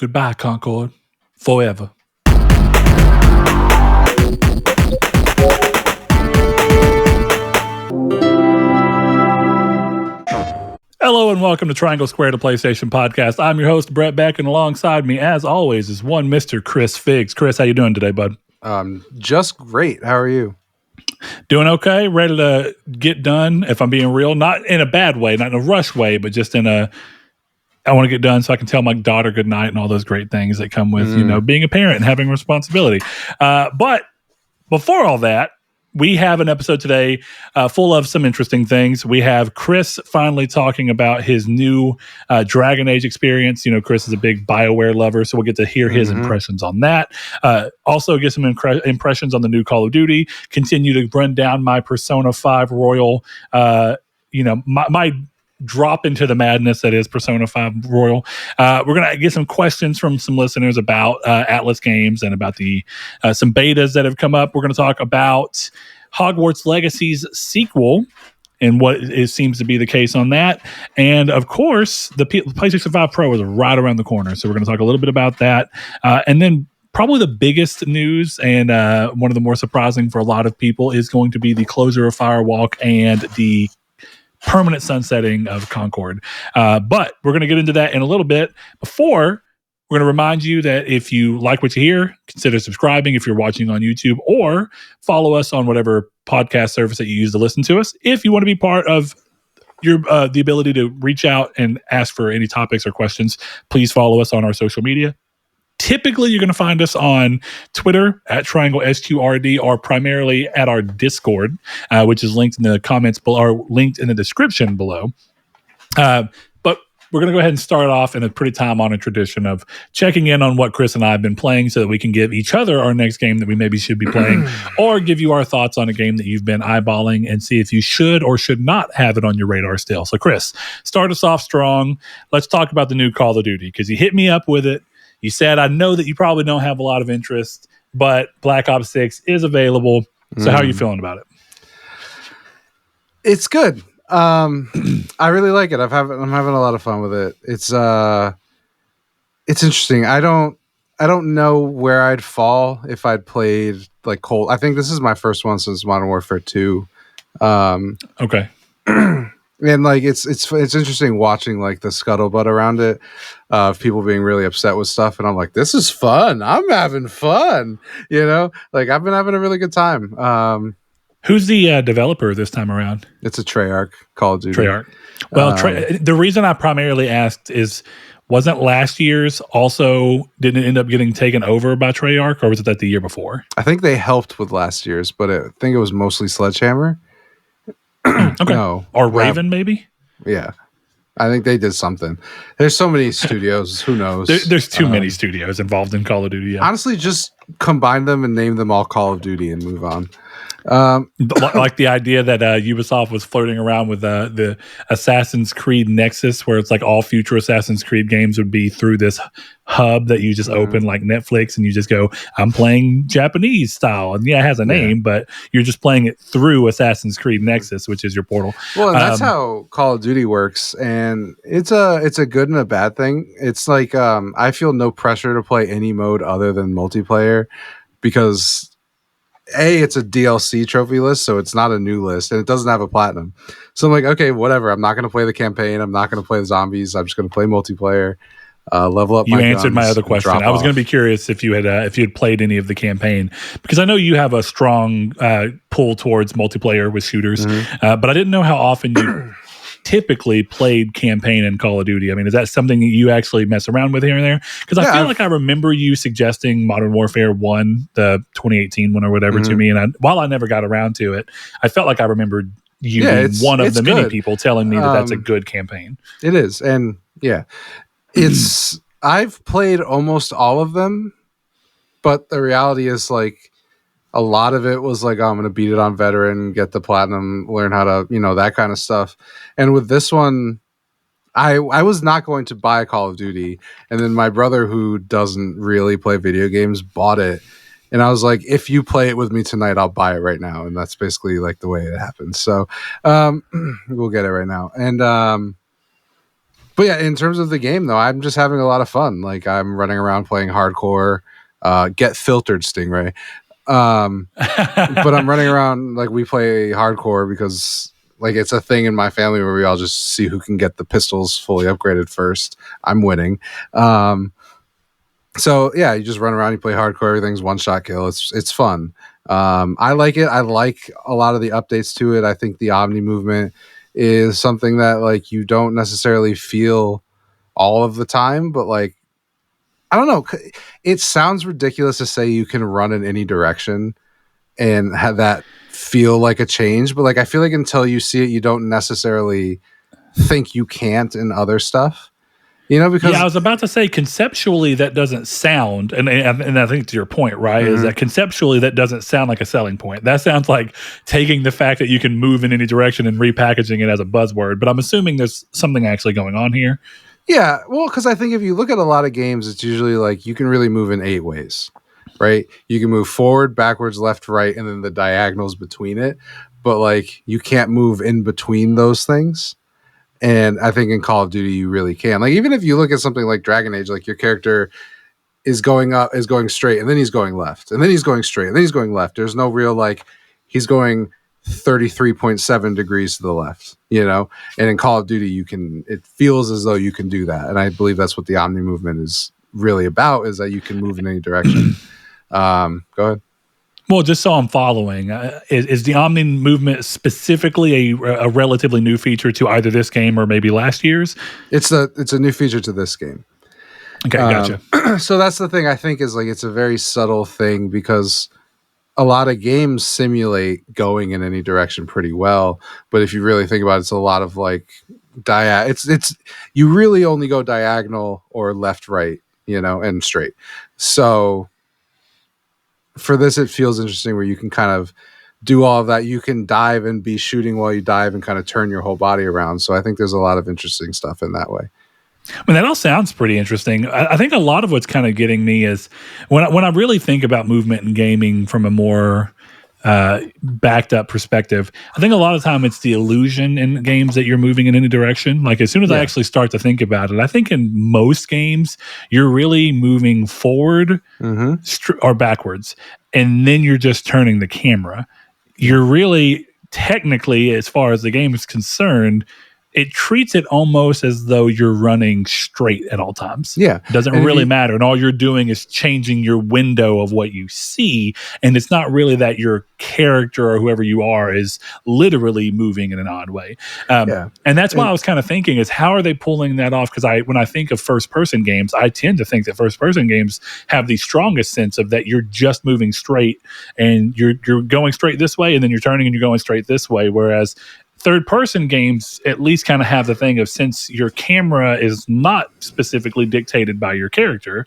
Goodbye, Concord. Forever. Hello and welcome to Triangle Square, the PlayStation Podcast. I'm your host, Brett Beck, and alongside me, as always, is one Mr. Chris Figs. Chris, how you doing today, bud? Just great. How are you? Doing okay. Ready to get done, if I'm being real. Not in a bad way, not in a rush way, but just in a, I want to get done so I can tell my daughter goodnight and all those great things that come with, being a parent and having responsibility. But before all that, we have an episode today full of some interesting things. We have Chris finally talking about his new Dragon Age experience. You know, Chris is a big Bioware lover, so we'll get to hear his impressions on that. Also get some impressions on the new Call of Duty. Continue to run down my Persona 5 Royal, my drop into the madness that is Persona 5 Royal. We're going to get some questions from some listeners about Atlus games and about the some betas that have come up. We're going to talk about Hogwarts Legacy's sequel and what it seems to be the case on that. And of course, the PlayStation 5 Pro is right around the corner. So we're going to talk a little bit about that. And then probably the biggest news and one of the more surprising for a lot of people is going to be the closure of Firewalk and the permanent sunsetting of Concord. But we're going to get into that in a little bit. Before, we're going to remind you that if you like what you hear, consider subscribing if you're watching on YouTube, or follow us on whatever podcast service that you use to listen to us. If you want to be part of your the ability to reach out and ask for any topics or questions, please follow us on our social media. Typically, you're going to find us on Twitter at Triangle SQRD, or primarily at our Discord, which is linked in the comments below, or linked in the description below. But we're going to go ahead and start off in a pretty time-honored tradition of checking in on what Chris and I have been playing so that we can give each other our next game that we maybe should be playing, or give you our thoughts on a game that you've been eyeballing and see if you should or should not have it on your radar still. So, Chris, start us off strong. Let's talk about the new Call of Duty, because you hit me up with it. You said, I know that you probably don't have a lot of interest, but Black Ops 6 is available. So how are you feeling about it? It's good. I really like it. I'm having a lot of fun with it. It's interesting. I don't know where I'd fall if I'd played like Cold. I think this is my first one since Modern Warfare 2. Okay. And like it's interesting watching like the scuttlebutt around it of people being really upset with stuff, and I'm like, this is fun. I'm having fun, Like I've been having a really good time. Who's the developer this time around? It's a Treyarch Call of Duty. Treyarch. Well, the reason I primarily asked is, wasn't last year's also, didn't it end up getting taken over by Treyarch, or was it that the year before? I think they helped with last year's, but I think it was mostly Sledgehammer. Okay. No. Or Raven, maybe? Yeah. I think they did something. There's so many studios. Who knows? There's too many studios involved in Call of Duty. Yeah. Honestly, just combine them and name them all Call of Duty and move on. Like the idea that Ubisoft was flirting around with the Assassin's Creed Nexus, where it's like all future Assassin's Creed games would be through this hub that you just open like Netflix, and you just go, I'm playing Japanese style, and it has a name, but you're just playing it through Assassin's Creed Nexus, which is your portal. Well, and that's how Call of Duty works, and it's a good and a bad thing. It's like I feel no pressure to play any mode other than multiplayer, because it's a DLC trophy list, so it's not a new list, and it doesn't have a platinum. So I'm like, okay, whatever. I'm not going to play the campaign. I'm not going to play the zombies. I'm just going to play multiplayer. Level up. You answered my other question. I was going to be curious if you had played any of the campaign, because I know you have a strong pull towards multiplayer with shooters, but I didn't know how often you typically played campaign in Call of Duty. I mean, is that something that you actually mess around with here and there? Because I feel like I remember you suggesting Modern Warfare 1, the 2018 one or whatever, to me, and while I never got around to it, I felt like I remembered you being one of the many people telling me that that's a good campaign. It is, and I've played almost all of them, but the reality is like a lot of it was like, oh, I'm going to beat it on veteran, get the platinum, learn how to, that kind of stuff. And with this one, I was not going to buy Call of Duty. And then my brother, who doesn't really play video games, bought it. And I was like, if you play it with me tonight, I'll buy it right now. And that's basically like the way it happens. So we'll get it right now. And But yeah, in terms of the game though, I'm just having a lot of fun. Like I'm running around playing hardcore, get filtered Stingray. But I'm running around like we play hardcore because like it's a thing in my family where we all just see who can get the pistols fully upgraded first. I'm winning. So yeah, you just run around, you play hardcore, everything's one shot kill. It's fun. I like it. I like a lot of the updates to it. I think the Omni movement is something that like you don't necessarily feel all of the time, but like I don't know. It sounds ridiculous to say you can run in any direction and have that feel like a change, but like I feel like until you see it, you don't necessarily think you can't in other stuff. You know, because I was about to say conceptually that doesn't sound, and I think to your point, right, is that conceptually that doesn't sound like a selling point. That sounds like taking the fact that you can move in any direction and repackaging it as a buzzword. But I'm assuming there's something actually going on here. Yeah, well, because I think if you look at a lot of games, it's usually like you can really move in 8 ways, right? You can move forward, backwards, left, right, and then the diagonals between it. But like you can't move in between those things. And I think in Call of Duty, you really can. Like, even if you look at something like Dragon Age, like your character is going straight, and then he's going left, and then he's going straight, and then he's going left. There's no real, like, he's going 33.7 degrees to the left, you know? And in Call of Duty, it feels as though you can do that. And I believe that's what the Omni movement is really about, is that you can move in any direction. Go ahead. Well, just so I'm following, is the Omni movement specifically a relatively new feature to either this game or maybe last year's? It's a new feature to this game. Okay, gotcha. So that's the thing I think is like it's a very subtle thing because a lot of games simulate going in any direction pretty well. But if you really think about it, it's a lot of like it's you really only go diagonal or left, right, you know, and straight. So for this, it feels interesting where you can kind of do all of that. You can dive and be shooting while you dive and kind of turn your whole body around. So I think there's a lot of interesting stuff in that way. I mean, that all sounds pretty interesting. I think a lot of what's kind of getting me is when I really think about movement in gaming from a more backed up perspective, I think a lot of time it's the illusion in games that you're moving in any direction. Like as soon as I actually start to think about it, I think in most games you're really moving forward or backwards, and then you're just turning the camera. You're really technically, as far as the game is concerned, it treats it almost as though you're running straight at all times. Yeah. It doesn't really matter. And all you're doing is changing your window of what you see. And it's not really that your character or whoever you are is literally moving in an odd way. And that's why I was kind of thinking is how are they pulling that off? Because when I think of first-person games, I tend to think that first-person games have the strongest sense of that you're just moving straight and you're going straight this way and then you're turning and you're going straight this way. Whereas third-person games at least kind of have the thing of since your camera is not specifically dictated by your character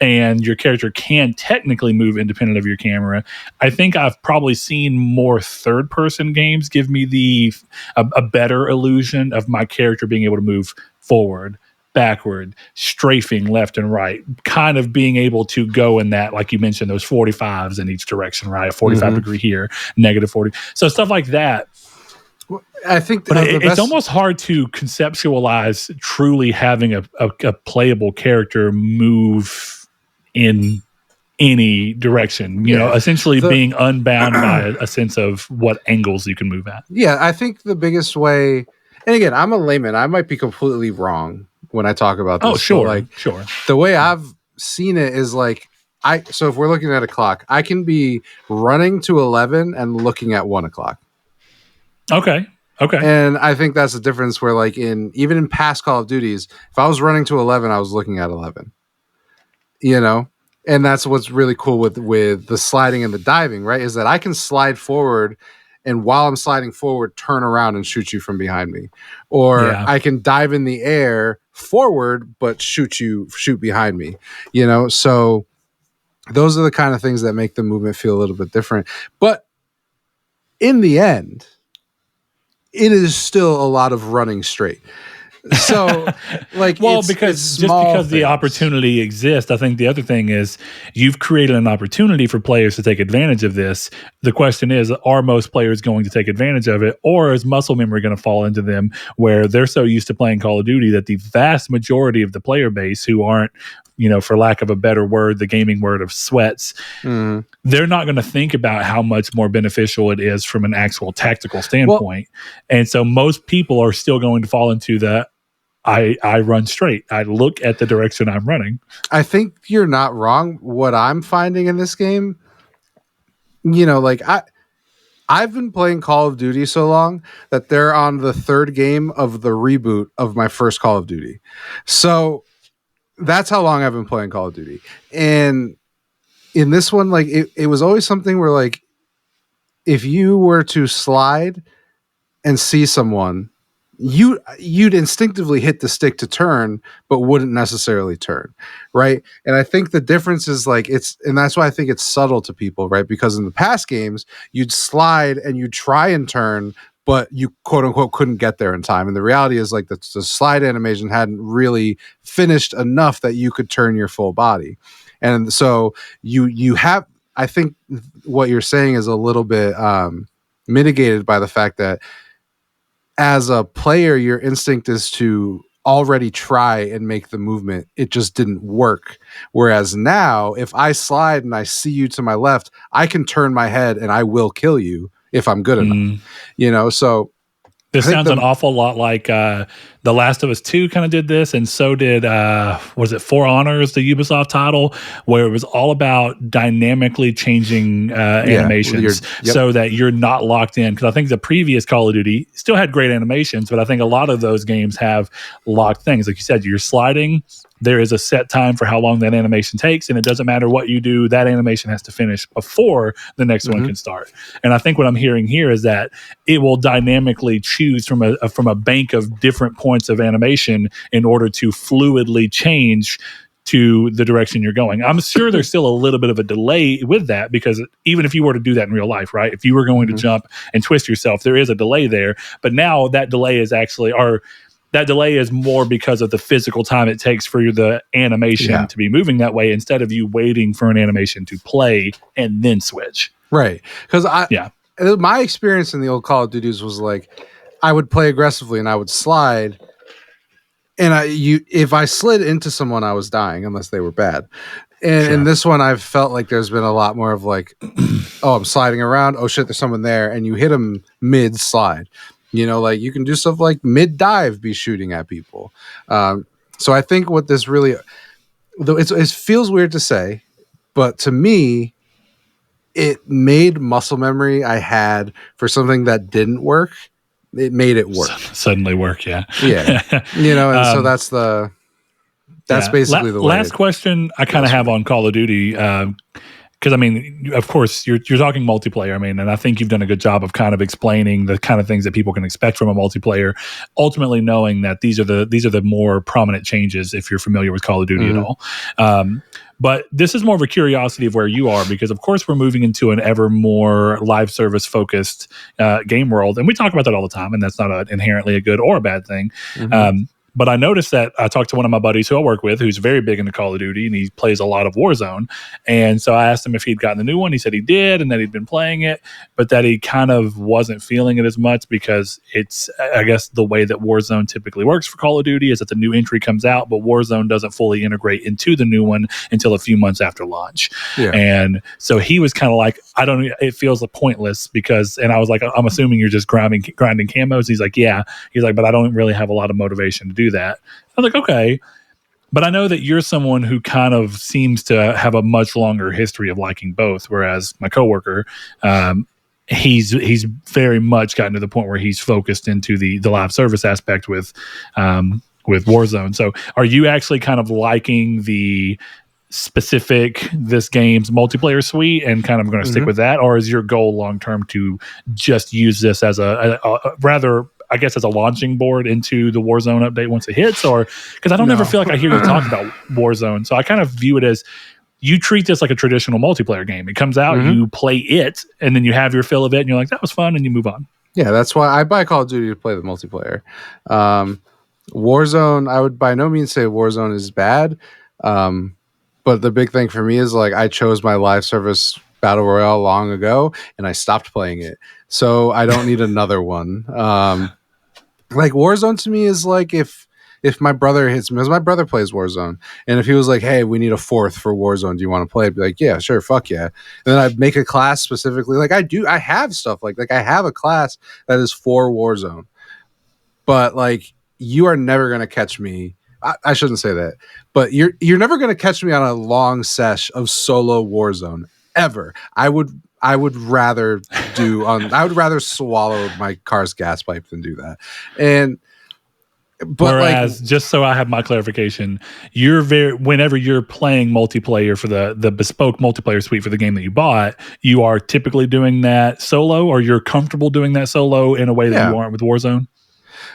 and your character can technically move independent of your camera, I think I've probably seen more third-person games give me a better illusion of my character being able to move forward, backward, strafing left and right, kind of being able to go in that, like you mentioned, those 45s in each direction, right? 45 degree here, negative 40. So stuff like that. I think it's almost hard to conceptualize truly having a playable character move in any direction, you know, essentially being unbound by a sense of what angles you can move at. Yeah, I think the biggest way, and again, I'm a layman, I might be completely wrong when I talk about this. Oh, sure, sure. The way I've seen it is like, so if we're looking at a clock, I can be running to 11 and looking at 1 o'clock. Okay. And I think that's the difference where like even in past Call of Duties, if I was running to 11, I was looking at 11, you know? And that's what's really cool with the sliding and the diving, right? Is that I can slide forward and while I'm sliding forward, turn around and shoot you from behind me. Or I can dive in the air forward, but shoot behind me, you know? So those are the kind of things that make the movement feel a little bit different. But in the end, it is still a lot of running straight. So, like, well, it's because just small because the things. opportunity exists, I think the other thing is you've created an opportunity for players to take advantage of this. The question is, are most players going to take advantage of it, or is muscle memory going to fall into them where they're so used to playing Call of Duty that the vast majority of the player base who aren't, for lack of a better word, the gaming word of sweats, they're not going to think about how much more beneficial it is from an actual tactical standpoint. And so most people are still going to fall into the, I run straight. I look at the direction I'm running. I think you're not wrong. What I'm finding in this game, like I've been playing Call of Duty so long that they're on the third game of the reboot of my first Call of Duty. So that's how long I've been playing Call of Duty. And in this one, like it was always something where, like, if you were to slide and see someone, you'd instinctively hit the stick to turn, but wouldn't necessarily turn, right? And I think the difference is and that's why I think it's subtle to people, right? Because in the past games, you'd slide and you'd try and turn, but you quote unquote couldn't get there in time. And the reality is, like, the slide animation hadn't really finished enough that you could turn your full body. And so you have, I think what you're saying is a little bit mitigated by the fact that as a player, your instinct is to already try and make the movement. It just didn't work. Whereas now, if I slide and I see you to my left, I can turn my head and I will kill you if I'm good enough. So this sounds an awful lot like The Last of Us 2 kind of did this, and so did, was it For Honors, the Ubisoft title, where it was all about dynamically changing animations so that you're not locked in. Because I think the previous Call of Duty still had great animations, but I think a lot of those games have locked things. Like you said, you're sliding, there is a set time for how long that animation takes, and it doesn't matter what you do, that animation has to finish before the next one can start. And I think what I'm hearing here is that it will dynamically choose from a bank of different points of animation in order to fluidly change to the direction you're going. I'm sure there's still a little bit of a delay with that, because even if you were to do that in real life, right? If you were going to jump and twist yourself, there is a delay there. But now that delay is actually, that delay is more because of the physical time it takes for the animation to be moving that way, instead of you waiting for an animation to play and then switch. Right. Because my experience in the old Call of Duties was like, I would play aggressively and I would slide, and if I slid into someone, I was dying unless they were bad. And in this one, I've felt like there's been a lot more of like, oh, I'm sliding around. Oh shit, there's someone there, and you hit them mid slide. Like you can do stuff like mid dive, be shooting at people. So I think what this really, though it feels weird to say, but to me, it made muscle memory I had for something that didn't work. It made it work. Suddenly work, yeah. And so that's basically the way. Last question I kind of have on Call of Duty, because I mean, of course, you're talking multiplayer. I mean, and I think you've done a good job of kind of explaining the kind of things that people can expect from a multiplayer. Ultimately, knowing that these are the more prominent changes if you're familiar with Call of Duty at all. But this is more of a curiosity of where you are, because of course we're moving into an ever more live service focused game world, and we talk about that all the time, and that's not inherently a good or a bad thing. But I noticed that I talked to one of my buddies who I work with, who's very big into Call of Duty, and he plays a lot of Warzone. And so I asked him if he'd gotten the new one. He said he did, and that he'd been playing it, but that he kind of wasn't feeling it as much, because it's, I guess, the way that Warzone typically works for Call of Duty is that the new entry comes out, but Warzone doesn't fully integrate into the new one until a few months after launch. And so he was kind of like, it feels pointless because, and I was like, I'm assuming you're just grinding camos. He's like, yeah. He's like, but I don't really have a lot of motivation to do that. I was like, okay. But I know that you're someone who kind of seems to have a much longer history of liking both, whereas my coworker, he's very much gotten to the point where he's focused into the live service aspect with Warzone. So are you actually kind of liking the specific this game's multiplayer suite and kind of going to stick with that, or is your goal long term to just use this as a rather, I guess, as a launching board into the Warzone update once it hits? Or because I don't ever feel like I hear you talk about Warzone, so I kind of view it as you treat this like a traditional multiplayer game. It comes out, you play it, and then you have your fill of it, and you're like, that was fun, and you move on. Yeah, that's why I buy Call of Duty to play the multiplayer. Warzone, I would by no means say Warzone is bad. But the big thing for me is like I chose my live service battle royale long ago and I stopped playing it. So I don't need another one. Like Warzone to me is like if my brother hits me, because my brother plays Warzone, and if he was like, hey, we need a fourth for Warzone, do you want to play? I'd be like, yeah, sure, fuck yeah. And then I'd make a class specifically. Like I have stuff like I have a class that is for Warzone. But like you are never gonna catch me. I shouldn't say that, but you're never gonna catch me on a long sesh of solo Warzone ever. I would rather I would rather swallow my car's gas pipe than do that. But whereas, just so I have my clarification, whenever you're playing multiplayer for the bespoke multiplayer suite for the game that you bought, you are typically doing that solo, or you're comfortable doing that solo in a way that you aren't with Warzone.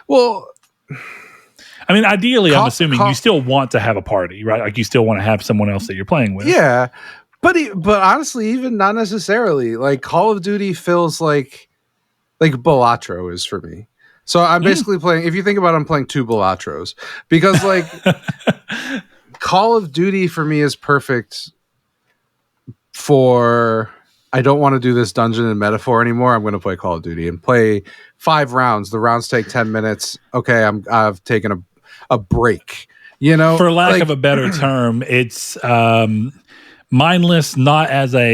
Well, I mean, ideally, I'm assuming you still want to have a party, right? Like you still want to have someone else that you're playing with. Yeah, but honestly, even not necessarily. Like Call of Duty feels like Balatro is for me. So I'm basically playing. If you think about it, I'm playing two Balatros because like Call of Duty for me is perfect for. I don't want to do this dungeon and metaphor anymore. I'm going to play Call of Duty and play 5 rounds. The rounds take 10 minutes. Okay, I've taken a break. You know, for lack of a better term, it's mindless, not as like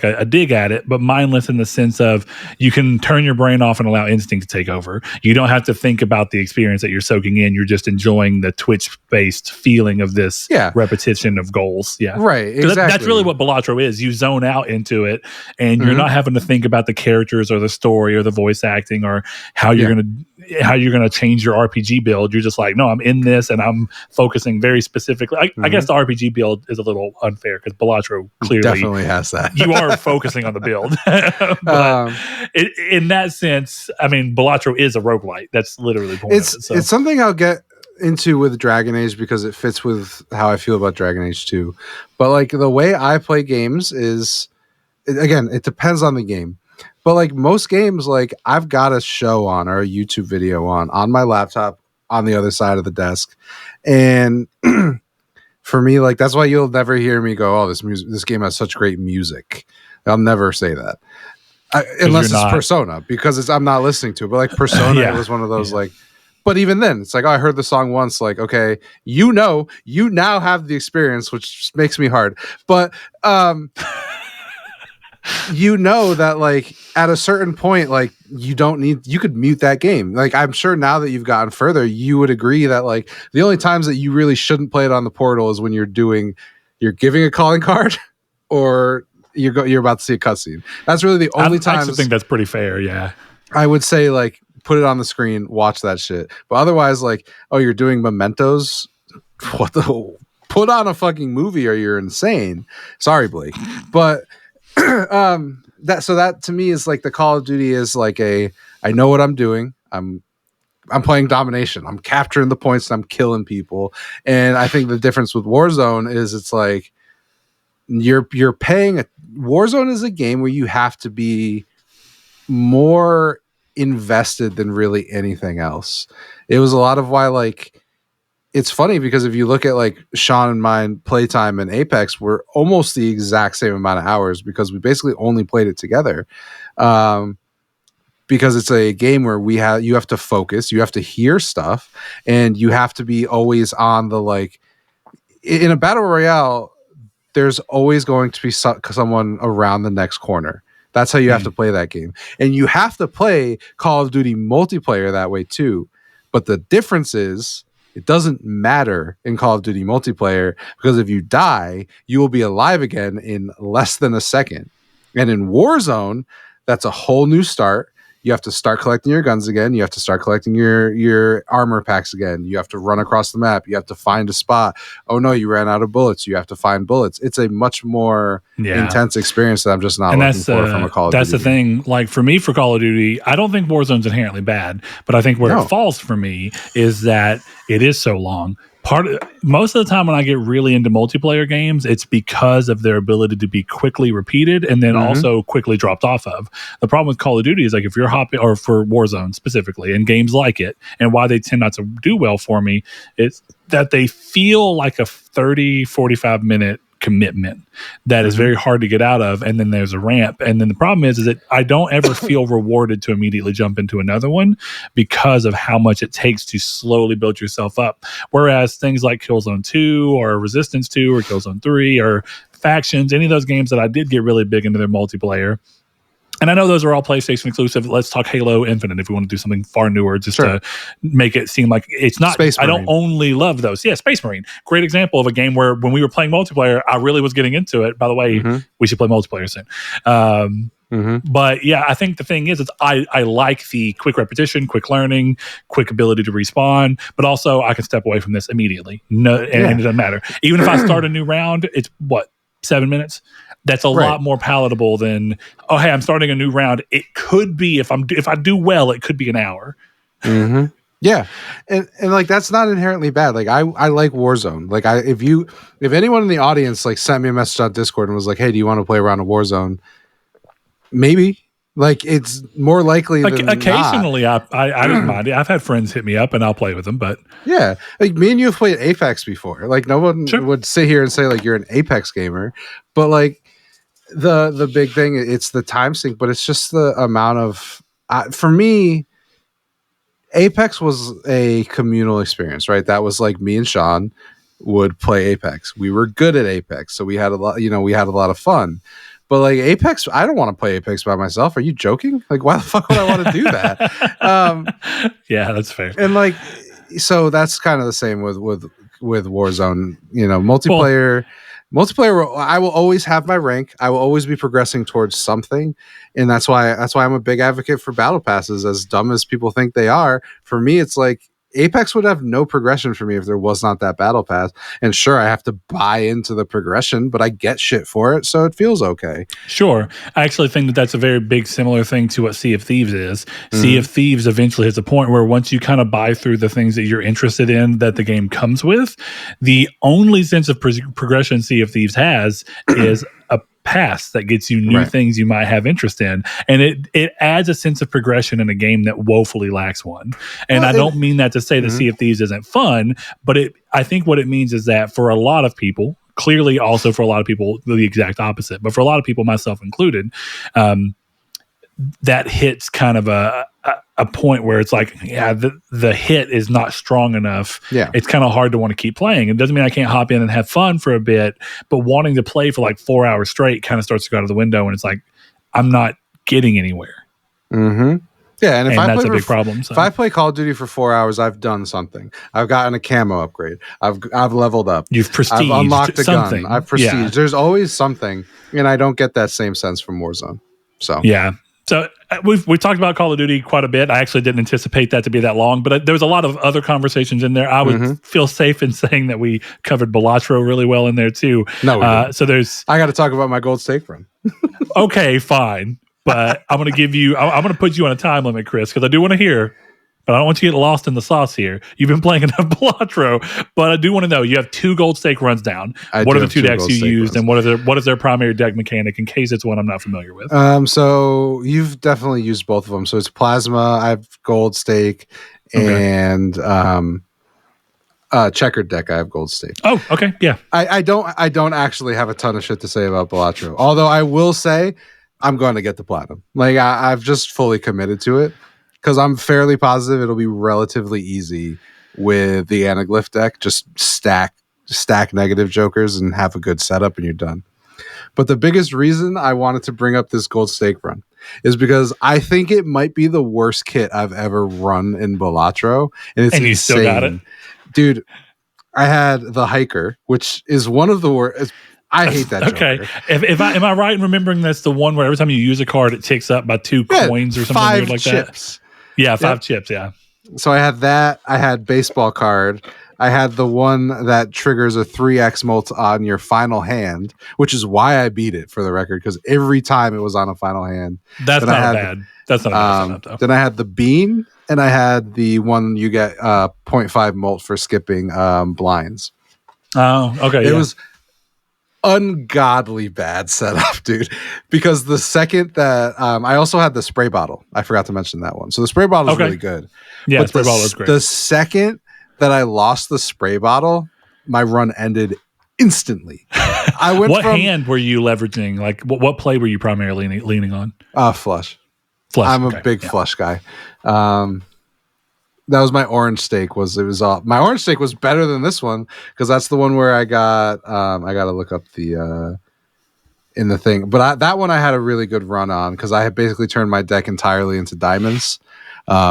a dig at it, but mindless in the sense of you can turn your brain off and allow instinct to take over. You don't have to think about the experience that you're soaking in. You're just enjoying the Twitch-based feeling of this repetition of goals. Yeah, right. Exactly. That's really what Balatro is. You zone out into it, and you're not having to think about the characters or the story or the voice acting or how you're gonna change your RPG build. You're just like, no, I'm in this, and I'm focusing very specifically. I guess the RPG build is a little unfair because Balatro clearly definitely has that. You are focusing on the build. But in that sense, I mean, Balatro is a roguelite. That's literally the point of it. So. It's something I'll get into with Dragon Age because it fits with how I feel about Dragon Age 2. But like the way I play games is, again, it depends on the game. But like most games, like I've got a show on or a YouTube video on my laptop on the other side of the desk. And for me, like that's why you'll never hear me go, "Oh, this game has such great music." I'll never say that, unless it's Persona, because I'm not listening to it. But like Persona, it was one of those like. But even then, it's like, oh, I heard the song once. Like, okay, you now have the experience, which makes me hard. But you know that like at a certain point, like you could mute that game. Like I'm sure now that you've gotten further, you would agree that like the only times that you really shouldn't play it on the portal is when you're giving a calling card or you're about to see a cutscene. That's really the only time. I actually think that's pretty fair. Yeah, I would say like put it on the screen, watch that shit. But otherwise, like, oh, you're doing mementos. Put on a fucking movie or you're insane. Sorry, Blake, but. That to me is like the Call of Duty is like I know what I'm doing. I'm playing domination. I'm capturing the points and I'm killing people. And I think the difference with Warzone is it's like you're paying. Warzone is a game where you have to be more invested than really anything else. It was a lot of why like. It's funny because if you look at like Sean and mine playtime in Apex, we're almost the exact same amount of hours because we basically only played it together. Because it's a game where you have to focus, you have to hear stuff, and you have to be always on the like. In a battle royale, there's always going to be someone around the next corner. That's how you have to play that game, and you have to play Call of Duty multiplayer that way too. But the difference is. It doesn't matter in Call of Duty multiplayer because if you die, you will be alive again in less than a second. And in Warzone, that's a whole new start. You have to start collecting your guns again. You have to start collecting your armor packs again. You have to run across the map. You have to find a spot. Oh no, you ran out of bullets. You have to find bullets. It's a much more intense experience that I'm just not looking for from a Call of Duty. That's the thing. Like for me, for Call of Duty, I don't think Warzone's inherently bad, but I think where it falls for me is that it is so long. Most of the time when I get really into multiplayer games, it's because of their ability to be quickly repeated and then also quickly dropped off of. The problem with Call of Duty is like if you're hopping, or for Warzone specifically, and games like it, and why they tend not to do well for me, it's that they feel like a 30, 45 minute commitment that is very hard to get out of, and then there's a ramp, and then the problem is that I don't ever feel rewarded to immediately jump into another one because of how much it takes to slowly build yourself up. Whereas things like Killzone 2 or Resistance 2 or Killzone 3 or Factions, any of those games that I did get really big into their multiplayer, and I know those are all PlayStation exclusive. Let's talk Halo Infinite if we want to do something far newer, just to make it seem like it's not. Space Marine. I don't only love those. Yeah, Space Marine. Great example of a game where when we were playing multiplayer, I really was getting into it. By the way, we should play multiplayer soon. But yeah, I think the thing is I like the quick repetition, quick learning, quick ability to respawn, but also I can step away from this immediately. No, and it doesn't matter. Even if I start a new round, it's 7 minutes? That's a lot more palatable than, oh, hey, I'm starting a new round. It could be, if I do well, it could be an hour. Yeah. And like, that's not inherently bad. Like I like Warzone. Like if anyone in the audience like sent me a message on Discord and was like, hey, do you want to play around a Warzone? Maybe. Like it's more likely than occasionally not. I didn't mind it. I've had friends hit me up and I'll play with them, but yeah, like me and you have played Apex before. Like no one would sit here and say like you're an Apex gamer, but like the big thing, it's the time sink, but it's just the amount of for me, Apex was a communal experience, right? That was like me and Sean would play Apex. We were good at Apex, so we had a lot of fun. But like Apex, I don't want to play Apex by myself. Are you joking? Like, why the fuck would I want to do that? Yeah, that's fair. And like, so that's kind of the same with Warzone. You know, multiplayer. I will always have my rank. I will always be progressing towards something, and that's why I'm a big advocate for battle passes. As dumb as people think they are, for me, it's like Apex would have no progression for me if there was not that battle pass. And sure, I have to buy into the progression, but I get shit for it, so it feels okay. Sure. I actually think that that's a very big similar thing to what Sea of Thieves is. Sea of Thieves eventually hits a point where once you kind of buy through the things that you're interested in that the game comes with, the only sense of progression Sea of Thieves has is a pass that gets you new things you might have interest in, and it adds a sense of progression in a game that woefully lacks one. And I don't mean that to say that Sea of Thieves isn't fun, but I think what it means is that for a lot of people, clearly also for a lot of people the exact opposite, but for a lot of people, myself included, that hits kind of a point where it's like, yeah, the hit is not strong enough. Yeah, it's kind of hard to want to keep playing. It doesn't mean I can't hop in and have fun for a bit, but wanting to play for like 4 hours straight kind of starts to go out of the window, and it's like I'm not getting anywhere. Yeah, and that's a big problem. So. If I play Call of Duty for 4 hours, I've done something. I've gotten a camo upgrade. I've leveled up. You've prestiged. I've unlocked a something. gun. I've prestiged. Yeah. There's always something, and I don't get that same sense from Warzone. So yeah. So we've talked about Call of Duty quite a bit. I actually didn't anticipate that to be that long, but there was a lot of other conversations in there. I would feel safe in saying that we covered Balatro really well in there too. No, so there's. I got to talk about my gold stake run. Okay, fine, but I'm going to give you. I'm going to put you on a time limit, Chris, because I do want to hear. But I don't want you to get lost in the sauce here. You've been playing enough Balatro, but I do want to know, you have 2 gold stake runs down. What are the 2 decks you used, and what is their primary deck mechanic in case it's one I'm not familiar with? So you've definitely used both of them. So it's Plasma, I have gold stake, and checkered deck, I have gold stake. Oh, okay, yeah. I don't actually have a ton of shit to say about Balatro. Although I will say I'm going to get the platinum. Like I've just fully committed to it. Because I'm fairly positive it'll be relatively easy with the Anaglyph deck. Just stack negative jokers and have a good setup and you're done. But the biggest reason I wanted to bring up this gold stake run is because I think it might be the worst kit I've ever run in Balatro. And it's insane. You still got it? Dude, I had the Hiker, which is one of the worst. I hate that joker. Okay. Am I right in remembering that's the one where every time you use a card, it ticks up by 2 coins or something weird like chips. That? Yeah, 5 chips, yeah. So I had that. I had baseball card. I had the one that triggers a 3x mult on your final hand, which is why I beat it, for the record, because every time it was on a final hand. That's not bad. That's not a bad setup, though. Then I had the bean, and I had the one you get 0.5 molt for skipping blinds. Oh, okay. It was ungodly bad setup, dude. Because the second that I also had the spray bottle, I forgot to mention that one. So the spray bottle is really good. Yeah, but spray bottle is great. The second that I lost the spray bottle, my run ended instantly. I went. What hand were you leveraging? Like, what play were you primarily leaning on? Flush. Flush. I'm a big flush guy. That was my orange steak. My orange steak was better than this one because that's the one where I got. I got to look up the in the thing, but that one I had a really good run on because I had basically turned my deck entirely into diamonds,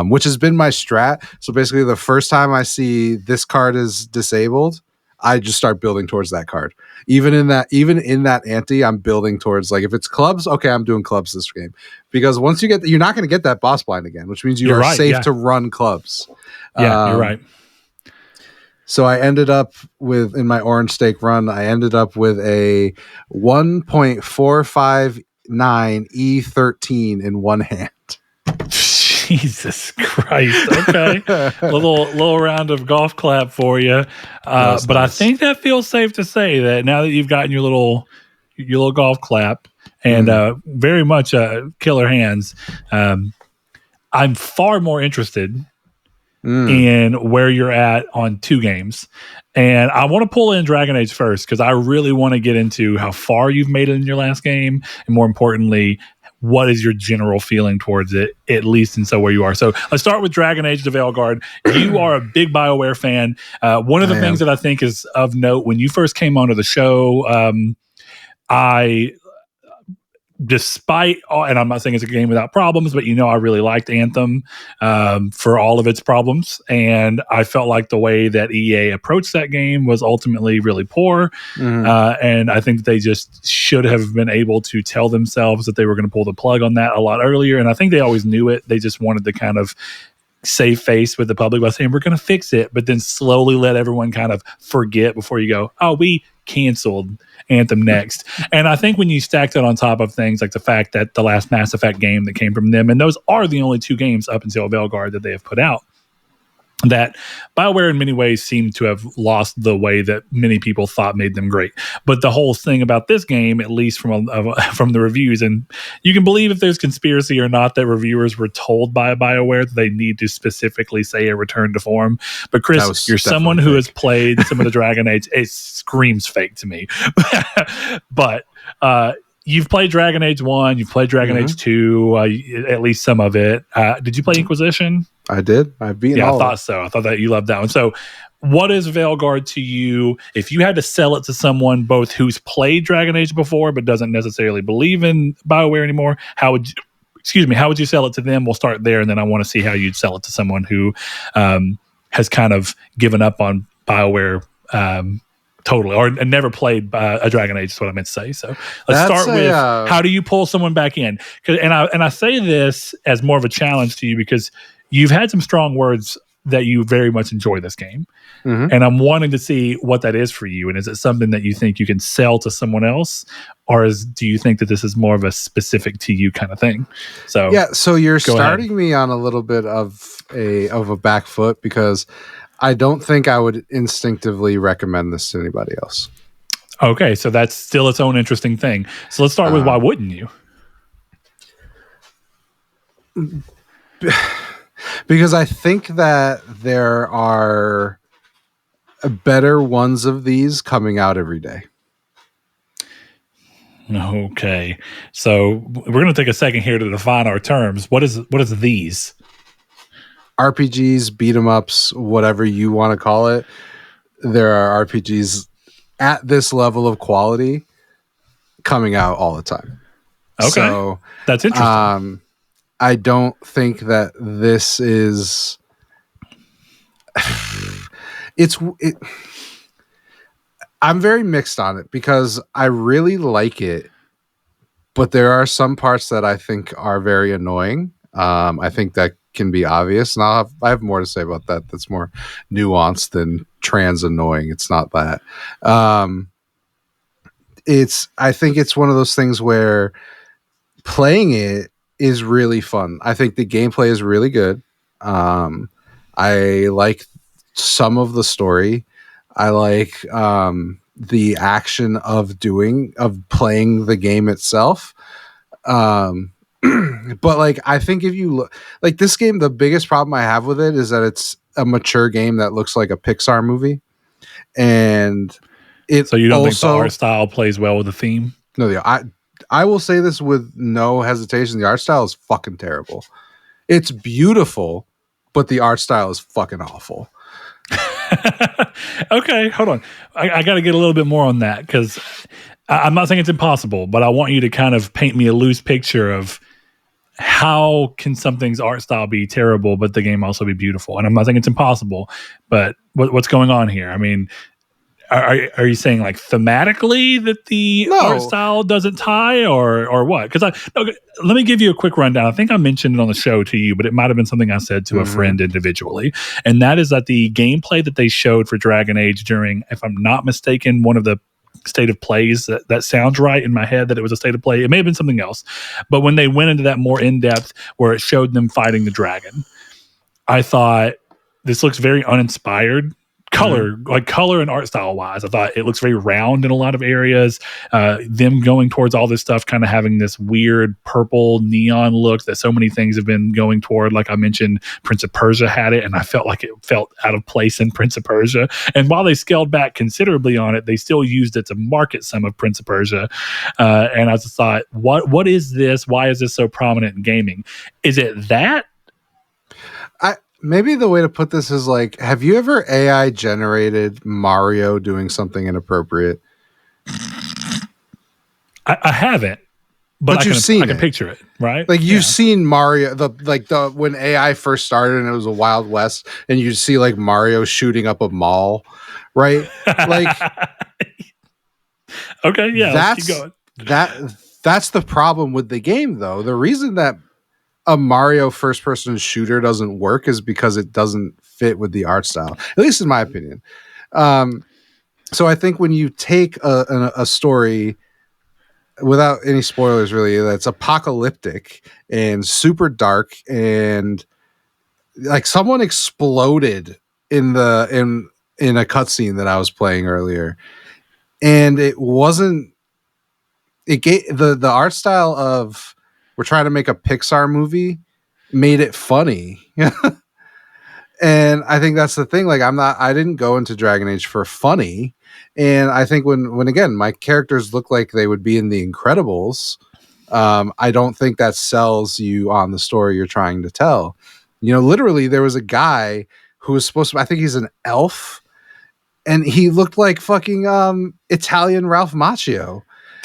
which has been my strat. So basically, the first time I see this card is disabled, I just start building towards that card. Even in that ante, I'm building towards, like, if it's clubs, okay, I'm doing clubs this game. Because once you get you're not going to get that boss blind again, which means you're right, safe to run clubs. Yeah, you're right. So I ended up with, in my orange steak run, I ended up with a 1.459 E13 in one hand. Jesus Christ. Okay. little round of golf clap for you. But nice. I think that feels safe to say that now that you've gotten your little golf clap and very much killer hands, I'm far more interested in where you're at on 2 games. And I want to pull in Dragon Age first because I really want to get into how far you've made it in your last game, and more importantly, what is your general feeling towards it, at least in so where you are. So let's start with Dragon Age the Veilguard. You are a big Bioware fan. One of the things that I think is of note, when you first came onto the show, despite all, and I'm not saying it's a game without problems, but I really liked Anthem for all of its problems. And I felt like the way that EA approached that game was ultimately really poor. And I think that they just should have been able to tell themselves that they were going to pull the plug on that a lot earlier. And I think they always knew it. They just wanted to kind of save face with the public by saying, we're going to fix it, but then slowly let everyone kind of forget before you go, oh, we canceled Anthem next. And I think when you stack that on top of things like the fact that the last Mass Effect game that came from them, and those are the only 2 games up until Veilguard that they have put out, that BioWare in many ways seem to have lost the way that many people thought made them great. But the whole thing about this game, at least from the reviews, and you can believe if there's conspiracy or not that reviewers were told by BioWare that they need to specifically say a return to form. But Chris, you're someone who has played some of the Dragon Age. It screams fake to me. But you've played Dragon Age 1, you've played Dragon Age 2, at least some of it. Did you play Inquisition? I did. I've beaten all. I thought so. I thought that you loved that one. So what is Veilguard to you? If you had to sell it to someone both who's played Dragon Age before but doesn't necessarily believe in BioWare anymore, how would you sell it to them? We'll start there, and then I want to see how you'd sell it to someone who has kind of given up on BioWare totally, or never played a Dragon Age is what I meant to say. So let's start with how do you pull someone back in? And I say this as more of a challenge to you because you've had some strong words that you very much enjoy this game. And I'm wanting to see what that is for you. And is it something that you think you can sell to someone else? Or do you think that this is more of a specific to you kind of thing? So so you're starting me on a little bit of a back foot because I don't think I would instinctively recommend this to anybody else. Okay, so that's still its own interesting thing. So let's start with why wouldn't you? Because I think that there are better ones of these coming out every day. Okay, so we're going to take a second here to define our terms. What is these? RPGs, beat 'em ups, whatever you want to call it. There are RPGs at this level of quality coming out all the time. Okay, so that's interesting. I don't think that this is. I'm very mixed on it because I really like it, but there are some parts that I think are very annoying. I think that can be obvious, and I have more to say about that. That's more nuanced than trans annoying. It's not that. I think it's one of those things where playing it is really fun. I think the gameplay is really good. I like some of the story. I like the action of playing the game itself. But like, I think if you look like this game, the biggest problem I have with it is that it's a mature game that looks like a Pixar movie, and so you don't think the art style plays well with the theme? No, I will say this with no hesitation: the art style is fucking terrible. It's beautiful, but the art style is fucking awful. Okay, hold on. I got to get a little bit more on that, because I'm not saying it's impossible, but I want you to kind of paint me a loose picture of how can something's art style be terrible, but the game also be beautiful. And I'm not saying it's impossible, but what's going on here? I mean, are you saying like thematically that the art style doesn't tie, or what? Because let me give you a quick rundown. I think I mentioned it on the show to you, but it might have been something I said to a friend individually. And that is that the gameplay that they showed for Dragon Age during, if I'm not mistaken, one of the state of plays, that sounds right in my head that it was a state of play. It may have been something else. But when they went into that more in-depth where it showed them fighting the dragon, I thought this looks very uninspired. Color and art style wise, I thought it looks very round in a lot of areas. Them going towards all this stuff, kind of having this weird purple neon look that so many things have been going toward. Like I mentioned, Prince of Persia had it, and I felt like it felt out of place in Prince of Persia. And while they scaled back considerably on it, they still used it to market some of Prince of Persia. And I just thought, what is this? Why is this so prominent in gaming? Is it that? Maybe the way to put this is like, have you ever AI generated Mario doing something inappropriate? I haven't, but I can picture it, right? Like you've seen Mario, when AI first started and it was a Wild West, and you see like Mario shooting up a mall, right? Like, okay, yeah, let's keep going. That's the problem with the game, though. The reason that a Mario first-person shooter doesn't work is because it doesn't fit with the art style, at least in my opinion. So I think when you take a story, without any spoilers really, that's apocalyptic and super dark, and like someone exploded in a cutscene that I was playing earlier, and it wasn't. It gave the art style of, we're trying to make a Pixar movie, made it funny. And I think that's the thing. Like, I didn't go into Dragon Age for funny. And I think when again, my characters look like they would be in The Incredibles, I don't think that sells you on the story you're trying to tell. You know, literally there was a guy who was supposed to, I think he's an elf, and he looked like fucking Italian Ralph Macchio.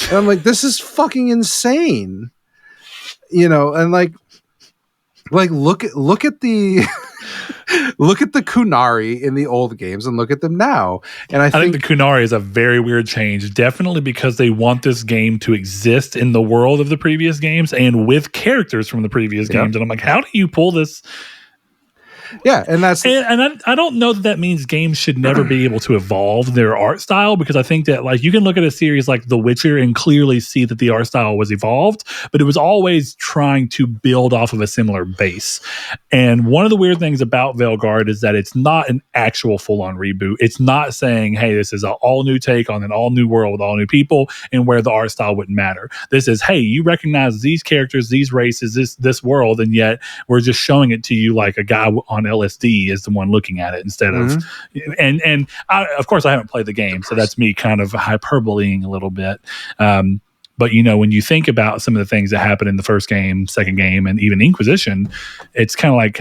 And I'm like, this is fucking insane. You know, and like look at the look at the Kunari in the old games and look at them now. And I think the Kunari is a very weird change, definitely because they want this game to exist in the world of the previous games and with characters from the previous games. And I'm like, how do you pull this? Yeah, and I don't know that means games should never be able to evolve their art style, because I think that like you can look at a series like The Witcher and clearly see that the art style was evolved, but it was always trying to build off of a similar base. And one of the weird things about Veilguard is that it's not an actual full-on reboot. It's not saying, hey, this is an all-new take on an all-new world with all new people and where the art style wouldn't matter. This is, hey, you recognize these characters, these races, this world, and yet we're just showing it to you like a guy on LSD is the one looking at it instead of, and I, of course I haven't played the game, so that's me kind of hyperboleing a little bit. But you know, when you think about some of the things that happened in the first game, second game, and even Inquisition, it's kind of like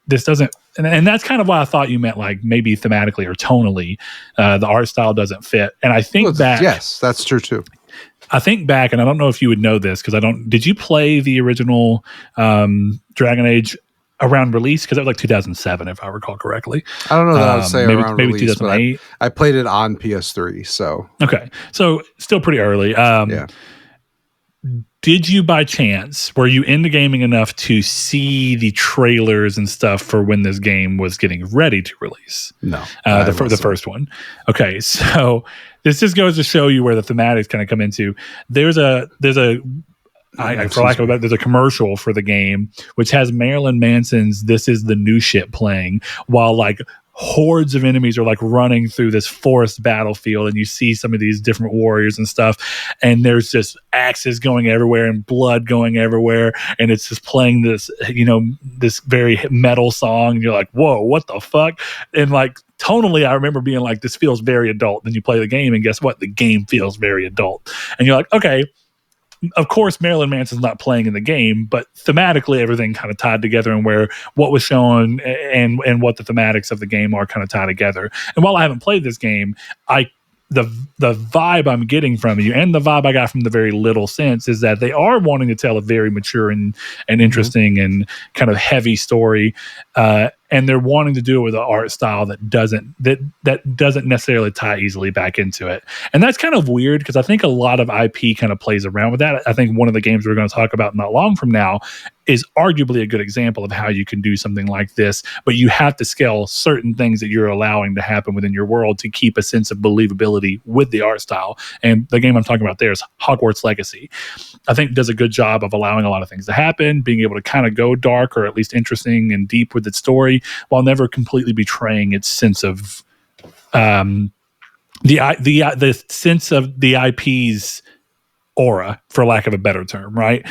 this doesn't, and that's kind of why I thought you meant like maybe thematically or tonally, the art style doesn't fit. And I think yes, that's true too. I think back, and I don't know if you would know this because did you play the original Dragon Age around release? Because it was like 2007, if I recall correctly. I don't know that I would say around maybe release, 2008. I played it on PS3, so okay, so still pretty early. Yeah. Did you by chance, were you into gaming enough to see the trailers and stuff for when this game was getting ready to release? No, the first one. Okay, so this just goes to show you where the thematics kind of come into. There's a for lack of a better, there's a commercial for the game which has Marilyn Manson's "This Is the New Shit" playing while like hordes of enemies are like running through this forest battlefield, and you see some of these different warriors and stuff, and there's just axes going everywhere and blood going everywhere, and it's just playing this, you know, this very metal song, and you're like, whoa, what the fuck? And like tonally, I remember being like, this feels very adult. Then you play the game, and guess what? The game feels very adult, and you're like, okay. Of course, Marilyn Manson's not playing in the game, but thematically, everything kind of tied together, and where what was shown and what the thematics of the game are kind of tied together. And while I haven't played this game, the vibe I'm getting from you, and the vibe I got from the very little sense, is that they are wanting to tell a very mature and interesting and kind of heavy story, and they're wanting to do it with an art style that doesn't necessarily tie easily back into it. And that's kind of weird, because I think a lot of IP kind of plays around with that. I think one of the games we're going to talk about not long from now is arguably a good example of how you can do something like this, but you have to scale certain things that you're allowing to happen within your world to keep a sense of believability with the art style. And the game I'm talking about there is Hogwarts Legacy. I think does a good job of allowing a lot of things to happen, being able to kind of go dark or at least interesting and deep with its story, while never completely betraying its sense of the sense of the IP's aura, for lack of a better term, right?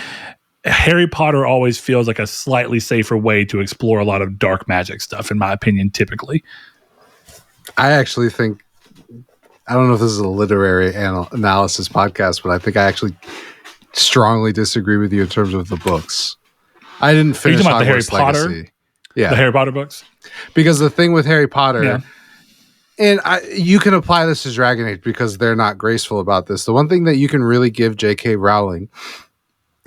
Harry Potter always feels like a slightly safer way to explore a lot of dark magic stuff, in my opinion, typically. I actually think, I don't know if this is a literary analysis podcast, but I think I actually strongly disagree with you in terms of the books. I didn't finish the Harry Hogwarts Potter? Legacy. Yeah. The Harry Potter books? Because the thing with Harry Potter, and you can apply this to Dragon Age because they're not graceful about this. The one thing that you can really give J.K. Rowling,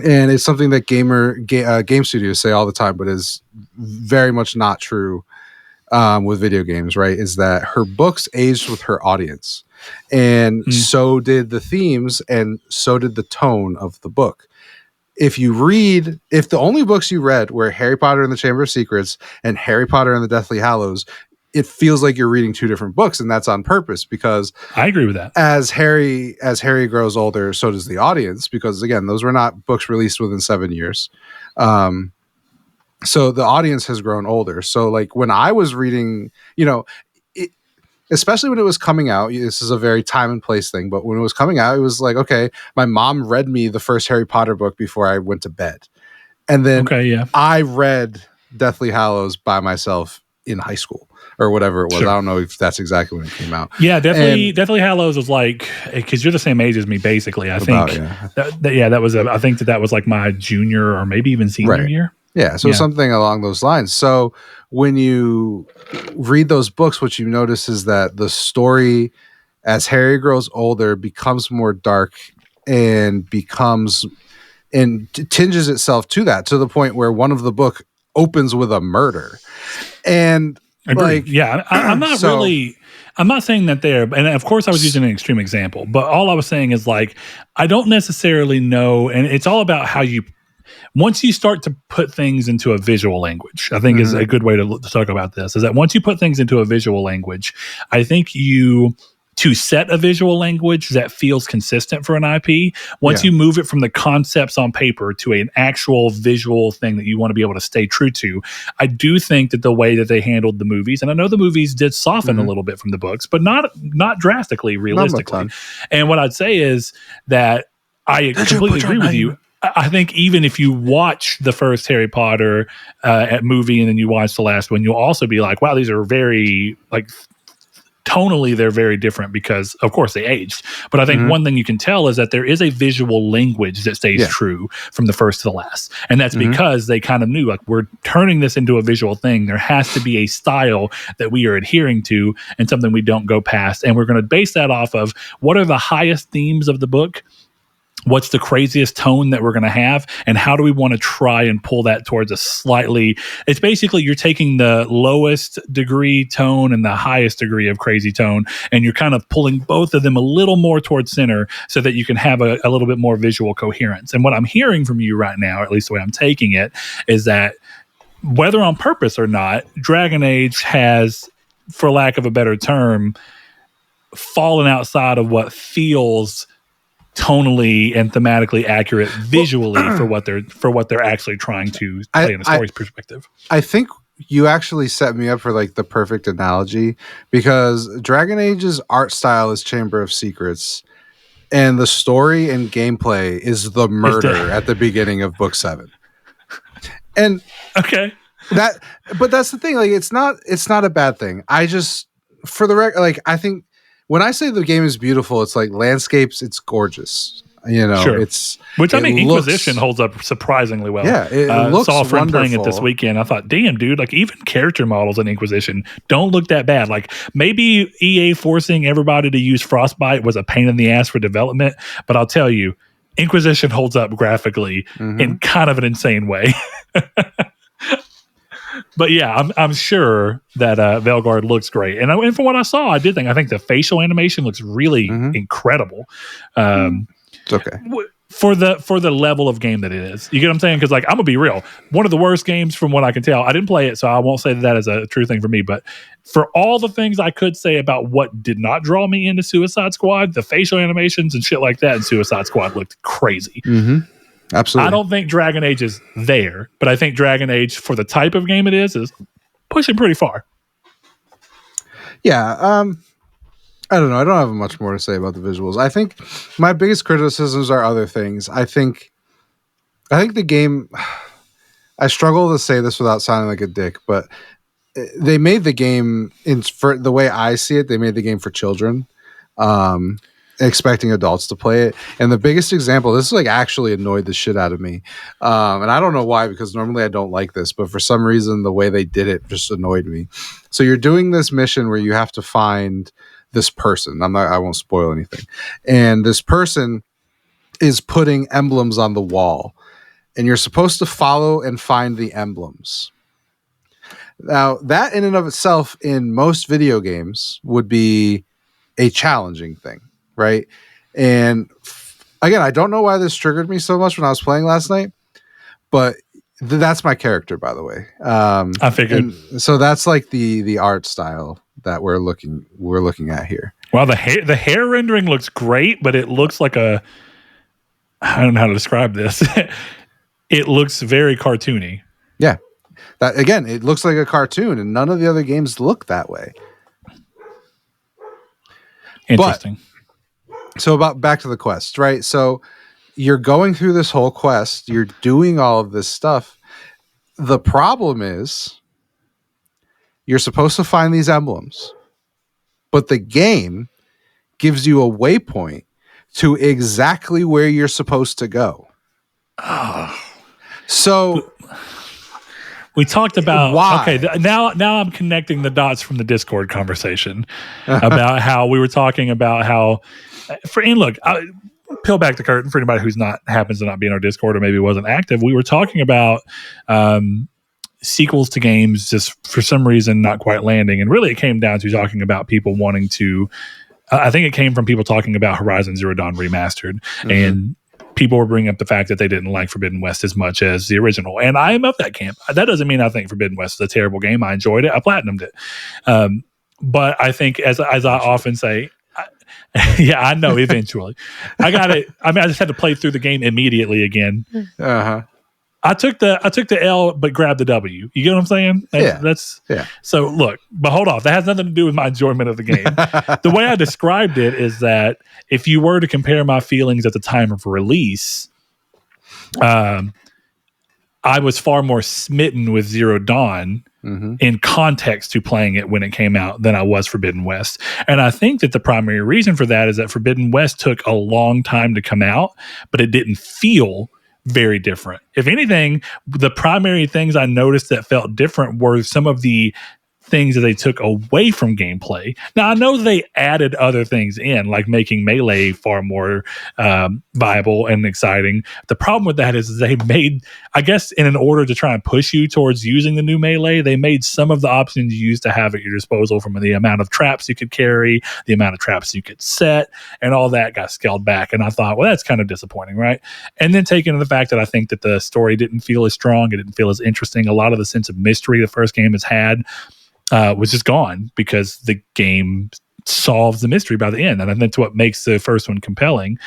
and it's something that game studios say all the time, but is very much not true with video games, right? Is that her books aged with her audience. And so did the themes, and so did the tone of the book. If the only books you read were Harry Potter and the Chamber of Secrets and Harry Potter and the Deathly Hallows, it feels like you're reading two different books, and that's on purpose, because I agree with that. As Harry grows older, so does the audience, because again, those were not books released within 7 years. So the audience has grown older. So like when I was reading, especially when it was coming out, this is a very time and place thing, but when it was coming out, it was like, okay, my mom read me the first Harry Potter book before I went to bed. And then I read Deathly Hallows by myself in high school or whatever it was. Sure. I don't know if that's exactly when it came out. Yeah, Deathly Hallows was like, because you're the same age as me, basically. I think that was like my junior or maybe even senior year. Yeah, so something along those lines. So when you read those books, what you notice is that the story, as Harry grows older, becomes more dark and tinges itself to that, to the point where one of the book opens with a murder. And agreed. I'm not I'm not saying that there, and of course I was using an extreme example, but all I was saying is like, I don't necessarily know, and it's all about how once you start to put things into a visual language, I think is a good way to talk about this, is that once you put things into a visual language, I think to set a visual language that feels consistent for an IP, once you move it from the concepts on paper to an actual visual thing that you want to be able to stay true to, I do think that the way that they handled the movies, and I know the movies did soften a little bit from the books, but not drastically, realistically. And what I'd say is that I completely agree with you. I think even if you watch the first Harry Potter movie and then you watch the last one, you'll also be like, wow, these are very, like, tonally they're very different because of course they aged. But I think one thing you can tell is that there is a visual language that stays true from the first to the last. And that's because they kind of knew, like, we're turning this into a visual thing. There has to be a style that we are adhering to and something we don't go past. And we're going to base that off of what are the highest themes of the book, what's the craziest tone that we're going to have, and how do we want to try and pull that towards a slightly, it's basically you're taking the lowest degree tone and the highest degree of crazy tone, and you're kind of pulling both of them a little more towards center so that you can have a little bit more visual coherence. And what I'm hearing from you right now, or at least the way I'm taking it, is that whether on purpose or not, Dragon Age has, for lack of a better term, fallen outside of what feels tonally and thematically accurate visually for what they're actually trying to play in a story's perspective. I think you actually set me up for like the perfect analogy, because Dragon Age's art style is Chamber of Secrets, and the story and gameplay is the murder at the beginning of book 7. And okay, but that's the thing. Like, it's not a bad thing. I just, for the record, like, I think when I say the game is beautiful, it's like landscapes. It's gorgeous. You know, sure. Inquisition holds up surprisingly well. Yeah, it looks saw a friend wonderful. playing it this weekend. I thought, damn, dude, like even character models in Inquisition don't look that bad. Like maybe EA forcing everybody to use Frostbite was a pain in the ass for development, but I'll tell you, Inquisition holds up graphically in kind of an insane way. But yeah, I'm sure that Veilguard looks great, and from what I saw, I think the facial animation looks really incredible. It's okay for the level of game that it is. You get what I'm saying? Because like I'm gonna be real, one of the worst games from what I can tell. I didn't play it, so I won't say that is a true thing for me. But for all the things I could say about what did not draw me into Suicide Squad, the facial animations and shit like that in Suicide Squad looked crazy. Absolutely. I don't think Dragon Age is there, but I think Dragon Age, for the type of game it is pushing pretty far. Yeah. I don't know. I don't have much more to say about the visuals. I think my biggest criticisms are other things. I think the game, I struggle to say this without sounding like a dick, but they made the game, for the way I see it, they made the game for children, expecting adults to play it. And the biggest example, this like actually annoyed the shit out of me. And I don't know why, because normally I don't like this, but for some reason, the way they did it just annoyed me. So you're doing this mission where you have to find this person. I won't spoil anything. And this person is putting emblems on the wall, and you're supposed to follow and find the emblems. Now, that in and of itself in most video games would be a challenging thing, right? And again, I don't know why this triggered me so much when I was playing last night, but that's my character, by the way. I figured. So that's like the art style that we're looking at here. Well, the hair rendering looks great, but it looks like I don't know how to describe this. It looks very cartoony. Yeah. That again, it looks like a cartoon, and none of the other games look that way. Interesting. But, back to the quest, right? So you're going through this whole quest, you're doing all of this stuff. The problem is you're supposed to find these emblems, but the game gives you a waypoint to exactly where you're supposed to go. So we talked about why? Okay, now I'm connecting the dots from the Discord conversation about how we were talking about how look, peel back the curtain for anybody who's happens to not be in our Discord or maybe wasn't active. We were talking about sequels to games just for some reason not quite landing, and really it came down to talking about people wanting to I think it came from people talking about Horizon Zero Dawn Remastered, and people were bringing up the fact that they didn't like Forbidden West as much as the original, and I am of that camp. That doesn't mean I think Forbidden West is a terrible game. I enjoyed it. I platinumed it. But I think, as I often say, yeah, I know. Eventually, I got it. I mean, I just had to play through the game immediately again. I took the L, but grabbed the W. You get what I'm saying? That's So look, but hold off. That has nothing to do with my enjoyment of the game. The way I described it is that if you were to compare my feelings at the time of release, I was far more smitten with Zero Dawn in context to playing it when it came out than I was Forbidden West. And I think that the primary reason for that is that Forbidden West took a long time to come out, but it didn't feel very different. If anything, the primary things I noticed that felt different were some of the things that they took away from gameplay. Now, I know they added other things in, like making melee far more viable and exciting. The problem with that is they made, I guess, in order to try and push you towards using the new melee, they made some of the options you used to have at your disposal, from the amount of traps you could carry, the amount of traps you could set, and all that got scaled back. And I thought, well, that's kind of disappointing, right? And then taking the fact that I think that the story didn't feel as strong, it didn't feel as interesting. A lot of the sense of mystery the first game has had was just gone because the game solves the mystery by the end. And I think that's what makes the first one compelling.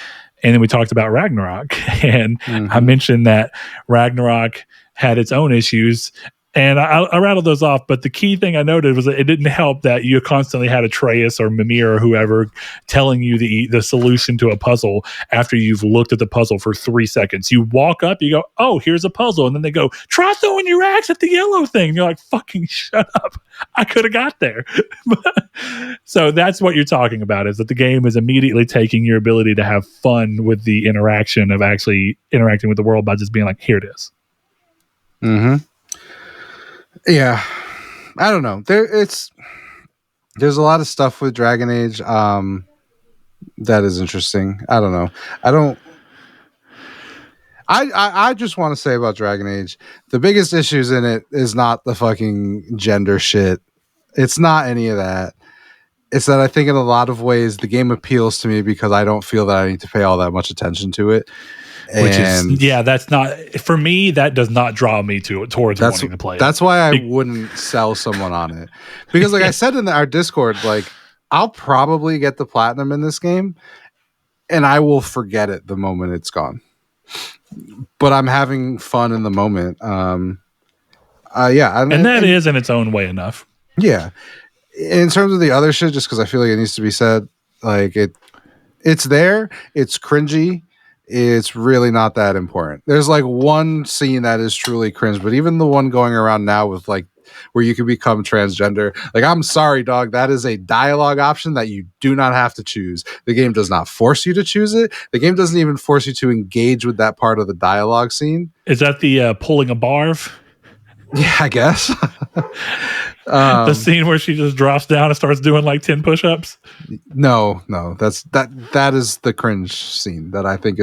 And then we talked about Ragnarok, and I mentioned that Ragnarok had its own issues. And I rattled those off, but the key thing I noted was that it didn't help that you constantly had Atreus or Mimir or whoever telling you the solution to a puzzle after you've looked at the puzzle for 3 seconds. You walk up, you go, oh, here's a puzzle. And then they go, try throwing your axe at the yellow thing. And you're like, fucking shut up. I could have got there. So that's what you're talking about, is that the game is immediately taking your ability to have fun with the interaction of actually interacting with the world by just being like, here it is. Mm-hmm. Yeah, I don't know. There's a lot of stuff with Dragon Age that is interesting. I don't know. I just want to say about Dragon Age, the biggest issues in it is not the fucking gender shit. It's not any of that. It's that I think in a lot of ways the game appeals to me because I don't feel that I need to pay all that much attention to it. That's not, for me, that does not draw me towards wanting to play it. That's why I wouldn't sell someone on it. Because like I said in our Discord, like I'll probably get the platinum in this game and I will forget it the moment it's gone. But I'm having fun in the moment. And that is in its own way enough. Yeah. In terms of the other shit, just because I feel like it needs to be said, like it's there, it's cringy. It's really not that important. There's like one scene that is truly cringe, but even the one going around now with like where you can become transgender, like I'm sorry, dog, that is a dialogue option that you do not have to choose. The game does not force you to choose it. The game doesn't even force you to engage with that part of the dialogue scene. Is that the pulling a barf? Yeah, I guess. The scene where she just drops down and starts doing like 10 push-ups. No, that is the cringe scene that I think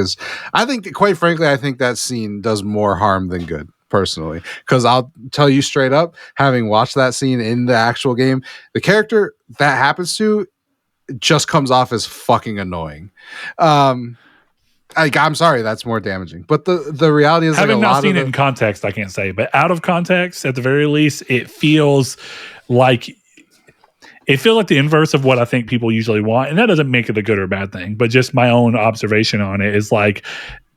quite frankly, I think that scene does more harm than good personally. Cause I'll tell you straight up, having watched that scene in the actual game, the character that happens to just comes off as fucking annoying. I'm sorry, that's more damaging. But the reality is, having not seen it in context, I can't say, but out of context, at the very least, it feels like the inverse of what I think people usually want, and that doesn't make it a good or bad thing. But just my own observation on it is like,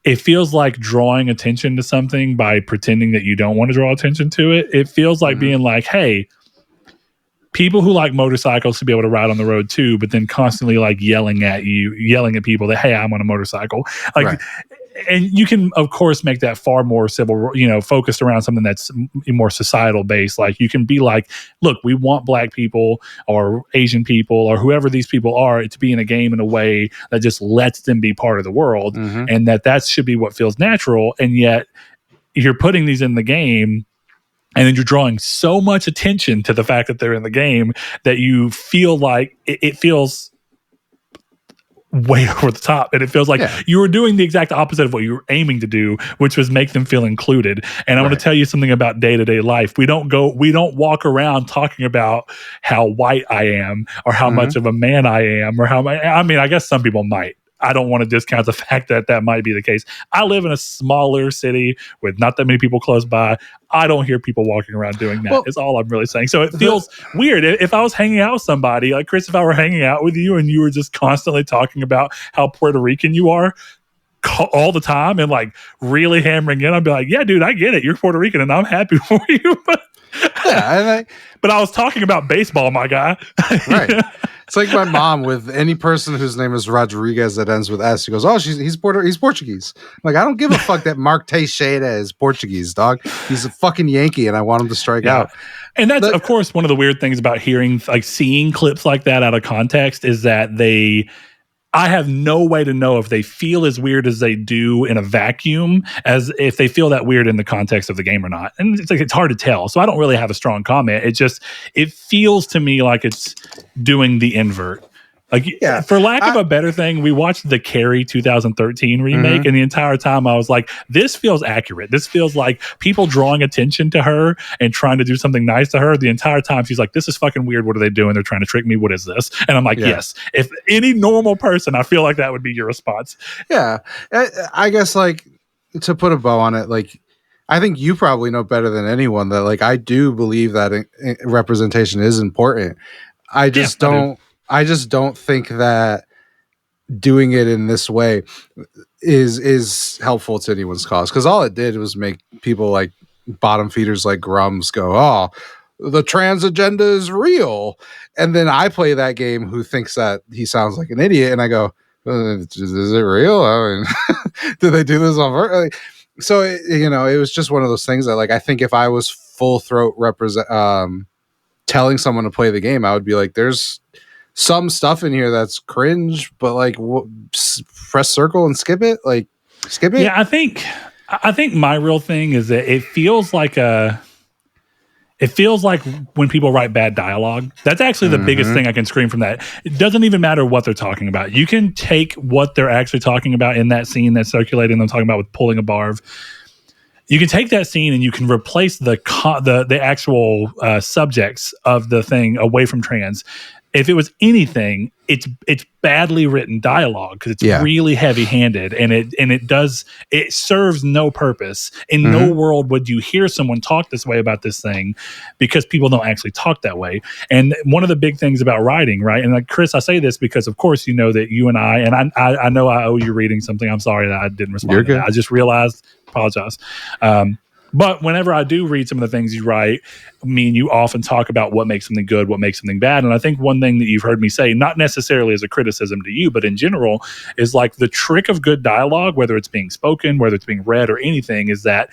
it feels like drawing attention to something by pretending that you don't want to draw attention to it. It feels like being like, hey, people who like motorcycles should be able to ride on the road too, but then constantly like yelling at people that, hey, I'm on a motorcycle. Like, right. And you can, of course, make that far more civil, focused around something that's more societal based. Like, you can be like, look, we want black people or Asian people or whoever these people are to be in a game in a way that just lets them be part of the world. Mm-hmm. And that should be what feels natural. And yet you're putting these in the game, and then you're drawing so much attention to the fact that they're in the game that you feel like it feels way over the top. And it feels like you were doing the exact opposite of what you were aiming to do, which was make them feel included. And I want to tell you something about day-to-day life. We don't walk around talking about how white I am or how much of a man I am or I guess some people might. I don't want to discount the fact that might be the case. I live in a smaller city with not that many people close by. I don't hear people walking around doing that. Is all I'm really saying. So it feels weird. If I was hanging out with somebody, like Chris, if I were hanging out with you and you were just constantly talking about how Puerto Rican you are all the time and like really hammering in, I'd be like, yeah, dude, I get it. You're Puerto Rican and I'm happy for you. But I was talking about baseball, my guy. Right. It's like my mom with any person whose name is Rodriguez that ends with S. She goes, oh, he's Portuguese. I'm like, I don't give a fuck that Mark Teixeira is Portuguese, dog. He's a fucking Yankee and I want him to strike out. And that's, of course, one of the weird things about seeing clips like that out of context is that I have no way to know if they feel as weird as they do in a vacuum as if they feel that weird in the context of the game or not. And it's hard to tell. So I don't really have a strong comment. It feels to me like it's doing the invert. For lack of a better thing, we watched the Carrie 2013 remake, and the entire time I was like, this feels accurate. This feels like people drawing attention to her and trying to do something nice to her. The entire time she's like, this is fucking weird. What are they doing? They're trying to trick me. What is this? And I'm like, yes. If any normal person, I feel like that would be your response. Yeah. I guess, like, to put a bow on it, like, I think you probably know better than anyone that, like, I do believe that representation is important. I just don't. I just don't think that doing it in this way is helpful to anyone's cause, because all it did was make people like bottom feeders like Grums go, oh, the trans agenda is real. And then I play that game who thinks that he sounds like an idiot, and I go, is it real? I mean, did they do this on purpose? So it was just one of those things that, like, I think if I was full throat telling someone to play the game, I would be like, there's some stuff in here that's cringe, but like press circle and skip it. Like, skip it. Yeah, I think my real thing is that it feels like when people write bad dialogue. That's actually the biggest thing I can scream from that. It doesn't even matter what they're talking about. You can take what they're actually talking about in that scene that's circulating, them talking about with pulling a barv. You can take that scene and you can replace the actual subjects of the thing away from trans. If it was anything, it's badly written dialogue, because it's really heavy-handed, and it serves no purpose. In no world would you hear someone talk this way about this thing, because people don't actually talk that way. And one of the big things about writing, right? And like, Chris, I say this because, of course, you know that you and I know I owe you reading something. I'm sorry that I didn't respond to that. I just realized. Apologize. But whenever I do read some of the things you write, I mean, you often talk about what makes something good, what makes something bad. And I think one thing that you've heard me say, not necessarily as a criticism to you, but in general, is like the trick of good dialogue, whether it's being spoken, whether it's being read or anything, is that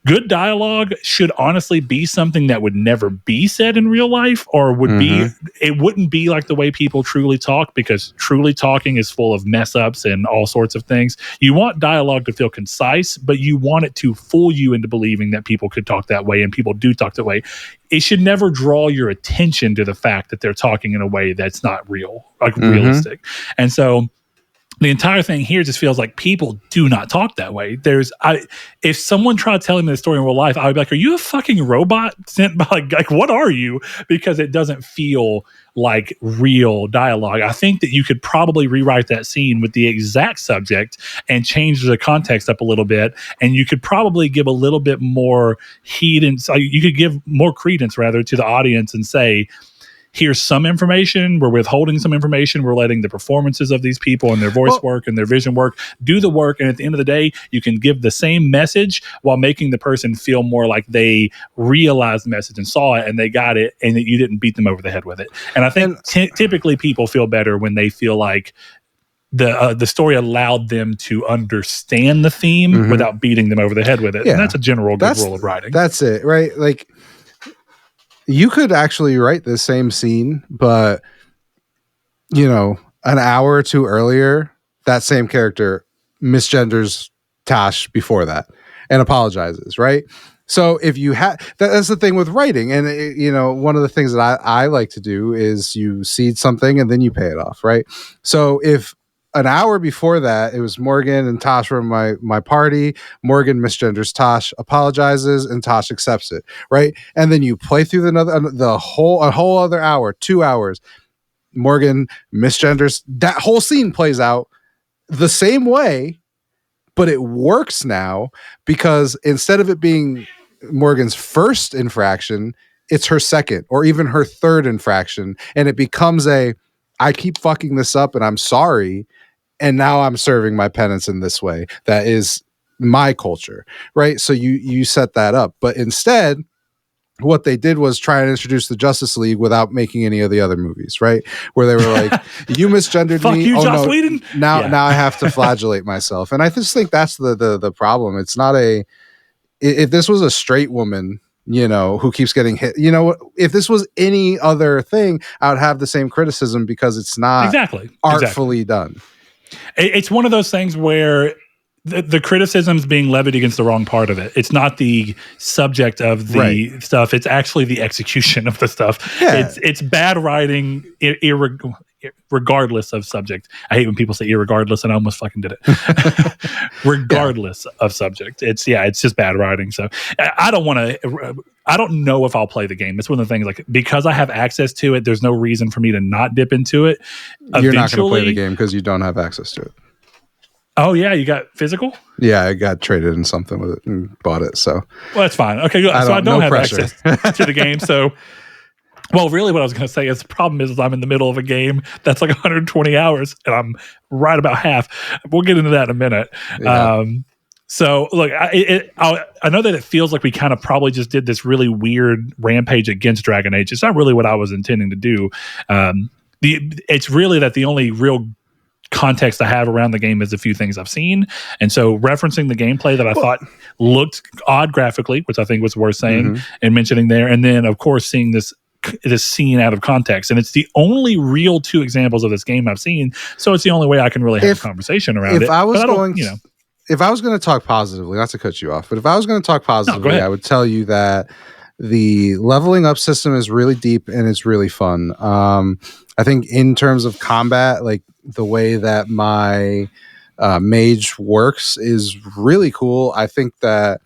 good dialogue should honestly be something that would never be said in real life, or it wouldn't be like the way people truly talk, because truly talking is full of mess ups and all sorts of things. You want dialogue to feel concise, but you want it to fool you into believing that people could talk that way, and people do talk that way. It should never draw your attention to the fact that they're talking in a way that's not real, like realistic. And so the entire thing here just feels like people do not talk that way. If someone tried telling me the story in real life, I would be like, are you a fucking robot sent by like what are you? Because it doesn't feel like real dialogue. I think that you could probably rewrite that scene with the exact subject and change the context up a little bit, and you could probably give a little bit more heed, and you could give more credence rather to the audience and say, here's some information, we're withholding some information, we're letting the performances of these people and their voice work and their vision work do the work, and at the end of the day, you can give the same message while making the person feel more like they realized the message and saw it and they got it, and that you didn't beat them over the head with it. And I think typically people feel better when they feel like the story allowed them to understand the theme without beating them over the head with it. Yeah. And that's a general good rule of writing. That's it, right? Like, you could actually write the same scene, but, an hour or two earlier, that same character misgenders Tash before that and apologizes, right? So if you that's the thing with writing. And, one of the things that I like to do is you seed something and then you pay it off, right? So if an hour before that, it was Morgan and Tosh were my party. Morgan misgenders Tosh, apologizes, and Tosh accepts it, right? And then you play through a whole other hour, 2 hours. Morgan misgenders. That whole scene plays out the same way, but it works now because instead of it being Morgan's first infraction, it's her second or even her third infraction, and it becomes I keep fucking this up and I'm sorry. And now I'm serving my penance in this way. That is my culture, right? So you set that up. But instead, what they did was try and introduce the Justice League without making any of the other movies, right? Where they were like, you misgendered Fuck me. You, oh, Joss no, Whedon. Now I have to flagellate myself. And I just think that's the problem. It's not if this was a straight woman, who keeps getting hit, if this was any other thing, I would have the same criticism because it's not artfully done. It's one of those things where the criticism is being levied against the wrong part of it. It's not the subject of the stuff. It's actually the execution of the stuff. Yeah. It's bad writing, regardless of subject. I hate when people say irregardless, and I almost fucking did it. Regardless of subject. It's just bad writing. So I don't know if I'll play the game. It's one of the things, like, because I have access to it, there's no reason for me to not dip into it. You're not going to play the game because you don't have access to it. Oh, yeah, you got physical? Yeah, I got traded in something with it and bought it. So, well, that's fine. Okay, good. So I don't have access to the game. So Well, really, what I was going to say is the problem is I'm in the middle of a game that's like 120 hours, and I'm right about half. We'll get into that in a minute. Yeah. So, look, I know that it feels like we kind of probably just did this really weird rampage against Dragon Age. It's not really what I was intending to do. It's really that the only real context I have around the game is a few things I've seen. And so referencing the gameplay that I thought looked odd graphically, which I think was worth saying and mentioning there. And then, of course, seeing this scene out of context. And it's the only real two examples of this game I've seen. So it's the only way I can really have a conversation around it. If I was going to talk positively, not to cut you off, but if I was going to talk positively, I would tell you that the leveling up system is really deep and it's really fun. I think in terms of combat, like the way that my mage works is really cool. I think that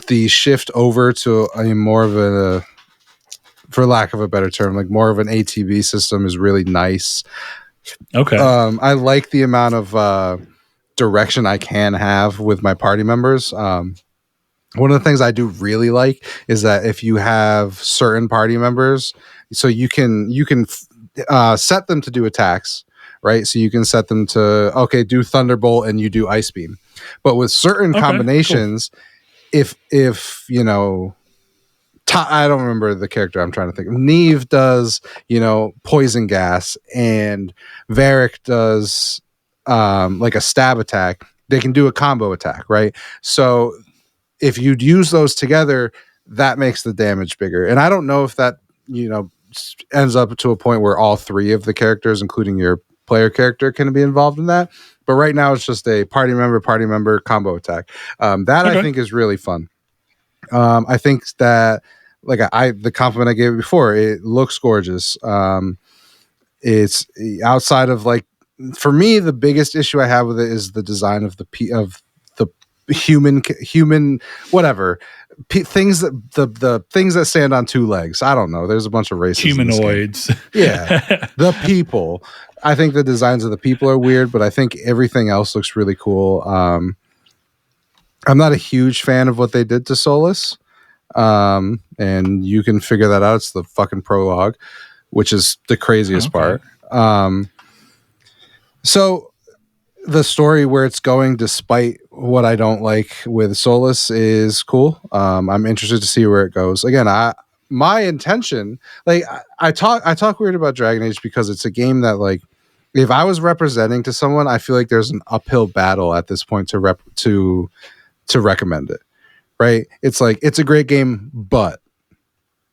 the shift over to more of a, for lack of a better term, like more of an ATB system is really nice. Okay. I like the amount of direction I can have with my party members. One of the things I do really like is that if you have certain party members, so you can set them to do attacks, right? So you can set them to, do Thunderbolt and you do Ice Beam. But with certain combinations, if I don't remember the character I'm trying to think of. Neve does, poison gas, and Varric does like a stab attack. They can do a combo attack, right? So if you'd use those together, that makes the damage bigger. And I don't know if that, ends up to a point where all three of the characters, including your player character, can be involved in that. But right now it's just a party member combo attack. I think is really fun. I think that the compliment I gave it before, it looks gorgeous. It's outside of for me, the biggest issue I have with it is the design of the human whatever things that the things that stand on two legs. I don't know. There's a bunch of races. Humanoids. Yeah, the people. I think the designs of the people are weird, but I think everything else looks really cool. I'm not a huge fan of what they did to Solus. And you can figure that out. It's the fucking prologue, which is the craziest part. So the story where it's going, despite what I don't like with Solus, is cool. I'm interested to see where it goes. Again, my intention, I talk weird about Dragon Age because it's a game that if I was representing to someone, I feel like there's an uphill battle at this point to recommend it. Right? It's it's a great game, but.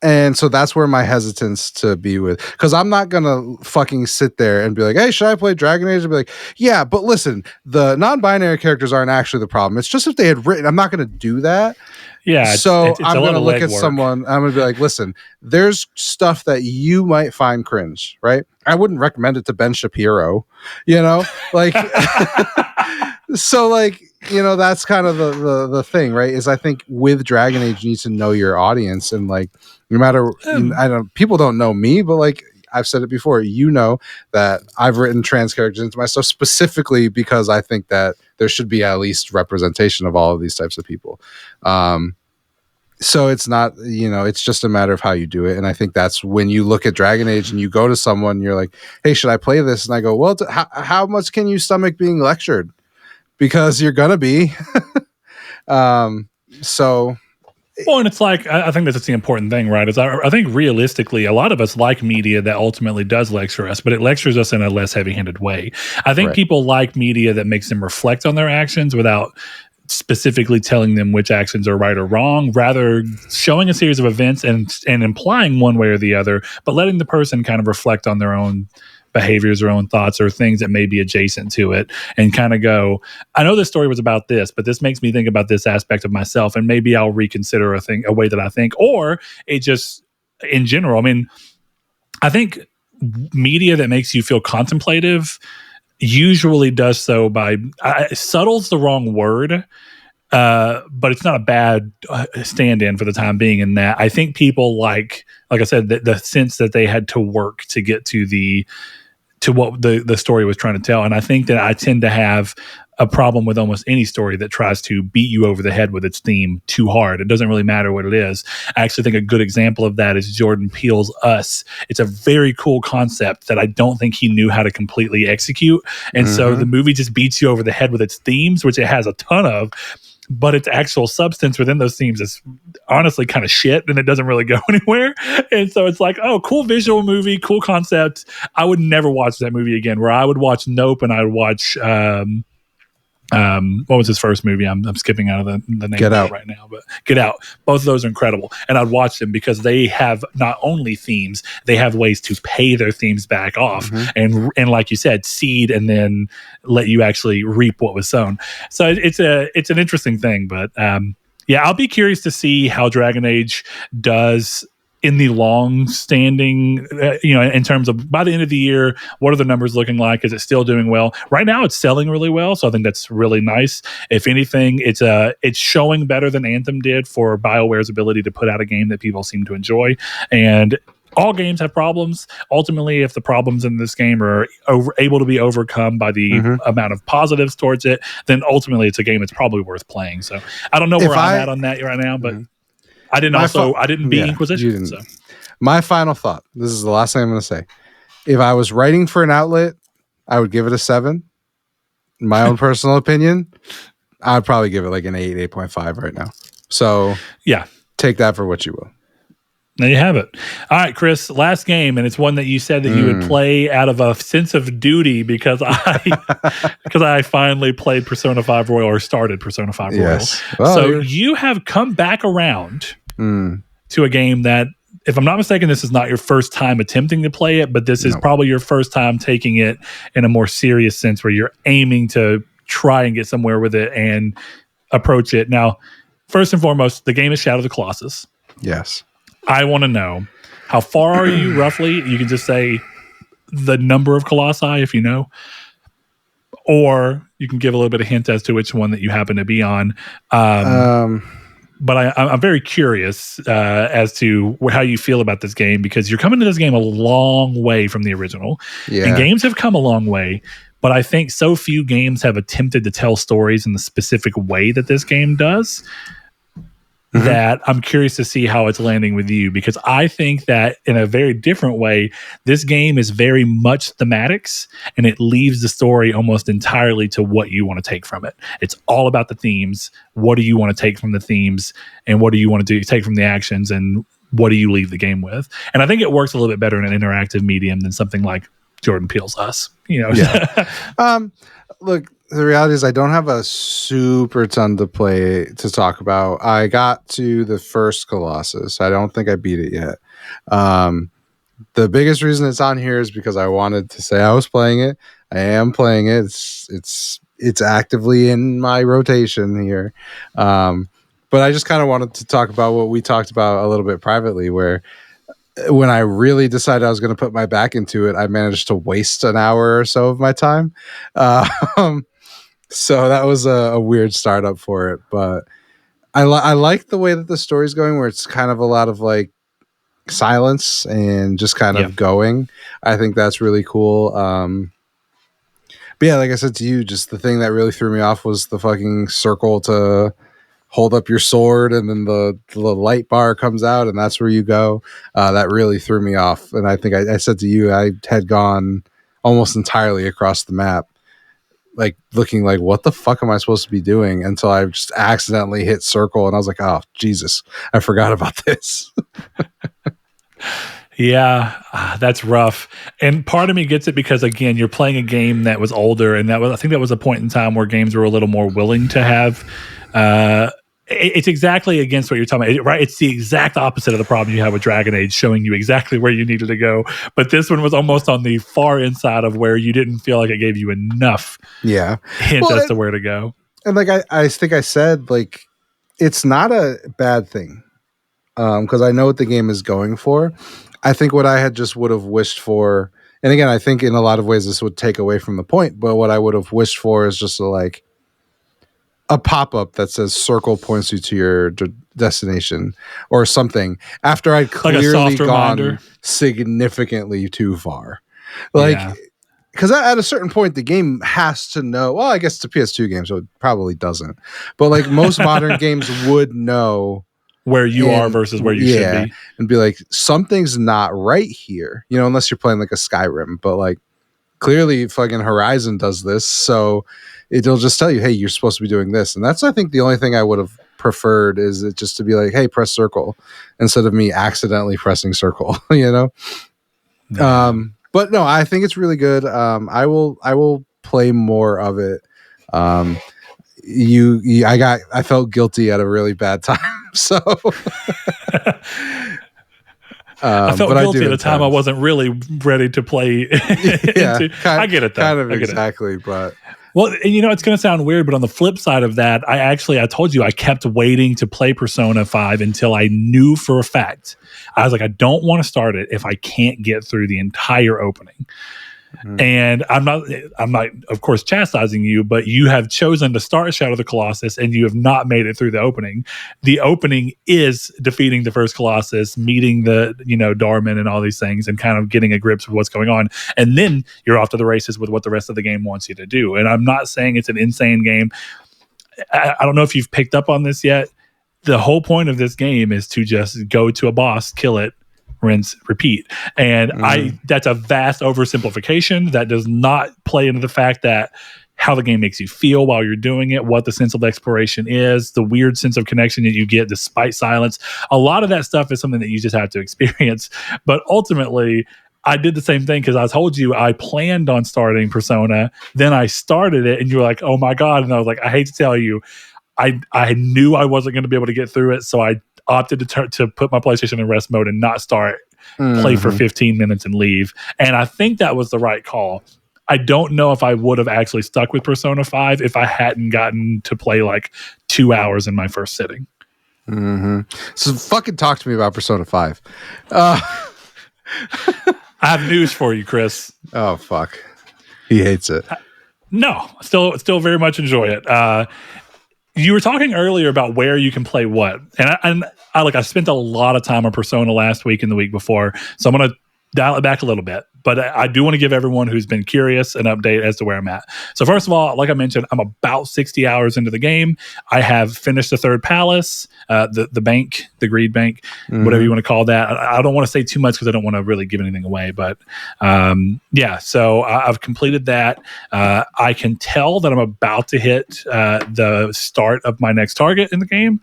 And so that's where my hesitance to be with, because I'm not gonna fucking sit there and be like, hey, should I play Dragon Age? And be like, yeah, but listen, the non-binary characters aren't actually the problem. It's just if they had written, I'm not gonna do that. Yeah. So I'm gonna look at someone, I'm gonna be like, listen, there's stuff that you might find cringe, right? I wouldn't recommend it to Ben Shapiro, so that's kind of the thing, right? Is I think with Dragon Age, you need to know your audience, and no matter people don't know me, but I've said it before, that I've written trans characters into my stuff specifically because I think that there should be at least representation of all of these types of people. So it's not, it's just a matter of how you do it. And I think that's when you look at Dragon Age and you go to someone and you're like, hey, should I play this? And I go, well, how much can you stomach being lectured? Because you're gonna be. Well, and it's I think that's the important thing, right? Is I think realistically, a lot of us like media that ultimately does lecture us, but it lectures us in a less heavy-handed way. I think people like media that makes them reflect on their actions without specifically telling them which actions are right or wrong, rather showing a series of events and implying one way or the other, but letting the person kind of reflect on their own behaviors or own thoughts or things that may be adjacent to it, and kind of go, I know this story was about this, but this makes me think about this aspect of myself, and maybe I'll reconsider a way that I think, or it just in general. I mean, I think media that makes you feel contemplative usually does so by subtle's the wrong word, but it's not a bad stand-in for the time being. In that, I think people like I said, the sense that they had to work to get to what the story was trying to tell. And I think that I tend to have a problem with almost any story that tries to beat you over the head with its theme too hard. It doesn't really matter what it is. I actually think a good example of that is Jordan Peele's Us. It's a very cool concept that I don't think he knew how to completely execute. And so the movie just beats you over the head with its themes, which it has a ton of, but its actual substance within those themes is honestly kind of shit, and it doesn't really go anywhere. And so it's like, oh, cool visual movie, cool concept. I would never watch that movie again, where I would watch Nope and I would watch what was his first movie? I'm skipping out of the name Get Out right now, but Get Out. Both of those are incredible, and I'd watch them because they have not only themes, they have ways to pay their themes back off, and like you said, seed and then let you actually reap what was sown. So it's an interesting thing, but yeah, I'll be curious to see how Dragon Age does in the long standing, in terms of by the end of the year, what are the numbers looking like? Is it still doing well? Right now it's selling really well. So I think that's really nice. If anything, it's showing better than Anthem did for BioWare's ability to put out a game that people seem to enjoy. And all games have problems. Ultimately, if the problems in this game are able to be overcome by the amount of positives towards it, then ultimately it's a game that's probably worth playing. So I don't know where I'm at on that right now, but I didn't beat Inquisition. So. My final thought. This is the last thing I'm going to say. If I was writing for an outlet, I would give it a 7. In my own personal opinion, I'd probably give it like an 8, 8.5 right now. So yeah, take that for what you will. There you have it. All right, Chris, last game, and it's one that you said that you would play out of a sense of duty because I finally played Persona 5 Royal, or started Persona 5 Royal. Yes. Well, so you have come back around to a game that, if I'm not mistaken, this is not your first time attempting to play it, but this is probably your first time taking it in a more serious sense where you're aiming to try and get somewhere with it and approach it. Now, first and foremost, the game is Shadow of the Colossus. Yes. I want to know, how far are you roughly? You can just say the number of colossi if you know, or you can give a little bit of hint as to which one that you happen to be on. But I'm very curious as to how you feel about this game, because you're coming to this game a long way from the original. Yeah. And games have come a long way, but I think so few games have attempted to tell stories in the specific way that this game does. That I'm curious to see how it's landing with you, because I think that in a very different way, this game is very much thematics, and it leaves the story almost entirely to what you want to take from it. It's all about the themes. What do you want to take from the themes, and what do you want to take from the actions, and what do you leave the game with? And I think it works a little bit better in an interactive medium than something like Jordan Peele's Us. Yeah. Look, the reality is I don't have a super ton to talk about. I got to the first Colossus. I don't think I beat it yet. The biggest reason it's on here is because I wanted to say I was playing it. I am playing it. It's actively in my rotation here. But I just kind of wanted to talk about what we talked about a little bit privately, where when I really decided I was going to put my back into it, I managed to waste an hour or so of my time. So that was a weird startup for it, but I like the way that the story's going, where it's kind of a lot of like silence and just kind of going. I think that's really cool. But yeah, like I said to you, just the thing that really threw me off was the fucking circle to hold up your sword, and then the light bar comes out, and that's where you go. That really threw me off. And I think I said to you, I had gone almost entirely across the map, like looking like, what the fuck am I supposed to be doing, until I just accidentally hit circle, and I was like, oh Jesus, I forgot about this. Yeah, that's rough. And part of me gets it because, again, you're playing a game that was older, and I think that was a point in time where games were a little more willing to have it's exactly against what you're talking about, right? It's the exact opposite of the problem you have with Dragon Age, showing you exactly where you needed to go. But this one was almost on the far inside of where you didn't feel like it gave you enough hint as to where to go. And like I think I said, like, it's not a bad thing, because I know what the game is going for. I think what I had just would have wished for, and again, I think in a lot of ways this would take away from the point, but what I would have wished for is just a pop-up that says circle points you to your destination or something, after I'd clearly gone significantly too far. because at a certain point the game has to know. Well, I guess it's a PS2 game, so it probably doesn't. But like most modern games would know where you are versus where you should be, and be like, something's not right here. Unless you're playing like a Skyrim, but like clearly fucking Horizon does this, so it'll just tell you, hey, you're supposed to be doing this. And that's, I think, the only thing I would have preferred is it just to be like, hey, press circle, instead of me accidentally pressing circle. Yeah. But no, I think it's really good. I will play more of it. I felt guilty at a really bad time. So I felt guilty at a time I wasn't really ready to play. I get it though. Kind of exactly, but well, it's going to sound weird, but on the flip side of that, I told you I kept waiting to play Persona 5 until I knew for a fact. I was like, I don't want to start it if I can't get through the entire opening. And I'm not, of course, chastising you, but you have chosen to start Shadow of the Colossus and you have not made it through the opening. The opening is defeating the first Colossus, meeting the, Darman and all these things and kind of getting a grip of what's going on. And then you're off to the races with what the rest of the game wants you to do. And I'm not saying it's an insane game. I don't know if you've picked up on this yet. The whole point of this game is to just go to a boss, kill it, rinse, repeat. And that's a vast oversimplification that does not play into the fact that how the game makes you feel while you're doing it, what the sense of exploration is, the weird sense of connection that you get despite silence. A lot of that stuff is something that you just have to experience. But ultimately, I did the same thing because I told you I planned on starting Persona. Then I started it and you were like, oh my God. And I was like, I hate to tell you, I knew I wasn't going to be able to get through it. So I opted to put my PlayStation in rest mode and not start, play for 15 minutes and leave. And I think that was the right call. I don't know if I would have actually stuck with Persona 5 if I hadn't gotten to play like 2 hours in my first sitting. So fucking talk to me about Persona 5. I have news for you, Chris. Oh, fuck. He hates it. No, still very much enjoy it. You were talking earlier about where you can play what, and I spent a lot of time on Persona last week and the week before, so I'm going to dial it back a little bit. But I do want to give everyone who's been curious an update as to where I'm at. So first of all, like I mentioned, I'm about 60 hours into the game. I have finished the third palace, the bank, the greed bank, whatever you want to call that. I don't want to say too much because I don't want to really give anything away. But so I've completed that. I can tell that I'm about to hit the start of my next target in the game.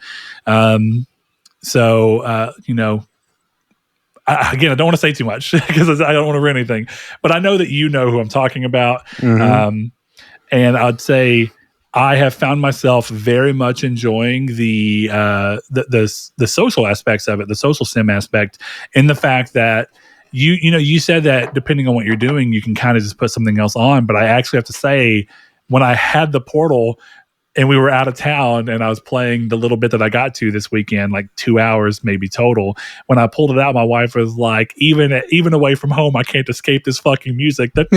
Again, I don't want to say too much because I don't want to ruin anything, but I know that you know who I'm talking about. And I'd say I have found myself very much enjoying the social aspects of it, the social sim aspect, in the fact that you said that depending on what you're doing, you can kind of just put something else on. But I actually have to say, when I had the portal and we were out of town and I was playing the little bit that I got to this weekend, like 2 hours maybe total. When I pulled it out, my wife was like, even away from home, I can't escape this fucking music. It's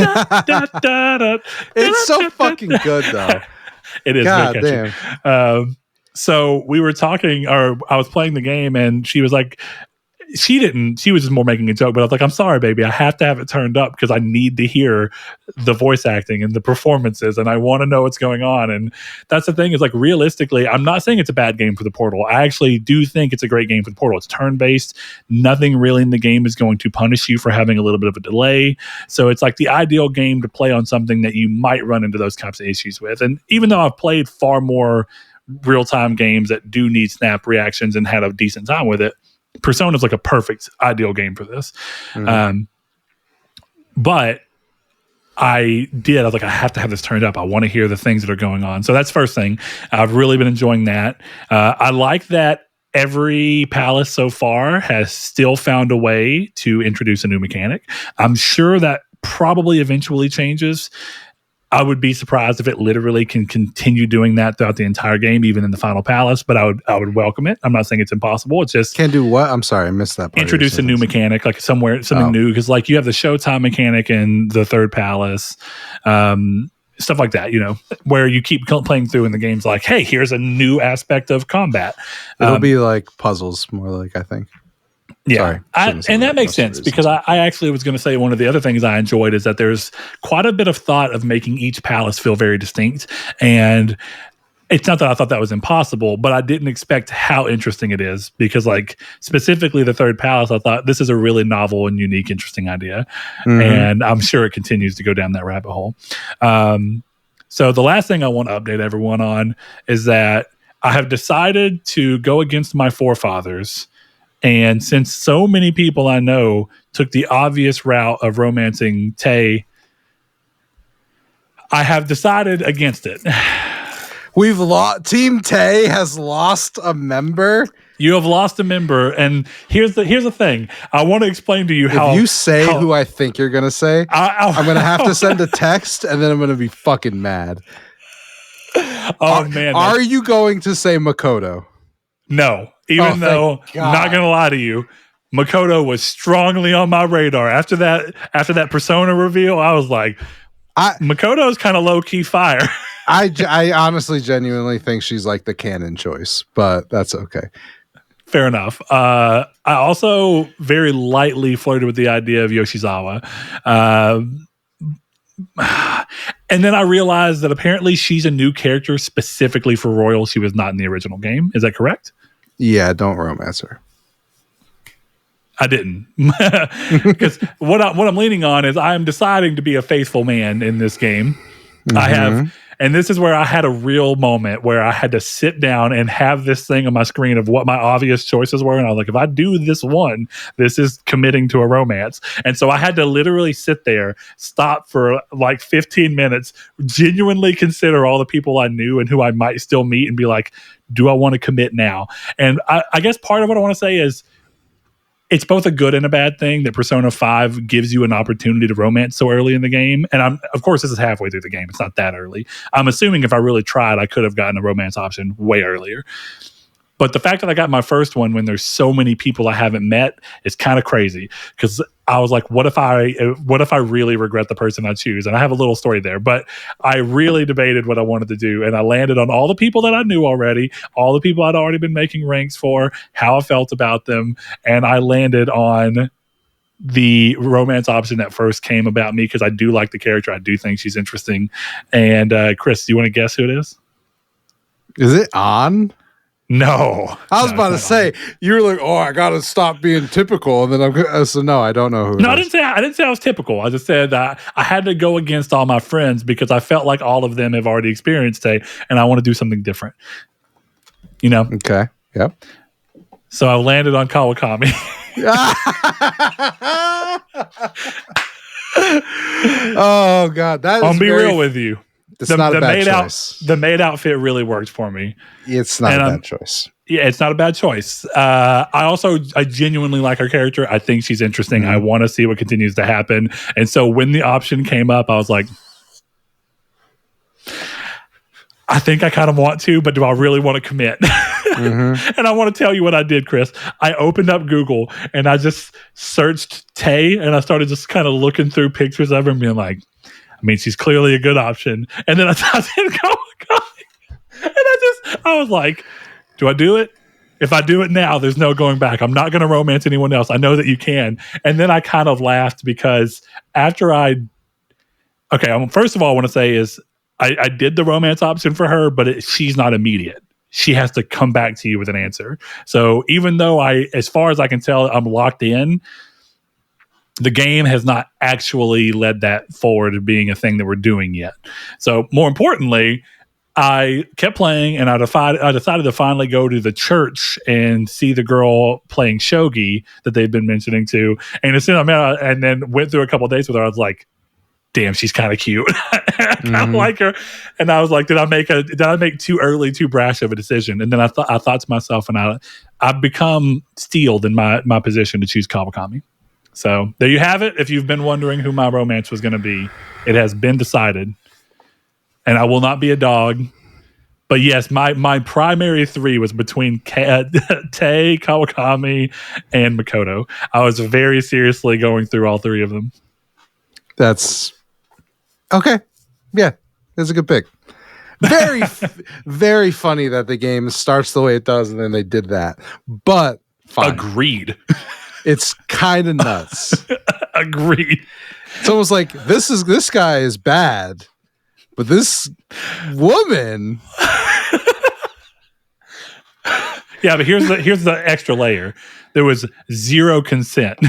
so fucking good though. It is. God damn. So we were talking, or I was playing the game and she was like, she was just more making a joke, but I was like, I'm sorry, baby. I have to have it turned up because I need to hear the voice acting and the performances and I want to know what's going on. And that's the thing is, like, realistically, I'm not saying it's a bad game for the Portal. I actually do think it's a great game for the Portal. It's turn-based. Nothing really in the game is going to punish you for having a little bit of a delay. So it's like the ideal game to play on something that you might run into those types of issues with. And even though I've played far more real-time games that do need snap reactions and had a decent time with it, Persona is like a perfect ideal game for this. But I was like, I have to have this turned up. I want to hear the things that are going on. So that's first thing. I've really been enjoying that. I like that every palace so far has still found a way to introduce a new mechanic. I'm sure that probably eventually changes. I would be surprised if it literally can continue doing that throughout the entire game, even in the final palace, but I would welcome it. I'm not saying it's impossible. It's just... Can do what? I'm sorry, I missed that part. Introduce a new mechanic, like something new, because like you have the showtime mechanic in the third palace, stuff like that, where you keep playing through and the game's like, hey, here's a new aspect of combat. It'll be like puzzles, more like, I think. Yeah, and that makes sense because I actually was going to say one of the other things I enjoyed is that there's quite a bit of thought of making each palace feel very distinct. And it's not that I thought that was impossible, but I didn't expect how interesting it is because, like, specifically the third palace, I thought this is a really novel and unique, interesting idea. And I'm sure it continues to go down that rabbit hole. So the last thing I want to update everyone on is that I have decided to go against my forefathers. And since so many people I know took the obvious route of romancing Tay, I have decided against it. We've lost. Team Tay has lost a member. You have lost a member, and here's the thing. I want to explain to you how. If you say who I think you're gonna say, I'm gonna have to send a text, and then I'm gonna be fucking mad. Man! Are you going to say Makoto? No. Even though, I'm not going to lie to you, Makoto was strongly on my radar. After that persona reveal, I was like, Makoto's kind of low-key fire. I honestly, genuinely think she's like the canon choice, but that's okay. Fair enough. I also very lightly flirted with the idea of Yoshizawa. And then I realized that apparently she's a new character specifically for Royal. She was not in the original game. Is that correct? Yeah, don't romance her. I didn't. Because what I'm leaning on is I am deciding to be a faithful man in this game. I have, and this is where I had a real moment where I had to sit down and have this thing on my screen of what my obvious choices were. And I was like, if I do this one, this is committing to a romance. And so I had to literally sit there, stop for like 15 minutes, genuinely consider all the people I knew and who I might still meet and be like, do I want to commit now? And I guess part of what I want to say is it's both a good and a bad thing that Persona 5 gives you an opportunity to romance so early in the game. And of course, this is halfway through the game. It's not that early. I'm assuming if I really tried, I could have gotten a romance option way earlier. But the fact that I got my first one when there's so many people I haven't met is kind of crazy because I was like, what if I really regret the person I choose? And I have a little story there, but I really debated what I wanted to do. And I landed on all the people that I knew already, all the people I'd already been making ranks for, how I felt about them. And I landed on the romance option that first came about me because I do like the character. I do think she's interesting. And Chris, do you want to guess who it is? Is it on? No. I was about to say, you were like, oh, I got to stop being typical. And then so no, I don't know who it is. I didn't say I was typical. I just said that I had to go against all my friends because I felt like all of them have already experienced it and I want to do something different. You know? Okay. Yep. So I landed on Kawakami. Oh, God. I'll be real with you. It's not a bad choice. The maid outfit really worked for me. It's not a bad choice. Yeah, it's not a bad choice. I genuinely like her character. I think she's interesting. I want to see what continues to happen. And so when the option came up, I was like, I think I kind of want to, but do I really want to commit? And I want to tell you what I did, Chris. I opened up Google and I just searched Tay and I started just kind of looking through pictures of her and being like, I mean, she's clearly a good option. And then I didn't go. And I was like, do I do it? If I do it now, there's no going back. I'm not going to romance anyone else. I know that you can. And then I kind of laughed because after first of all, I want to say is I did the romance option for her, but she's not immediate. She has to come back to you with an answer. So even though as far as I can tell, I'm locked in, the game has not actually led that forward to being a thing that we're doing yet. So more importantly, I kept playing and I decided to finally go to the church and see the girl playing shogi that they've been mentioning to. And as soon as I met her and then went through a couple of days with her, I was like, damn, she's kind of cute. I kind of like her. And I was like, did I make too early, too brash of a decision? And then I thought to myself, and I've become steeled in my position to choose Kawakami. So there you have it. If you've been wondering who my romance was going to be, it has been decided. And I will not be a dog. But yes, my primary three was between Tay, Kawakami, and Makoto. I was very seriously going through all three of them. That's okay. Yeah, that's a good pick. Very, very funny that the game starts the way it does and then they did that. But fine. Agreed. It's kind of nuts. Agreed. It's almost like this guy is bad, but this woman. Yeah, but here's the extra layer. There was zero consent.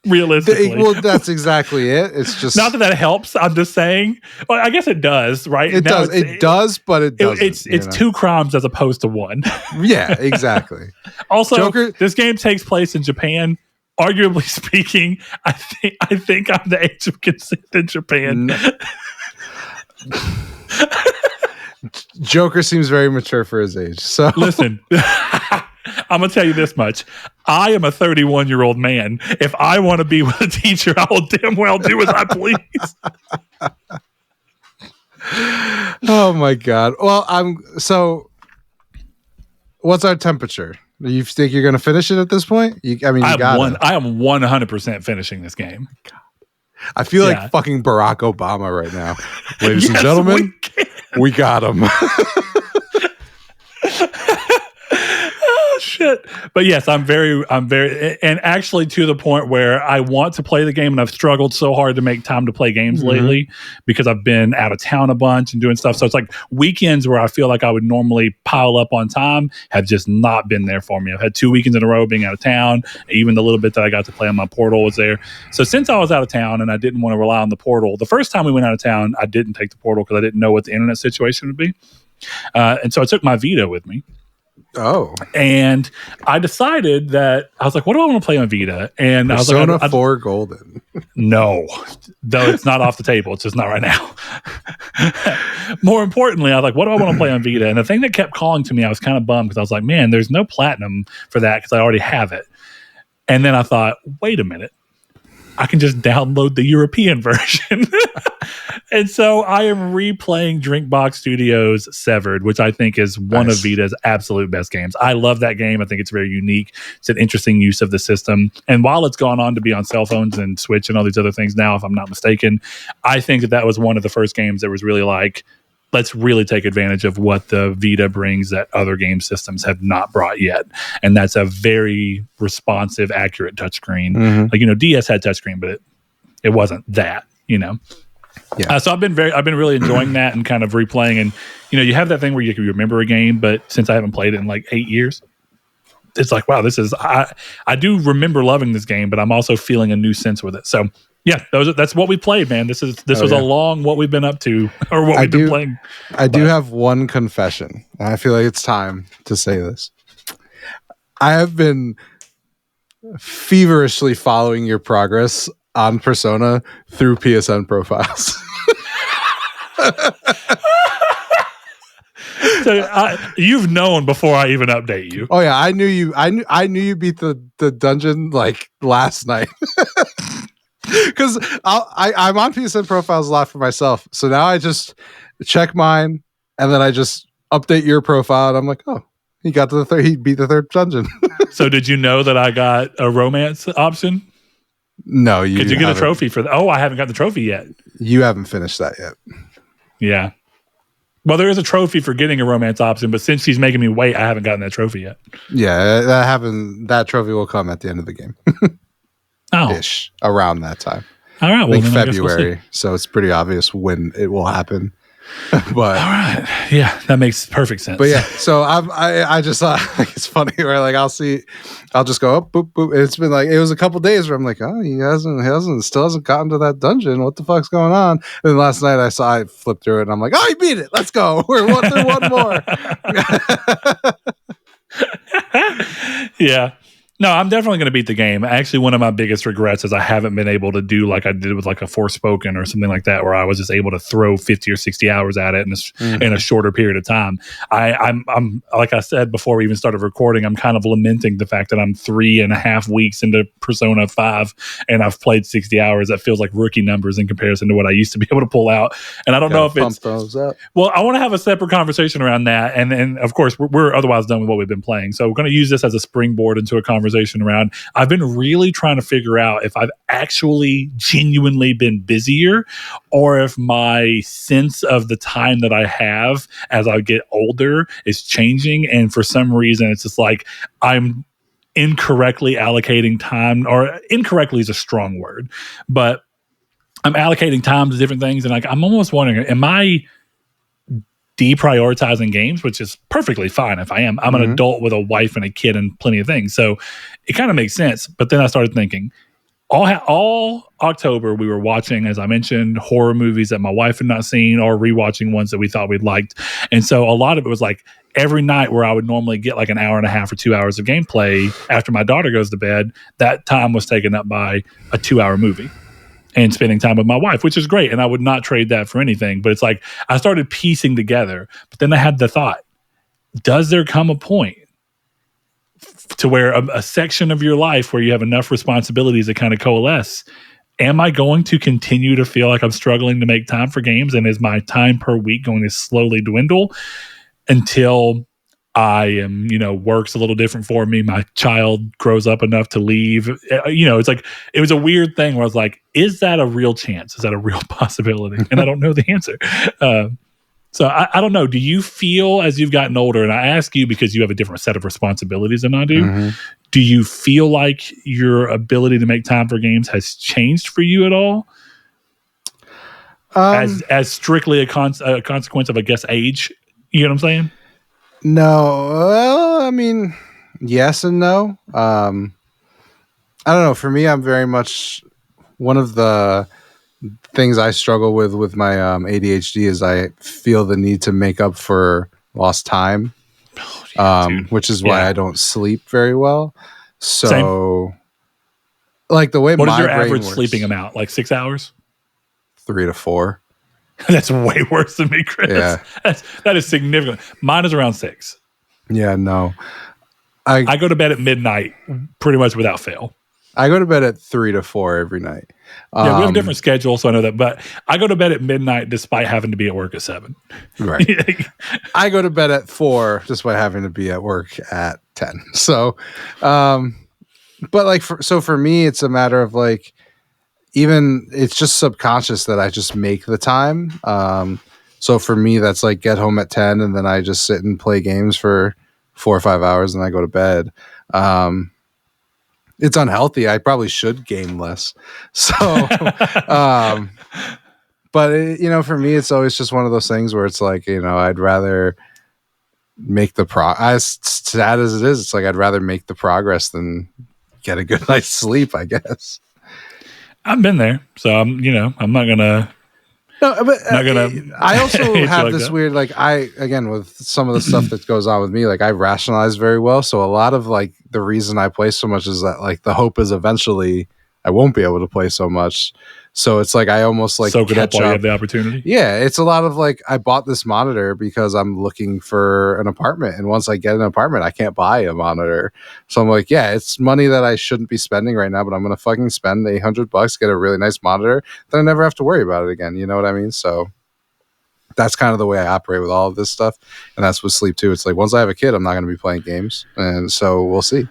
Realistically, Well, that's exactly it. It's just not that helps. I'm just saying. Well, I guess it does, right? It does. It does, but it doesn't. It's two crimes as opposed to one. Yeah, exactly. Also, this game takes place in Japan. Arguably speaking, I think I'm the age of consent in Japan. Joker seems very mature for his age. So listen. I'm going to tell you this much. I am a 31-year-old man. If I want to be with a teacher, I will damn well do as I please. Oh, my God. Well, what's our temperature? You think you're going to finish it at this point? I am 100% finishing this game. God. I feel like fucking Barack Obama right now. Ladies and gentlemen, we got him. Shit. But yes, I'm very, and actually to the point where I want to play the game, and I've struggled so hard to make time to play games lately because I've been out of town a bunch and doing stuff. So it's like weekends where I feel like I would normally pile up on time have just not been there for me. I've had 2 weekends in a row being out of town. Even the little bit that I got to play on my Portal was there. So since I was out of town and I didn't want to rely on the Portal, the first time we went out of town, I didn't take the Portal because I didn't know what the internet situation would be. And so I took my Vita with me. Oh. And I decided that I was like, what do I want to play on Vita? And Persona I was like, 4 Golden. No, though it's not off the table. It's just not right now. More importantly, I was like, what do I want to play on Vita? And the thing that kept calling to me, I was kind of bummed because I was like, man, there's no platinum for that because I already have it. And then I thought, wait a minute. I can just download the European version. And so I am replaying Drinkbox Studios Severed, which I think is one of Vita's absolute best games. I love that game. I think it's very unique. It's an interesting use of the system. And while it's gone on to be on cell phones and Switch and all these other things now, if I'm not mistaken, I think that was one of the first games that was really like, let's really take advantage of what the Vita brings that other game systems have not brought yet. And that's a very responsive, accurate touchscreen. Like, DS had touchscreen, but it wasn't that, Yeah. So I've been really enjoying that and kind of replaying. And, you have that thing where you can remember a game, but since I haven't played it in like 8 years, it's like, wow, I do remember loving this game, but I'm also feeling a new sense with it. So yeah, that's what we played, man. This was a long what we've been up to or what we've been playing. I do have one confession. And I feel like it's time to say this. I have been feverishly following your progress on Persona through PSN profiles. So you've known before I even update you. Oh yeah, I knew you. I knew you beat the dungeon like last night. Because I'm on PSN profiles a lot for myself, so now I just check mine and then I just update your profile, and I'm like, oh, he got to the third. He beat the third dungeon. So did you know that I got a romance option? No, Did you get a trophy for that? Oh, I haven't got the trophy yet. You haven't finished that yet. Yeah. Well, there is a trophy for getting a romance option, but since she's making me wait, I haven't gotten that trophy yet. Yeah, that trophy will come at the end of the game. Ish, around that time. All right, well, February, so it's pretty obvious when it will happen. But all right, yeah, that makes perfect sense. But yeah, so I just thought like, it's funny where like I'll just go up, boop, boop. And it's been like it was a couple days where I'm like, oh, he still hasn't gotten to that dungeon. What the fuck's going on? And then last night I flipped through it and I'm like, oh, he beat it. Let's go. We're through one more. Yeah. No, I'm definitely going to beat the game. Actually, one of my biggest regrets is I haven't been able to do like I did with like a Forspoken or something like that, where I was just able to throw 50 or 60 hours at it in a shorter period of time. I'm like I said before we even started recording, I'm kind of lamenting the fact that I'm 3.5 weeks into Persona 5 and I've played 60 hours. That feels like rookie numbers in comparison to what I used to be able to pull out. And I don't know if it's those up. Well, I want to have a separate conversation around that. And of course, we're otherwise done with what we've been playing. So we're going to use this as a springboard into a conversation around. I've been really trying to figure out if I've actually genuinely been busier or if my sense of the time that I have as I get older is changing. And for some reason, it's just like I'm incorrectly allocating time, or incorrectly is a strong word, but I'm allocating time to different things. And like, I'm almost wondering, am I deprioritizing games, which is perfectly fine if I am. I'm an adult with a wife and a kid and plenty of things. So it kind of makes sense. But then I started thinking, all October, we were watching, as I mentioned, horror movies that my wife had not seen, or rewatching ones that we thought we'd liked. And so a lot of it was like every night where I would normally get like an hour and a half or 2 hours of gameplay after my daughter goes to bed, that time was taken up by a 2-hour movie and spending time with my wife, which is great. And I would not trade that for anything. But it's like I started piecing together. But then I had the thought, does there come a point to where a section of your life where you have enough responsibilities that kind of coalesce? Am I going to continue to feel like I'm struggling to make time for games? And is my time per week going to slowly dwindle until I am, work's a little different for me, my child grows up enough to leave? It's like, it was a weird thing where I was like, is that a real chance? Is that a real possibility? And I don't know the answer. So I don't know. Do you feel, as you've gotten older, and I ask you because you have a different set of responsibilities than I do, do you feel like your ability to make time for games has changed for you at all? As strictly a consequence of, I guess, age? You know what I'm saying? No. Well, I mean, yes and no. I don't know. For me, I'm very much one of the things I struggle with my ADHD is I feel the need to make up for lost time, which is why I don't sleep very well. So, Same. Like the way what my is your brain average works, sleeping amount? Like 6 hours? 3 to 4. That's way worse than me, Chris. Yeah. That is significant. Mine is around 6. Yeah, no. I go to bed at midnight pretty much without fail. I go to bed at 3 to 4 every night. Yeah, we have a different schedule, so I know that. But I go to bed at midnight despite having to be at work at 7. Right. I go to bed at 4 despite having to be at work at 10. So, but like, for me, it's a matter of like, even it's just subconscious that I just make the time. So for me, that's like get home at 10 and then I just sit and play games for 4 or 5 hours and I go to bed. It's unhealthy. I probably should game less. So, but for me, it's always just one of those things where it's like, I'd rather make the as sad as it is, it's like, I'd rather make the progress than get a good night's sleep, I guess. I've been there. So I'm not going to. No, but I also have this weird, like, again, with some of the stuff that goes on with me, like I rationalize very well. So a lot of like the reason I play so much is that like the hope is eventually I won't be able to play so much. So it's like I almost like soak it up while you have the opportunity. Yeah, it's a lot of like I bought this monitor because I'm looking for an apartment, and once I get an apartment, I can't buy a monitor. So I'm like, yeah, it's money that I shouldn't be spending right now, but I'm gonna fucking spend $800, get a really nice monitor, then I never have to worry about it again. You know what I mean? So that's kind of the way I operate with all of this stuff, and that's with sleep too. It's like once I have a kid, I'm not gonna be playing games, and so we'll see.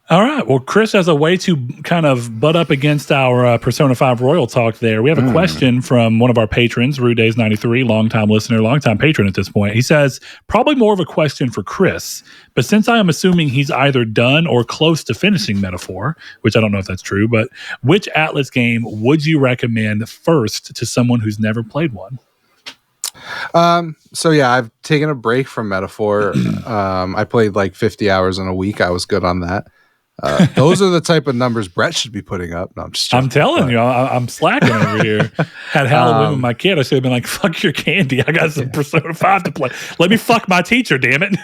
All right. Well, Chris, as a way to kind of butt up against our Persona 5 Royal talk there, we have a question from one of our patrons, RudeDays93, longtime listener, longtime patron at this point. He says, probably more of a question for Chris, but since I am assuming he's either done or close to finishing Metaphor, which I don't know if that's true, but which Atlus game would you recommend first to someone who's never played one? So yeah, I've taken a break from Metaphor. I played like 50 hours in a week. I was good on that. Those are the type of numbers Brett should be putting up. No, I'm just joking. I'm telling you, I'm slacking over here. Had Halloween with my kid. I should have been like, fuck your candy. I got some Persona 5 to play. Let me fuck my teacher, damn it.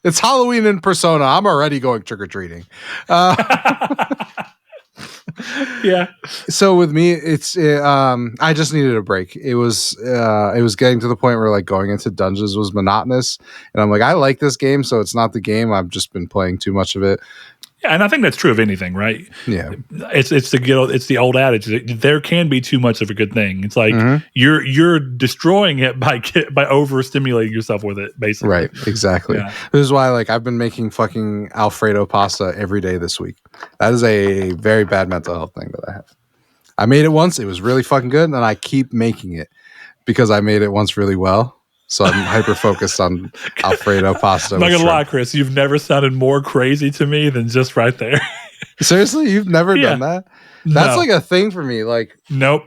It's Halloween in Persona. I'm already going trick-or-treating. Yeah. So with me, it's I just needed a break. It was getting to the point where like going into dungeons was monotonous. And I'm like, I like this game, so it's not the game. I've just been playing too much of it. Yeah, and I think that's true of anything, right? Yeah, it's the old adage. There can be too much of a good thing. It's like you're destroying it by overstimulating yourself with it, basically. Right, exactly. Yeah. This is why like I've been making fucking Alfredo pasta every day this week. That is a very bad mental health thing that I have. I made it once; it was really fucking good, and I keep making it because I made it once really well. So I'm hyper focused on Alfredo pasta. I'm not gonna lie, Chris. You've never sounded more crazy to me than just right there. Seriously, you've never done that? That's like a thing for me. Like, nope.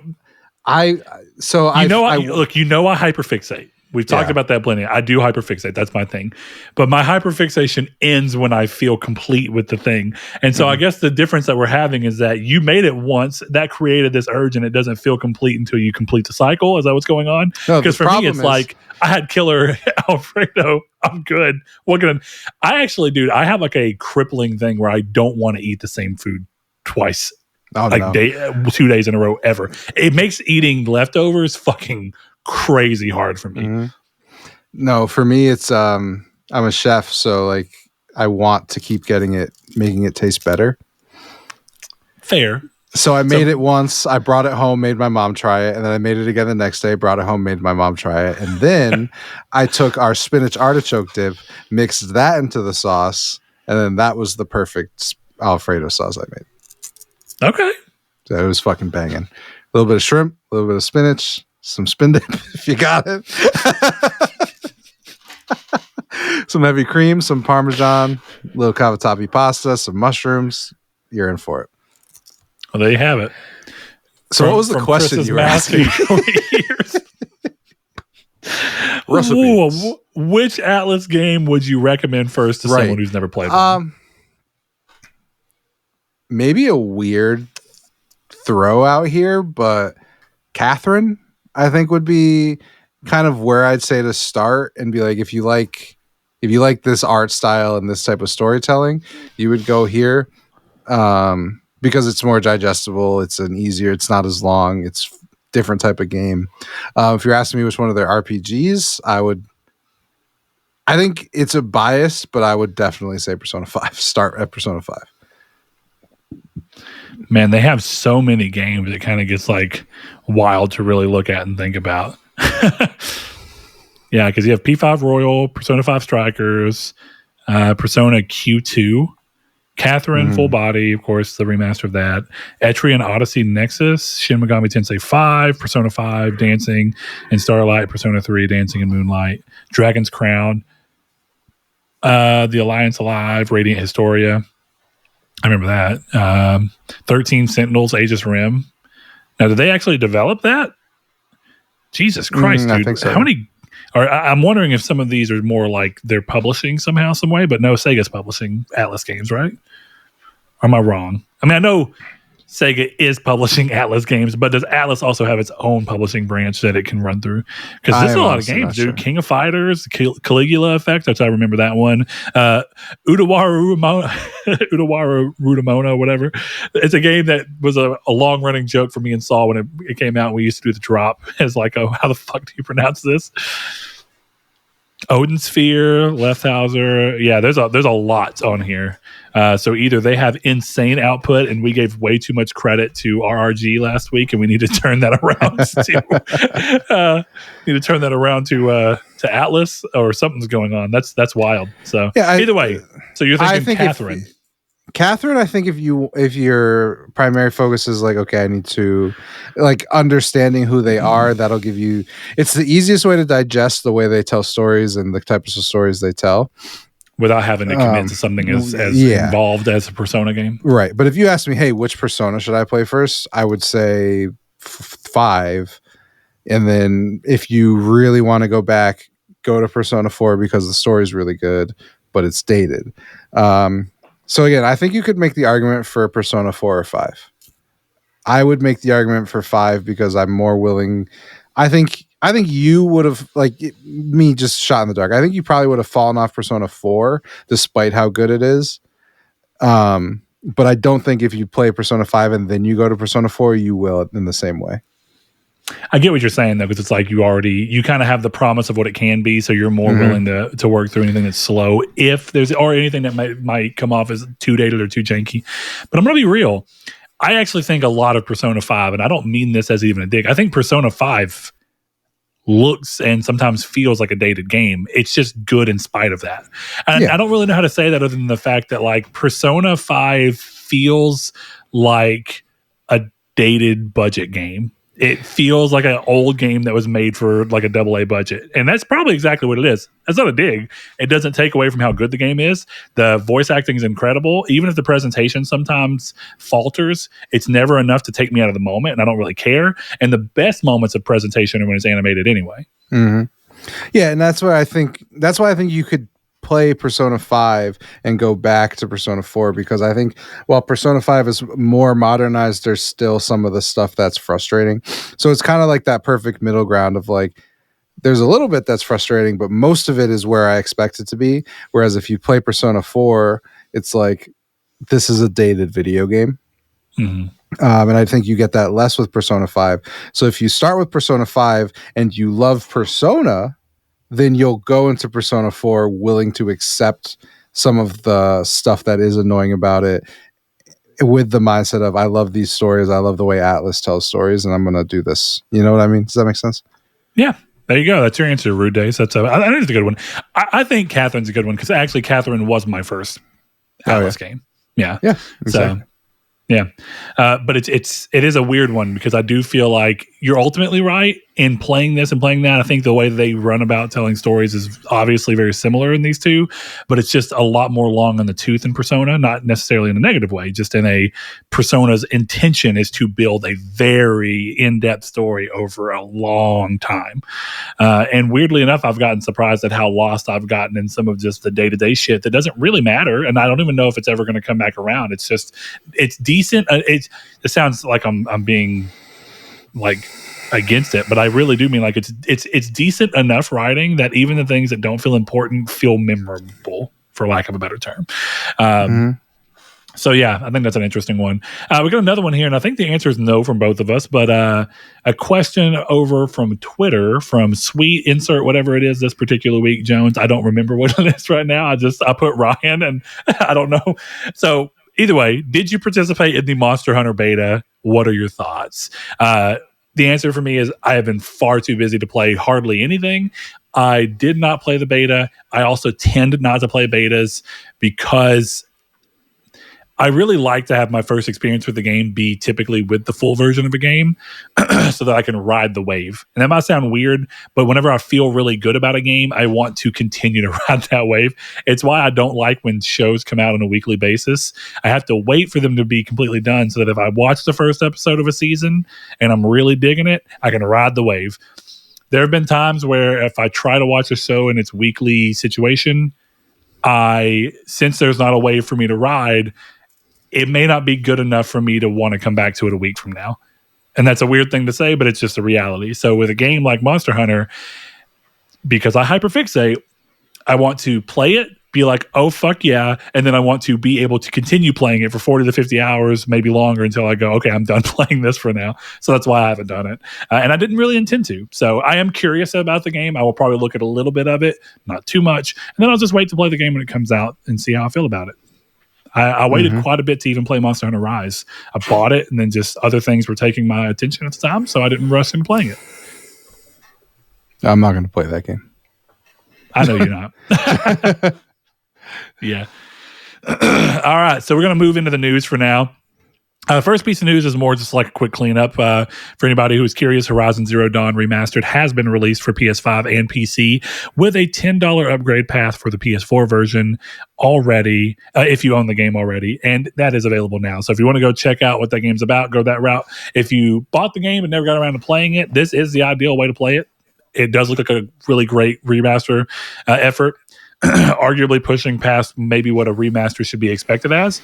I hyperfixate. We've talked about that plenty. I do hyperfixate. That's my thing. But my hyperfixation ends when I feel complete with the thing. And so I guess the difference that we're having is that you made it once, that created this urge, and it doesn't feel complete until you complete the cycle. Is that what's going on? Because for me, it's like, I had killer Alfredo. I'm good. I actually, dude, I have like a crippling thing where I don't want to eat the same food twice. 2 days in a row ever. It makes eating leftovers fucking crazy hard for me. Mm-hmm. No, for me it's I'm a chef, so like I want to keep making it taste better. Fair. So I made it once, I brought it home, made my mom try it, and then I made it again the next day, brought it home, made my mom try it, and then I took our spinach artichoke dip, mixed that into the sauce, and then that was the perfect Alfredo sauce I made. Okay. So it was fucking banging. A little bit of shrimp, a little bit of spinach, some spin dip if you got it. Some heavy cream, some Parmesan, a little cavatappi pasta, some mushrooms. You're in for it. Well, there you have it. So what was the question Chris's you were asking? Ooh, which Atlus game would you recommend first to someone who's never played one? Maybe a weird throw out here, but Catherine, I think, would be kind of where I'd say to start and be like, if you like this art style and this type of storytelling, you would go here, because it's more digestible. It's it's not as long. It's different type of game. If you're asking me which one of their RPGs, I think it's a bias, but I would definitely say Persona 5. Start at Persona 5. Man, they have so many games. It kind of gets like wild to really look at and think about. Yeah, because you have P5 Royal, Persona 5 Strikers, Persona Q2, Catherine Full Body, of course, the remaster of that, Etrian Odyssey Nexus, Shin Megami Tensei 5, Persona 5 Dancing in Starlight, Persona 3 Dancing in Moonlight, Dragon's Crown, The Alliance Alive, Radiant Historia. I remember that. 13 Sentinels, Aegis Rim. Now, did they actually develop that? Jesus Christ, dude. I think so. How many? I'm wondering if some of these are more like they're publishing somehow, some way, but no, Sega's publishing Atlus games, right? Or am I wrong? I mean, I know Sega is publishing Atlus games, but does Atlus also have its own publishing branch that it can run through? Because this is a lot of games, dude. Sure. King of Fighters, Caligula Effect, which I remember that one. Utawaru Rudamona, whatever. It's a game that was a long-running joke for me and Saul when it came out. We used to do the drop. It's like, oh, how the fuck do you pronounce this? Odin Sphere, Lefthauser. Yeah, there's a lot on here. So either they have insane output and we gave way too much credit to RRG last week and we need to turn that around to Atlus, or something's going on. That's wild. So yeah, either way. So you're thinking Catherine. Catherine, I think if your primary focus is like, okay, I need to like understanding who they are, that'll give you, it's the easiest way to digest the way they tell stories and the types of stories they tell without having to commit to something as involved as a Persona game. Right. But if you ask me, hey, which Persona should I play first? I would say 5. And then if you really want to go back, go to Persona 4 because the story is really good, but it's dated. So again, I think you could make the argument for Persona 4 or 5. I would make the argument for 5 because I'm more willing. I think you would have, like me, just shot in the dark. I think you probably would have fallen off Persona 4 despite how good it is. But I don't think if you play Persona 5 and then you go to Persona 4, you will in the same way. I get what you're saying though, because it's like you kind of have the promise of what it can be, so you're more willing to work through anything that's slow if there's, or anything that might come off as too dated or too janky. But I'm gonna be real. I actually think a lot of Persona 5, and I don't mean this as even a dig. I think Persona 5 looks and sometimes feels like a dated game. It's just good in spite of that. And I don't really know how to say that other than the fact that like Persona 5 feels like a dated budget game. It feels like an old game that was made for like a AA budget. And that's probably exactly what it is. That's not a dig. It doesn't take away from how good the game is. The voice acting is incredible. Even if the presentation sometimes falters, it's never enough to take me out of the moment, and I don't really care. And the best moments of presentation are when it's animated anyway. Mm-hmm. Yeah, and that's why I think you could play Persona 5 and go back to Persona 4, because I think while Persona 5 is more modernized, there's still some of the stuff that's frustrating. So it's kind of like that perfect middle ground of like, there's a little bit that's frustrating, but most of it is where I expect it to be. Whereas if you play Persona 4, it's like, this is a dated video game. Mm-hmm. And I think you get that less with Persona 5. So if you start with Persona 5 and you love Persona, then you'll go into Persona 4 willing to accept some of the stuff that is annoying about it, with the mindset of, I love these stories, I love the way Atlus tells stories, and I'm going to do this. You know what I mean? Does that make sense? Yeah. There you go. That's your answer, Rude Days. I think it's a good one. I think Catherine's a good one, because actually Catherine was my first Atlus game. Yeah. Yeah. Exactly. So, yeah. But it is a weird one, because I do feel like you're ultimately right in playing this and playing that. I think the way they run about telling stories is obviously very similar in these two, but it's just a lot more long on the tooth in Persona, not necessarily in a negative way, just in a Persona's intention is to build a very in-depth story over a long time. And weirdly enough, I've gotten surprised at how lost I've gotten in some of just the day-to-day shit that doesn't really matter. And I don't even know if it's ever going to come back around. It's just, it's decent. It sounds like I'm being like against it, but I really do mean like it's decent enough writing that even the things that don't feel important feel memorable, for lack of a better term. So yeah, I think that's an interesting one. We got another one here, and I think the answer is no from both of us, but a question over from Twitter from Sweet Insert whatever it is this particular week, Jones. I don't remember what it is right now. I put Ryan and I don't know. So either way, did you participate in the Monster Hunter beta? What are your thoughts? The answer for me is I have been far too busy to play hardly anything. I did not play the beta. I also tend not to play betas because I really like to have my first experience with the game be typically with the full version of a game so that I can ride the wave. And that might sound weird, but whenever I feel really good about a game, I want to continue to ride that wave. It's why I don't like when shows come out on a weekly basis. I have to wait for them to be completely done so that if I watch the first episode of a season and I'm really digging it, I can ride the wave. There have been times where if I try to watch a show in its weekly situation, since there's not a wave for me to ride, it may not be good enough for me to want to come back to it a week from now. And that's a weird thing to say, but it's just a reality. So with a game like Monster Hunter, because I hyperfixate, I want to play it, be like, oh, fuck yeah. And then I want to be able to continue playing it for 40 to 50 hours, maybe longer, until I go, okay, I'm done playing this for now. So that's why I haven't done it. And I didn't really intend to. So I am curious about the game. I will probably look at a little bit of it, not too much. And then I'll just wait to play the game when it comes out and see how I feel about it. I waited quite a bit to even play Monster Hunter Rise. I bought it, and then just other things were taking my attention at the time, so I didn't rush into playing it. I'm not going to play that game. I know you're not. Yeah. All right, so we're going to move into the news for now. First piece of news is more just like a quick cleanup. For anybody who is curious, Horizon Zero Dawn Remastered has been released for PS5 and PC with a $10 upgrade path for the PS4 version already, if you own the game already, and that is available now. So if you want to go check out what that game's about, go that route. If you bought the game and never got around to playing it, this is the ideal way to play it. It does look like a really great remaster effort, arguably pushing past maybe what a remaster should be expected as.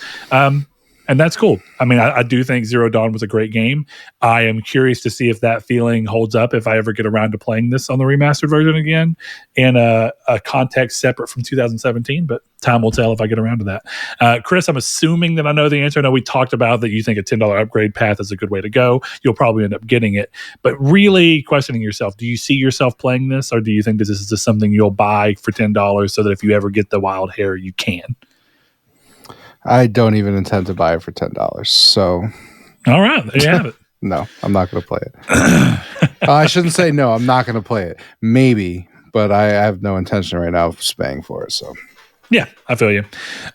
And that's cool. I mean, I do think Zero Dawn was a great game. I am curious to see if that feeling holds up if I ever get around to playing this on the remastered version again in a context separate from 2017, but time will tell if I get around to that. Chris, I'm assuming that I know the answer. I know we talked about that you think a $10 upgrade path is a good way to go. You'll probably end up getting it. But really questioning yourself, do you see yourself playing this, or do you think this is just something you'll buy for $10 so that if you ever get the wild hair, you can? I don't even intend to buy it for $10. So, all right, there you have it. No, I'm not going to play it. I shouldn't say no. I'm not going to play it. Maybe, but I have no intention right now of paying for it. So, yeah, I feel you.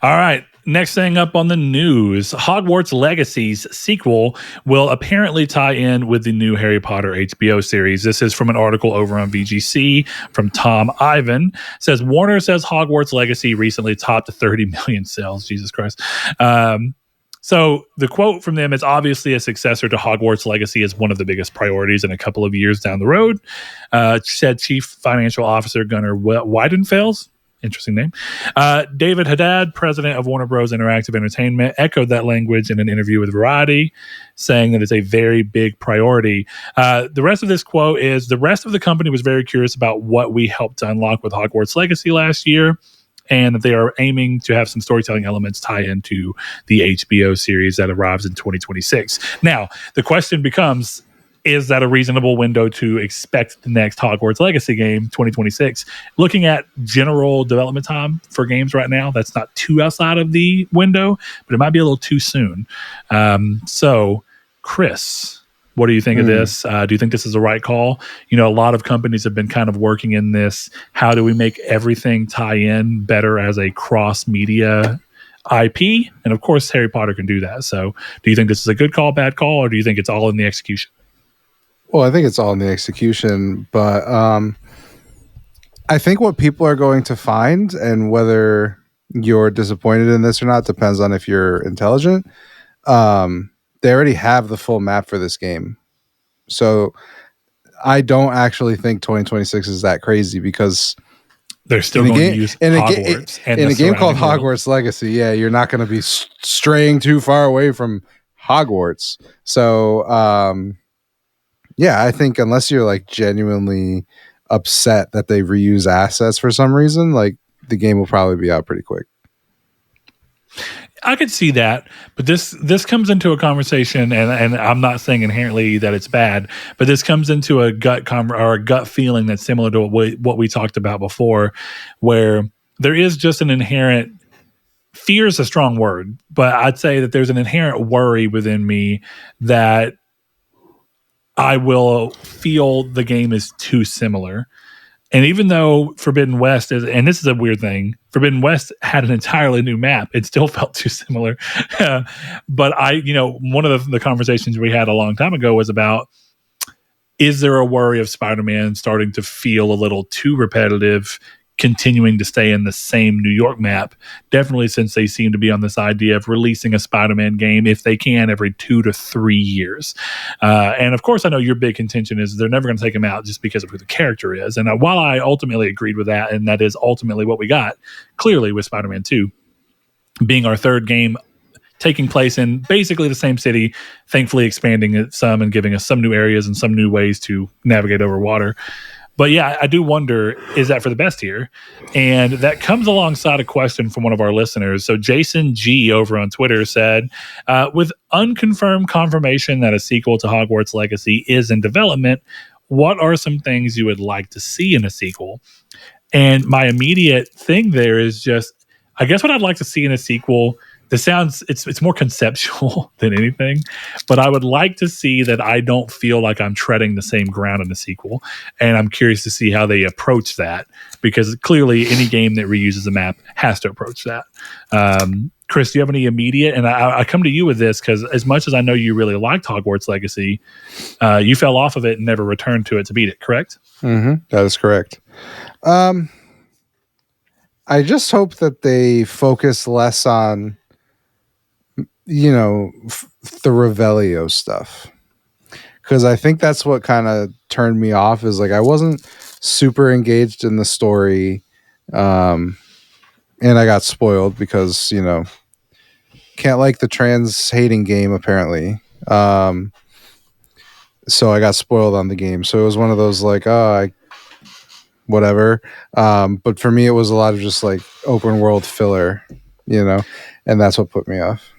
All right, Next thing up on the news, Hogwarts Legacy's sequel will apparently tie in with the new Harry Potter HBO series. This is from an article over on VGC from Tom Ivan. It says, Warner says Hogwarts Legacy recently topped 30 million sales. Jesus Christ. So the quote from them is, obviously a successor to Hogwarts Legacy is one of the biggest priorities in a couple of years down the road, said Chief Financial Officer Gunnar Weidenfels. Interesting name. David Haddad, president of Warner Bros. Interactive Entertainment, echoed that language in an interview with Variety, saying that it's a very big priority. The rest of this quote is, the rest of the company was very curious about what we helped to unlock with Hogwarts Legacy last year, and that they are aiming to have some storytelling elements tie into the HBO series that arrives in 2026. Now, the question becomes, is that a reasonable window to expect the next Hogwarts Legacy game, 2026? Looking at general development time for games right now, that's not too outside of the window, but it might be a little too soon. So, Chris, what do you think of this? Do you think this is the right call? You know, a lot of companies have been kind of working in this. How do we make everything tie in better as a cross-media IP? And of course, Harry Potter can do that. So, do you think this is a good call, bad call, or do you think it's all in the execution? Well, I think it's all in the execution, but I think what people are going to find, and whether you're disappointed in this or not, depends on if you're intelligent. They already have the full map for this game. So I don't actually think 2026 is that crazy, because they're still going to use Hogwarts. In a game called Hogwarts Legacy, yeah, you're not going to be straying too far away from Hogwarts. So, yeah, I think unless you're like genuinely upset that they reuse assets for some reason, like the game will probably be out pretty quick. I could see that, but this comes into a conversation, and I'm not saying inherently that it's bad, but this comes into a gut feeling that's similar to what we talked about before, where there is just an inherent fear is a strong word, but I'd say that there's an inherent worry within me that I will feel the game is too similar. And even though Forbidden West is, and this is a weird thing, Forbidden West had an entirely new map, it still felt too similar. But one of the conversations we had a long time ago was about, is there a worry of Spider-Man starting to feel a little too repetitive, continuing to stay in the same New York map? Definitely, since they seem to be on this idea of releasing a Spider-Man game, if they can, every 2 to 3 years. And of course, I know your big contention is they're never going to take him out just because of who the character is. And while I ultimately agreed with that, and that is ultimately what we got, clearly with Spider-Man 2 being our third game, taking place in basically the same city, thankfully expanding it some and giving us some new areas and some new ways to navigate over water. But yeah, I do wonder, is that for the best here? And that comes alongside a question from one of our listeners. So Jason G over on Twitter said, with unconfirmed confirmation that a sequel to Hogwarts Legacy is in development, what are some things you would like to see in a sequel? And my immediate thing there is just, I guess what I'd like to see in a sequel, it's more conceptual than anything, but I would like to see that I don't feel like I'm treading the same ground in the sequel. And I'm curious to see how they approach that, because clearly any game that reuses a map has to approach that. Chris, do you have any immediate? And I come to you with this because as much as I know you really liked Hogwarts Legacy, you fell off of it and never returned to it to beat it, correct? Mm-hmm. That is correct. I just hope that they focus less on the Revelio stuff, because I think that's what kind of turned me off, is like I wasn't super engaged in the story, and I got spoiled because can't like the trans hating game apparently, so I got spoiled on the game. So it was one of those like whatever, but for me it was a lot of just like open world filler, and that's what put me off.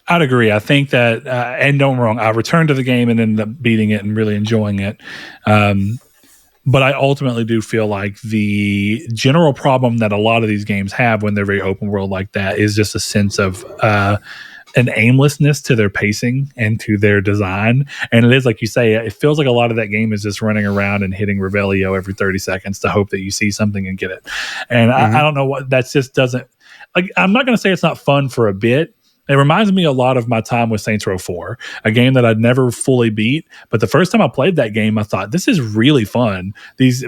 I'd agree. I think that, and don't wrong, I returned to the game and ended up beating it and really enjoying it. But I ultimately do feel like the general problem that a lot of these games have when they're very open world like that is just a sense of an aimlessness to their pacing and to their design. And it is, like you say, it feels like a lot of that game is just running around and hitting Revelio every 30 seconds to hope that you see something and get it. And I don't know what, that just doesn't, like, I'm not going to say it's not fun for a bit. It reminds me a lot of my time with Saints Row 4, a game that I'd never fully beat. But the first time I played that game, I thought, this is really fun.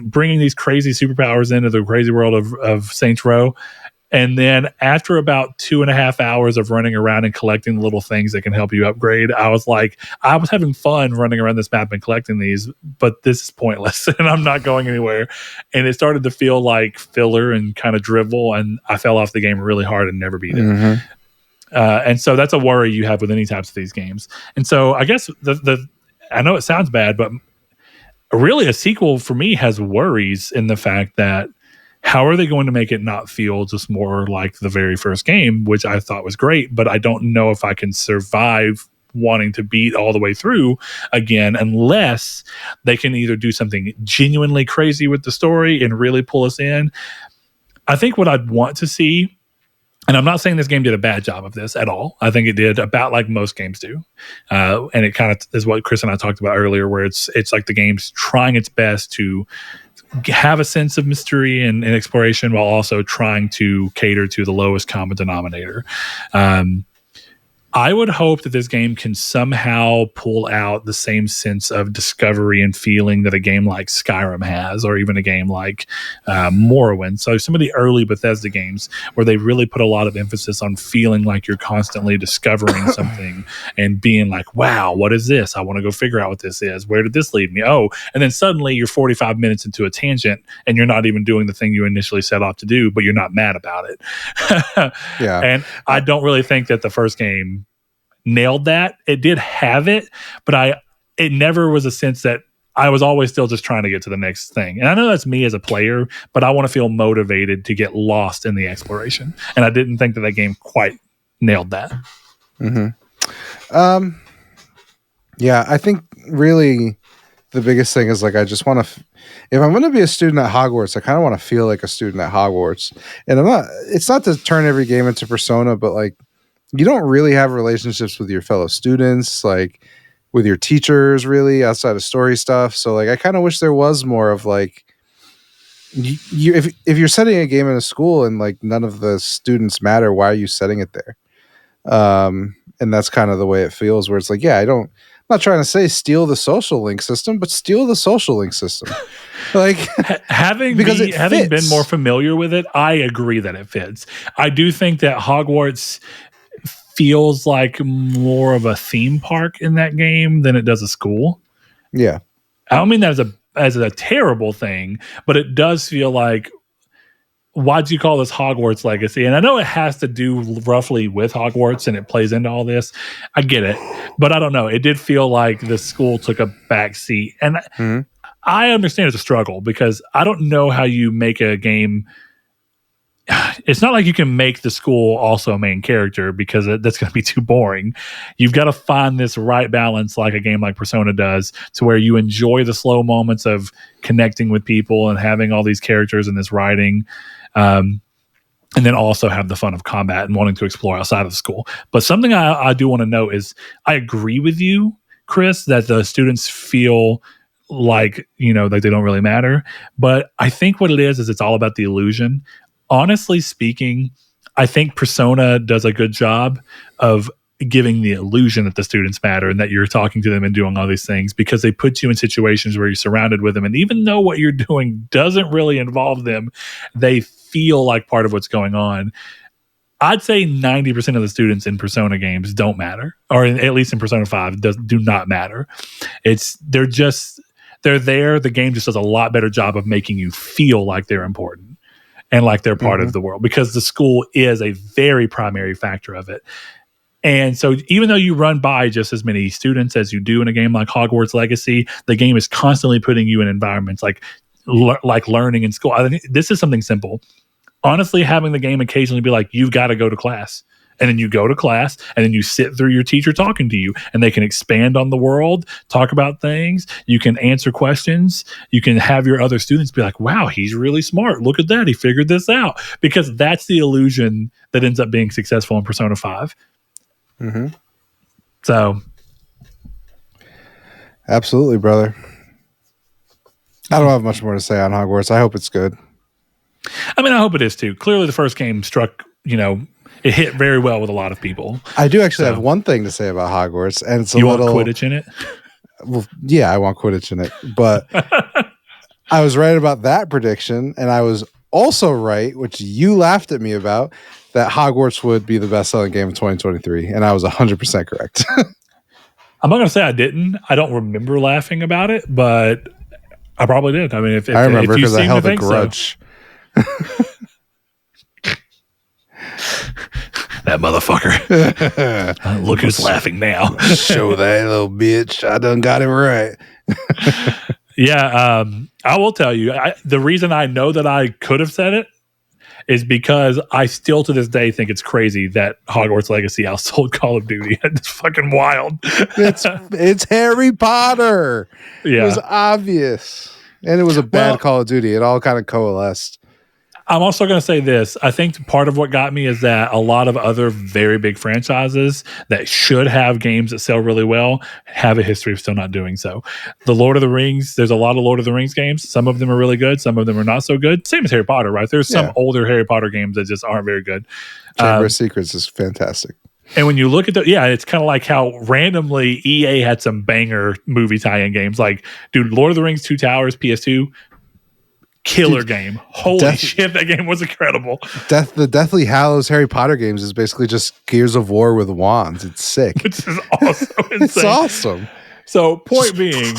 Bringing these crazy superpowers into the crazy world of Saints Row. And then after about 2.5 hours of running around and collecting the little things that can help you upgrade, I was like, I was having fun running around this map and collecting these, but this is pointless and I'm not going anywhere. And it started to feel like filler and kind of drivel. And I fell off the game really hard and never beat it. Mm-hmm. And so that's a worry you have with any types of these games. And so I guess I know it sounds bad, but really a sequel for me has worries in the fact that how are they going to make it not feel just more like the very first game, which I thought was great, but I don't know if I can survive wanting to beat all the way through again unless they can either do something genuinely crazy with the story and really pull us in. I think what I'd want to see, and I'm not saying this game did a bad job of this at all. I think it did about like most games do. And it kind of is what Chris and I talked about earlier, where it's like the game's trying its best to have a sense of mystery and exploration while also trying to cater to the lowest common denominator. I would hope that this game can somehow pull out the same sense of discovery and feeling that a game like Skyrim has, or even a game like Morrowind. So some of the early Bethesda games where they really put a lot of emphasis on feeling like you're constantly discovering something and being like, wow, what is this? I want to go figure out what this is. Where did this lead me? Oh, and then suddenly you're 45 minutes into a tangent and you're not even doing the thing you initially set off to do, but you're not mad about it. Yeah. And I don't really think that the first game nailed that. It did have it, but it never was a sense that I was always still just trying to get to the next thing. And I know that's me as a player, but I want to feel motivated to get lost in the exploration. And I didn't think that game quite nailed that. Mm-hmm. Yeah, I think really the biggest thing is like, I just want to, if I'm going to be a student at Hogwarts, I kind of want to feel like a student at Hogwarts. And it's not to turn every game into Persona, but like, you don't really have relationships with your fellow students, like with your teachers, really, outside of story stuff. So, like, I kind of wish there was more of like, if you're setting a game in a school and like none of the students matter, why are you setting it there? And that's kind of the way it feels, where it's like, yeah, I'm not trying to say steal the social link system, but steal the social link system. Like having been more familiar with it, I agree that it fits. I do think that Hogwarts feels like more of a theme park in that game than it does a school. Yeah. I don't mean that as a terrible thing, but it does feel like, why'd you call this Hogwarts Legacy? And I know it has to do roughly with Hogwarts and it plays into all this. I get it, but I don't know. It did feel like the school took a back seat. And I understand it's a struggle because I don't know how you make a game. It's not like you can make the school also a main character because that's going to be too boring. You've got to find this right balance like a game like Persona does, to where you enjoy the slow moments of connecting with people and having all these characters in this writing, and then also have the fun of combat and wanting to explore outside of the school. But something I do want to note is I agree with you, Chris, that the students feel like, like they don't really matter. But I think what it is it's all about the illusion. Honestly speaking, I think Persona does a good job of giving the illusion that the students matter and that you're talking to them and doing all these things, because they put you in situations where you're surrounded with them. And even though what you're doing doesn't really involve them, they feel like part of what's going on. I'd say 90% of the students in Persona games don't matter, or at least in Persona 5 do not matter. They're there. The game just does a lot better job of making you feel like they're important and like they're part of the world, because the school is a very primary factor of it. And so even though you run by just as many students as you do in a game like Hogwarts Legacy, the game is constantly putting you in environments like learning in school. I think this is something simple. Honestly, having the game occasionally be like, you've got to go to class. And then you go to class and then you sit through your teacher talking to you, and they can expand on the world, talk about things. You can answer questions. You can have your other students be like, wow, he's really smart. Look at that. He figured this out. Because that's the illusion that ends up being successful in Persona 5. Mm-hmm. So. Absolutely, brother. I don't have much more to say on Hogwarts. I hope it's good. I mean, I hope it is too. Clearly the first game struck it hit very well with a lot of people. I do actually have one thing to say about Hogwarts, and it's you want Quidditch in it? Well, yeah, I want Quidditch in it, but I was right about that prediction, and I was also right, which you laughed at me about, that Hogwarts would be the best-selling game of 2023, and I was 100% correct. I'm not going to say I didn't. I don't remember laughing about it, but I probably did. I mean, if I remember because I held a grudge. So. That motherfucker. Look who's laughing now. Show that little bitch. I done got it right. Yeah, I will tell you, the reason I know that I could have said it is because I still to this day think it's crazy that Hogwarts Legacy outsold Call of Duty. It's fucking wild. It's Harry Potter. Yeah. It was obvious. And it was a bad Call of Duty. It all kind of coalesced. I'm also going to say this. I think part of what got me is that a lot of other very big franchises that should have games that sell really well have a history of still not doing so. The Lord of the Rings, there's a lot of Lord of the Rings games. Some of them are really good. Some of them are not so good. Same as Harry Potter, right? There's some older Harry Potter games that just aren't very good. Chamber of Secrets is fantastic. And when you look at it's kind of like how randomly EA had some banger movie tie-in games. Like, dude, Lord of the Rings, Two Towers, PS2, killer game. Holy shit, that game was incredible. The Deathly Hallows Harry Potter games is basically just Gears of War with wands. It's sick. Which is also insane. It's awesome. So, point being,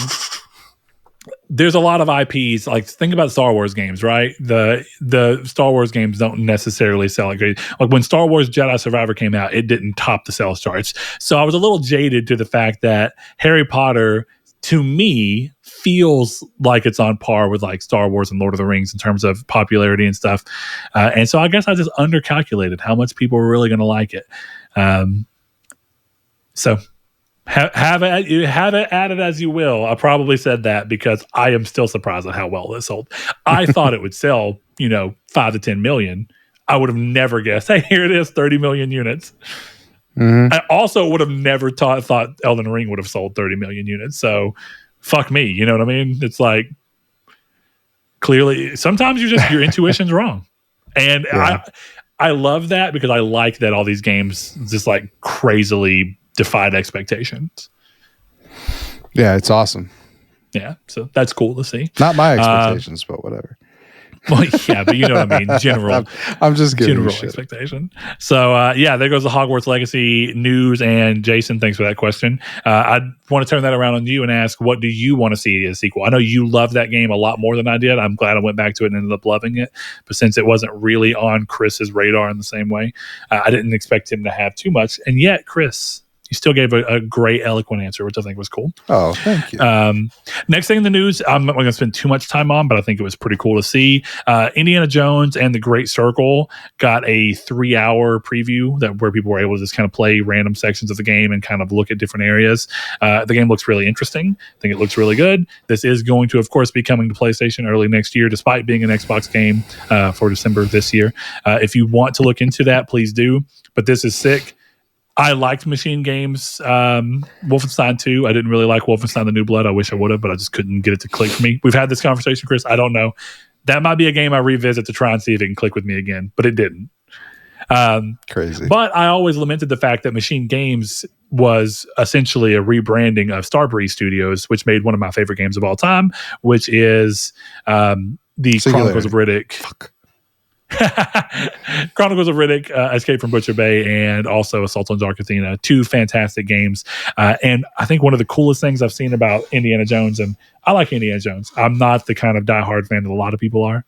there's a lot of IPs. Like, think about Star Wars games, right? The Star Wars games don't necessarily sell like crazy. Like when Star Wars Jedi Survivor came out, it didn't top the sales charts. So I was a little jaded to the fact that Harry Potter, to me, feels like it's on par with like Star Wars and Lord of the Rings in terms of popularity and stuff. And so I guess I just undercalculated how much people were really going to like it. So have it added as you will. I probably said that because I am still surprised at how well this sold. I thought it would sell, 5 to 10 million. I would have never guessed, hey, here it is, 30 million units. Mm-hmm. I also would have never thought Elden Ring would have sold 30 million units. So fuck me. You know what I mean? It's like, clearly, sometimes your intuition's wrong. And I love that because I like that all these games just like crazily defied expectations. Yeah, it's awesome. Yeah, so that's cool to see. Not my expectations, but whatever. Well, yeah, but you know what I mean. General. I'm just giving general expectation. So, there goes the Hogwarts Legacy news. And Jason, thanks for that question. I want to turn that around on you and ask, what do you want to see as a sequel? I know you love that game a lot more than I did. I'm glad I went back to it and ended up loving it. But since it wasn't really on Chris's radar in the same way, I didn't expect him to have too much. And yet, Chris, you still gave a great, eloquent answer, which I think was cool. Oh, thank you. Next thing in the news, I'm not going to spend too much time on, but I think it was pretty cool to see. Indiana Jones and the Great Circle got a 3-hour preview where people were able to just kind of play random sections of the game and kind of look at different areas. The game looks really interesting. I think it looks really good. This is going to, of course, be coming to PlayStation early next year, despite being an Xbox game for December this year. If you want to look into that, please do. But this is sick. I liked Machine Games, Wolfenstein 2. I didn't really like Wolfenstein The New Blood. I wish I would have, but I just couldn't get it to click for me. We've had this conversation, Chris. I don't know. That might be a game I revisit to try and see if it can click with me again, but it didn't. Crazy. But I always lamented the fact that Machine Games was essentially a rebranding of Starbreeze Studios, which made one of my favorite games of all time, which is the Chronicles of Riddick. Fuck. Chronicles of Riddick, Escape from Butcher Bay, and also Assault on Dark Athena. 2 fantastic games. And I think one of the coolest things I've seen about Indiana Jones, and I like Indiana Jones. I'm not the kind of diehard fan that a lot of people are.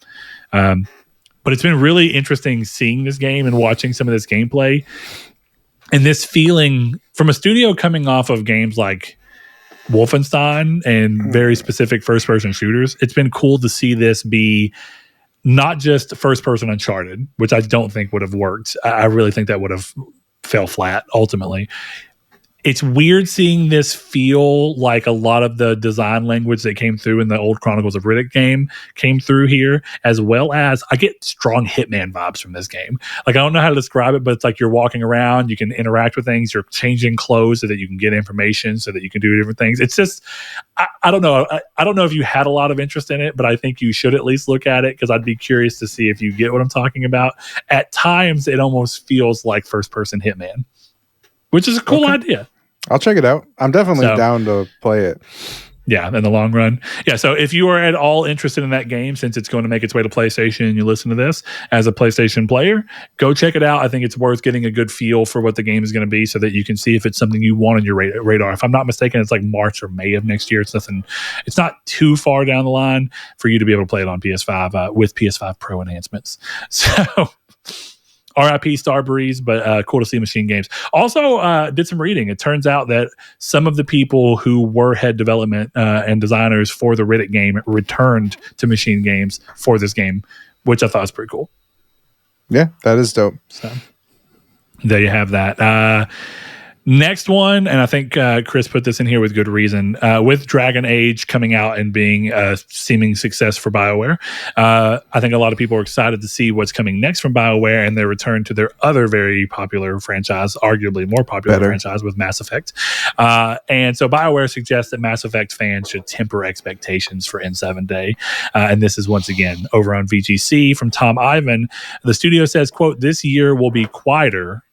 But it's been really interesting seeing this game and watching some of this gameplay. And this feeling from a studio coming off of games like Wolfenstein and very specific first-person shooters, it's been cool to see this be not just first-person Uncharted, which I don't think would have worked. I really think that would have fell flat ultimately. it's weird seeing this feel like a lot of the design language that came through in the old Chronicles of Riddick game came through here, as well as I get strong Hitman vibes from this game. Like, I don't know how to describe it, but it's like you're walking around, you can interact with things, you're changing clothes so that you can get information, so that you can do different things. It's just, I don't know. I don't know if you had a lot of interest in it, but I think you should at least look at it, because I'd be curious to see if you get what I'm talking about. At times, it almost feels like first-person Hitman, which is a cool idea. I'll check it out. I'm definitely down to play it. Yeah, in the long run. Yeah, so if you are at all interested in that game, since it's going to make its way to PlayStation and you listen to this as a PlayStation player, go check it out. I think it's worth getting a good feel for what the game is going to be, so that you can see if it's something you want on your radar. If I'm not mistaken, it's like March or May of next year. It's not too far down the line for you to be able to play it on PS5 with PS5 Pro enhancements. So RIP Starbreeze, but cool to see Machine Games. Also, did some reading. It turns out that some of the people who were head development and designers for the Riddick game returned to Machine Games for this game, which I thought was pretty cool. Yeah, that is dope. So there you have that. Next one, and I think Chris put this in here with good reason, with Dragon Age coming out and being a seeming success for Bioware, I think a lot of people are excited to see what's coming next from Bioware and their return to their other very popular franchise, arguably more popular franchise, with Mass Effect. And so Bioware suggests that Mass Effect fans should temper expectations for N7 Day. And this is once again over on VGC from Tom Ivan. The studio says, quote, "This year will be quieter,"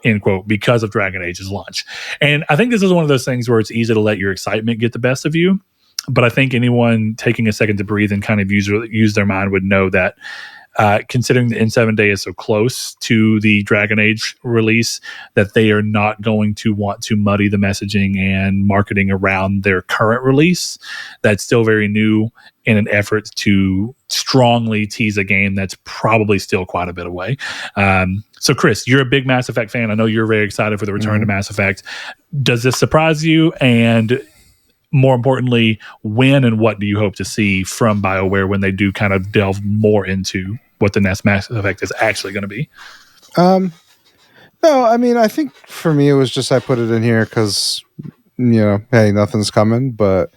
end quote, because of Dragon Age's launch. And I think this is one of those things where it's easy to let your excitement get the best of you. But I think anyone taking a second to breathe and kind of use their mind would know that considering the N7 Day is so close to the Dragon Age release, that they are not going to want to muddy the messaging and marketing around their current release that's still very new, in an effort to strongly tease a game that's probably still quite a bit away. So Chris, you're a big Mass Effect fan. I know you're very excited for the return to Mass Effect. Does this surprise you? And more importantly, when and what do you hope to see from BioWare when they do kind of delve more into what the next Mass Effect is actually going to be? No, I mean, I think for me, it was just, I put it in here because, hey, nothing's coming. But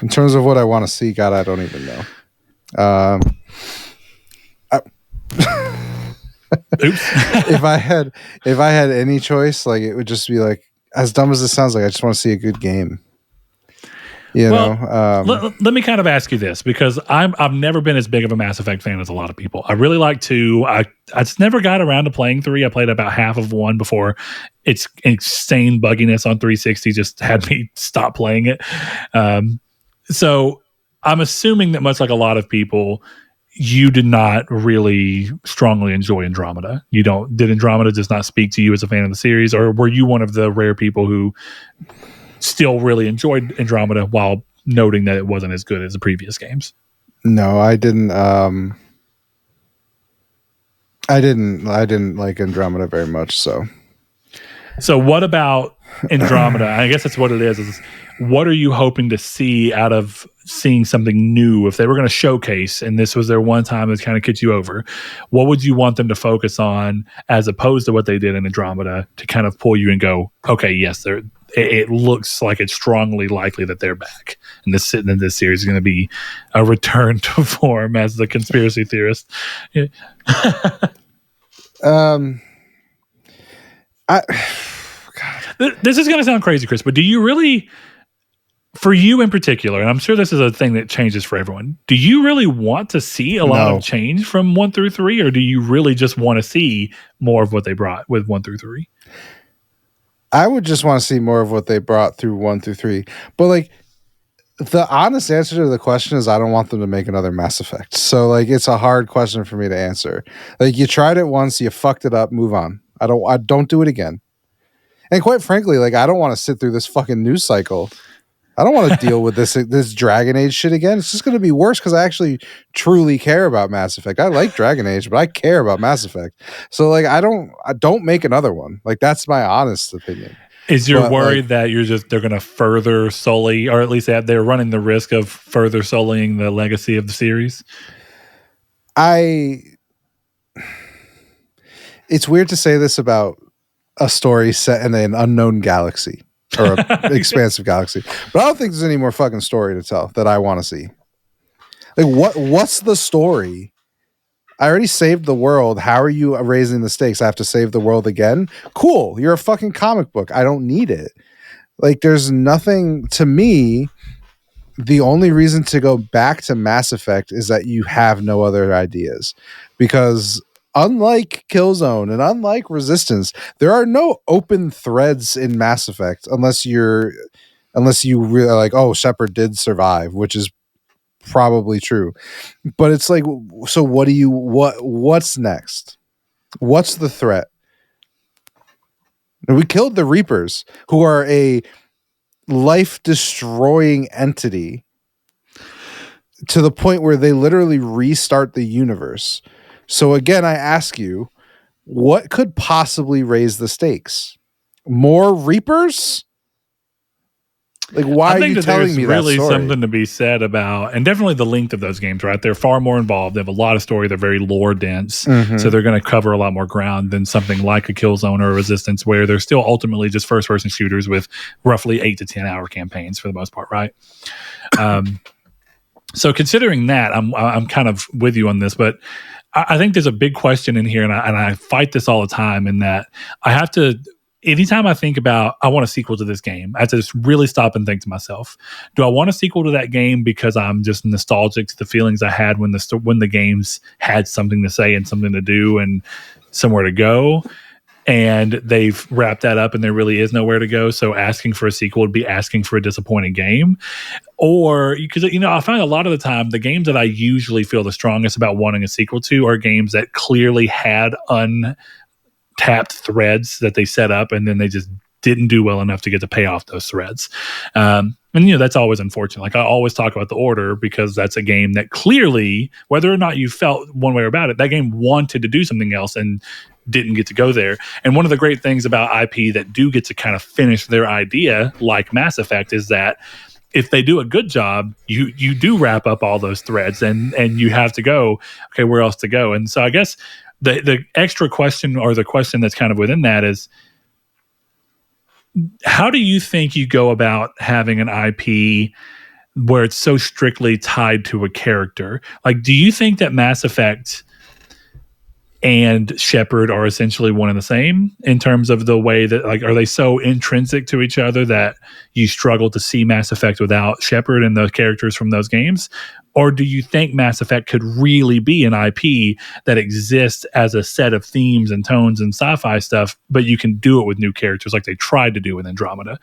in terms of what I want to see, God, I don't even know. If I had any choice, like, it would just be like, as dumb as it sounds, like, I just want to see a good game. Let me kind of ask you this, because I've never been as big of a Mass Effect fan as a lot of people. I really like 2. I just never got around to playing 3. I played about half of 1 before its insane bugginess on 360 just had me stop playing it. So I'm assuming that, much like a lot of people, you did not really strongly enjoy Andromeda. Did Andromeda just not speak to you as a fan of the series, or were you one of the rare people who still really enjoyed Andromeda while noting that it wasn't as good as the previous games? No, I didn't. I didn't like Andromeda very much. So what about Andromeda? I guess that's what it is what are you hoping to see out of seeing something new? If they were going to showcase, and this was their one time to kind of get you over, what would you want them to focus on as opposed to what they did in Andromeda to kind of pull you and go, okay, yes, it looks like it's strongly likely that they're back. And this series is going to be a return to form as the conspiracy theorist. Yeah. This is going to sound crazy, Chris, but do you really, for you in particular, and I'm sure this is a thing that changes for everyone, do you really want to see a lot of change from 1 through 3, or do you really just want to see more of what they brought with 1 through 3? I would just want to see more of what they brought through 1 through 3. But like, the honest answer to the question is I don't want them to make another Mass Effect. So like, it's a hard question for me to answer. Like, you tried it once, you fucked it up, move on. I don't do it again. And quite frankly, like, I don't want to sit through this fucking news cycle. I don't want to deal with this Dragon Age shit again. It's just going to be worse because I actually truly care about Mass Effect. I like Dragon Age, but I care about Mass Effect. So like, I don't make another one. Like, that's my honest opinion. Is your worry that they're going to further sully, or at least they're running the risk of further sullying the legacy of the series? It's weird to say this about a story set in an unknown galaxy or an expansive galaxy. But I don't think there's any more fucking story to tell that I want to see. Like, what's the story? I already saved the world. How are you raising the stakes? I have to save the world again? Cool. You're a fucking comic book. I don't need it. Like, there's nothing to me. The only reason to go back to Mass Effect is that you have no other ideas. Because unlike Killzone and unlike Resistance, there are no open threads in Mass Effect unless you really like, oh, Shepard did survive, which is probably true. But it's like, so what's next? What's the threat? And we killed the Reapers, who are a life-destroying entity to the point where they literally restart the universe. So again, I ask you, what could possibly raise the stakes? More Reapers? Like, why are you telling me that story? There's really something to be said about, and definitely the length of those games, right? They're far more involved. They have a lot of story. They're very lore dense. So they're going to cover a lot more ground than something like a Killzone or a Resistance, where they're still ultimately just first-person shooters with roughly 8 to 10 hour campaigns for the most part, right? So considering that, I'm kind of with you on this, but I think there's a big question in here, and I fight this all the time, in that I have to. Anytime I think about, I want a sequel to this game, I have to just really stop and think to myself, do I want a sequel to that game because I'm just nostalgic to the feelings I had when the games had something to say and something to do and somewhere to go, and they've wrapped that up and there really is nowhere to go, so asking for a sequel would be asking for a disappointing game? Or, because, I find a lot of the time the games that I usually feel the strongest about wanting a sequel to are games that clearly had tapped threads that they set up, and then they just didn't do well enough to get to pay off those threads. And that's always unfortunate. Like, I always talk about The Order, because that's a game that clearly, whether or not you felt one way about it, that game wanted to do something else and didn't get to go there. And one of the great things about IP that do get to kind of finish their idea, like Mass Effect, is that if they do a good job, you do wrap up all those threads, and you have to go, okay, where else to go? And so I guess the extra question, or the question that's kind of within that, is, how do you think you go about having an IP where it's so strictly tied to a character? Like, do you think that Mass Effect and Shepard are essentially one and the same in terms of the way that, like, are they so intrinsic to each other that you struggle to see Mass Effect without Shepard and the characters from those games? Or do you think Mass Effect could really be an IP that exists as a set of themes and tones and sci-fi stuff, but you can do it with new characters like they tried to do with Andromeda?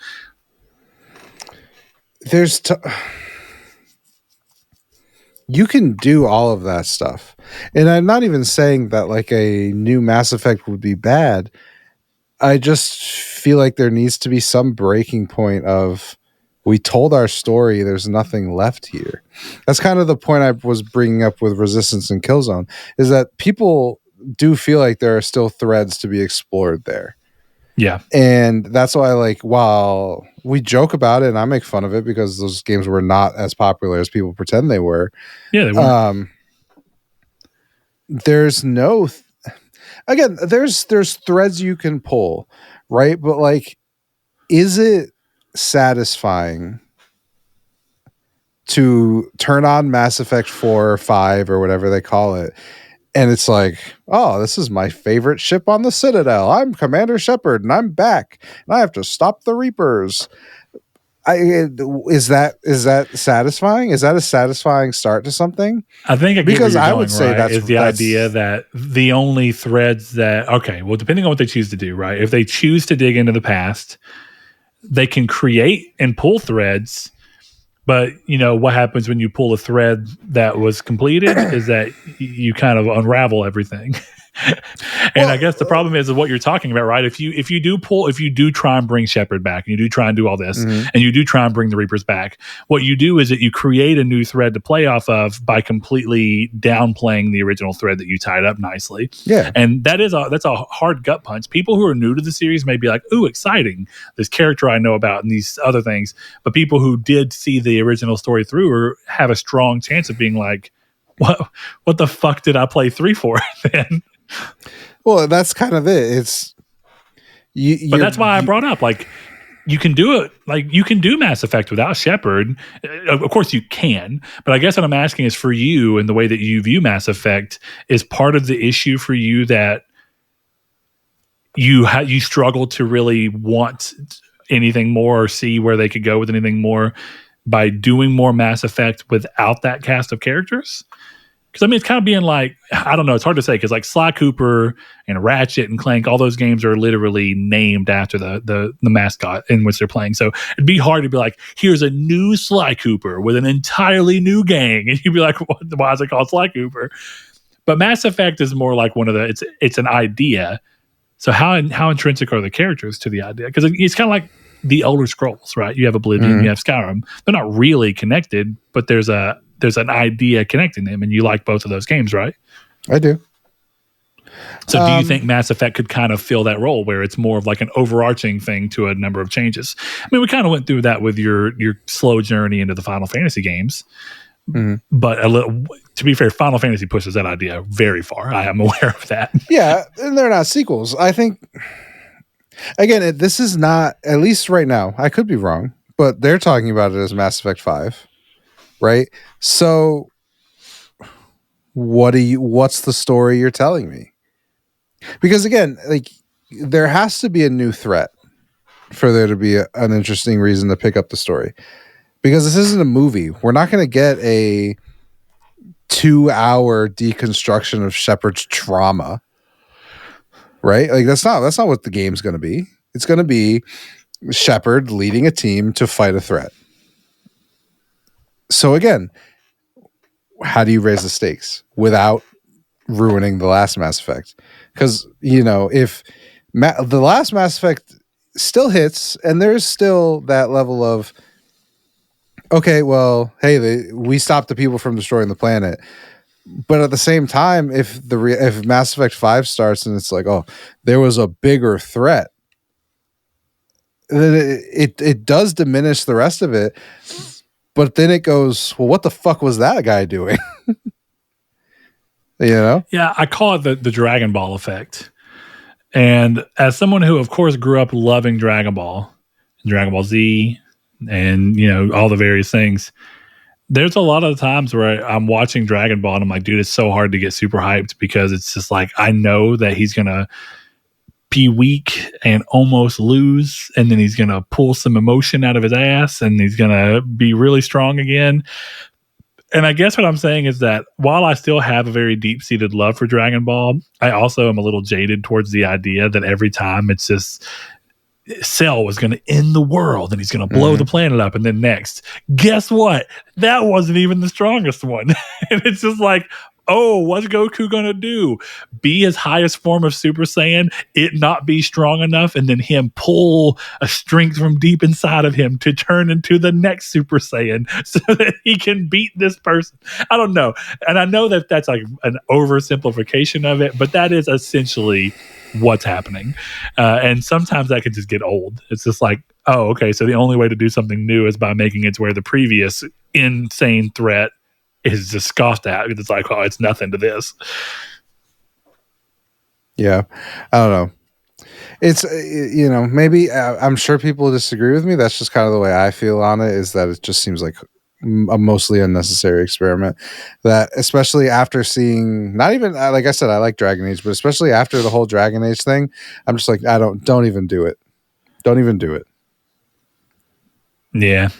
You can do all of that stuff. And I'm not even saying that like a new Mass Effect would be bad. I just feel like there needs to be some breaking point of, we told our story, there's nothing left here. That's kind of the point I was bringing up with Resistance and Killzone, is that people do feel like there are still threads to be explored there. Yeah. And that's why, like, while we joke about it and I make fun of it because those games were not as popular as people pretend they were. Yeah, they were. There's no again, there's threads you can pull, right? But like, is it satisfying to turn on Mass Effect 4 or 5 or whatever they call it, and it's like, oh, this is my favorite ship on the Citadel. I'm Commander Shepard, and I'm back, and I have to stop the Reapers. Is that satisfying? Is that a satisfying start to something? I think because I would say that's the idea that the only threads that, okay, well, depending on what they choose to do, right? If they choose to dig into the past, they can create and pull threads. But, what happens when you pull a thread that was completed is that you kind of unravel everything. And I guess the problem is what you're talking about, right? If you do try and bring Shepard back, and you do try and do all this, and you do try and bring the Reapers back, what you do is that you create a new thread to play off of by completely downplaying the original thread that you tied up nicely. Yeah. And that's a hard gut punch. People who are new to the series may be like, ooh, exciting, this character I know about and these other things. But people who did see the original story through have a strong chance of being like, what the fuck did I play 3 for then? Well, that's kind of it. It's, But that's why I brought up, like, you can do it. Like, you can do Mass Effect without Shepard. Of course you can. But I guess what I'm asking is, for you and the way that you view Mass Effect, is part of the issue for you that you struggle to really want anything more or see where they could go with anything more by doing more Mass Effect without that cast of characters? Because I mean, it's kind of being like, I don't know, it's hard to say, because like Sly Cooper and Ratchet and Clank, all those games are literally named after the mascot in which they're playing. So it'd be hard to be like, here's a new Sly Cooper with an entirely new gang, and you'd be like, why is it called Sly Cooper? But Mass Effect is more like one of the, it's an idea. So how intrinsic are the characters to the idea? Because it's kind of like the Elder Scrolls, right? You have Oblivion, you have Skyrim. They're not really connected, but there's an idea connecting them, and you like both of those games, right? I do. So do you think Mass Effect could kind of fill that role where it's more of like an overarching thing to a number of changes? I mean, we kind of went through that with your slow journey into the Final Fantasy games. But to be fair, Final Fantasy pushes that idea very far. I am aware of that. Yeah, and they're not sequels. I think, again, this is not, at least right now, I could be wrong, but they're talking about it as Mass Effect 5, right? So what's the story you're telling me? Because again, like, there has to be a new threat for there to be an interesting reason to pick up the story. Because this isn't a movie. We're not going to get a 2-hour deconstruction of Shepard's trauma, right? Like, that's not what the game's going to be. It's going to be Shepard leading a team to fight a threat. So again, how do you raise the stakes without ruining the last Mass Effect? Because, you know, if the last Mass Effect still hits, and there's still that level of, okay, well, hey, we stopped the people from destroying the planet. But at the same time, if Mass Effect 5 starts and it's like, oh, there was a bigger threat, then it does diminish the rest of it. But then it goes, well, what the fuck was that guy doing? You know? Yeah, I call it the Dragon Ball effect. And as someone who, of course, grew up loving Dragon Ball Z, and, you know, all the various things, there's a lot of times where I'm watching Dragon Ball and I'm like, dude, it's so hard to get super hyped, because it's just like, I know that he's going to be weak and almost lose, and then he's going to pull some emotion out of his ass, and he's going to be really strong again. And I guess what I'm saying is that while I still have a very deep-seated love for Dragon Ball, I also am a little jaded towards the idea that every time it's just, Cell was going to end the world and he's going to blow the planet up, and then next, guess what? That wasn't even the strongest one. And it's just like, oh, what's Goku going to do? Be his highest form of Super Saiyan, it not be strong enough, and then him pull a strength from deep inside of him to turn into the next Super Saiyan so that he can beat this person. I don't know. And I know that that's like an oversimplification of it, but that is essentially what's happening. And sometimes that can just get old. It's just like, oh, okay, so the only way to do something new is by making it to where the previous insane threat is just scoffed at. It's like, oh, it's nothing to this. Yeah, I don't know. It's, you know, maybe I'm sure people disagree with me. That's just kind of the way I feel on it, is that it just seems like a mostly unnecessary experiment, that especially after seeing, not even, like I said, I like Dragon Age, but especially after the whole Dragon Age thing, I'm just like, don't even do it. Don't even do it. Yeah.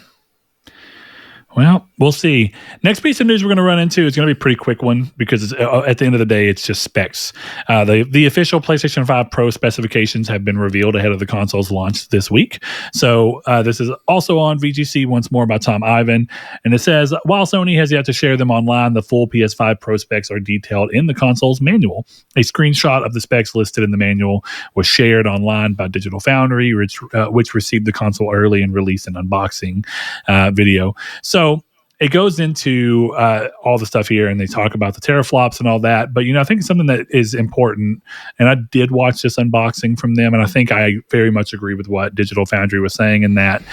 Well, we'll see. Next piece of news we're going to run into is going to be a pretty quick one, because at the end of the day, it's just specs. The official PlayStation 5 Pro specifications have been revealed ahead of the console's launch this week. So this is also on VGC once more by Tom Ivan. And it says, while Sony has yet to share them online, the full PS5 Pro specs are detailed in the console's manual. A screenshot of the specs listed in the manual was shared online by Digital Foundry, which received the console early and released an unboxing video. So it goes into all the stuff here, and they talk about the teraflops and all that. But, you know, I think something that is important, and I did watch this unboxing from them, and I think I very much agree with what Digital Foundry was saying, in that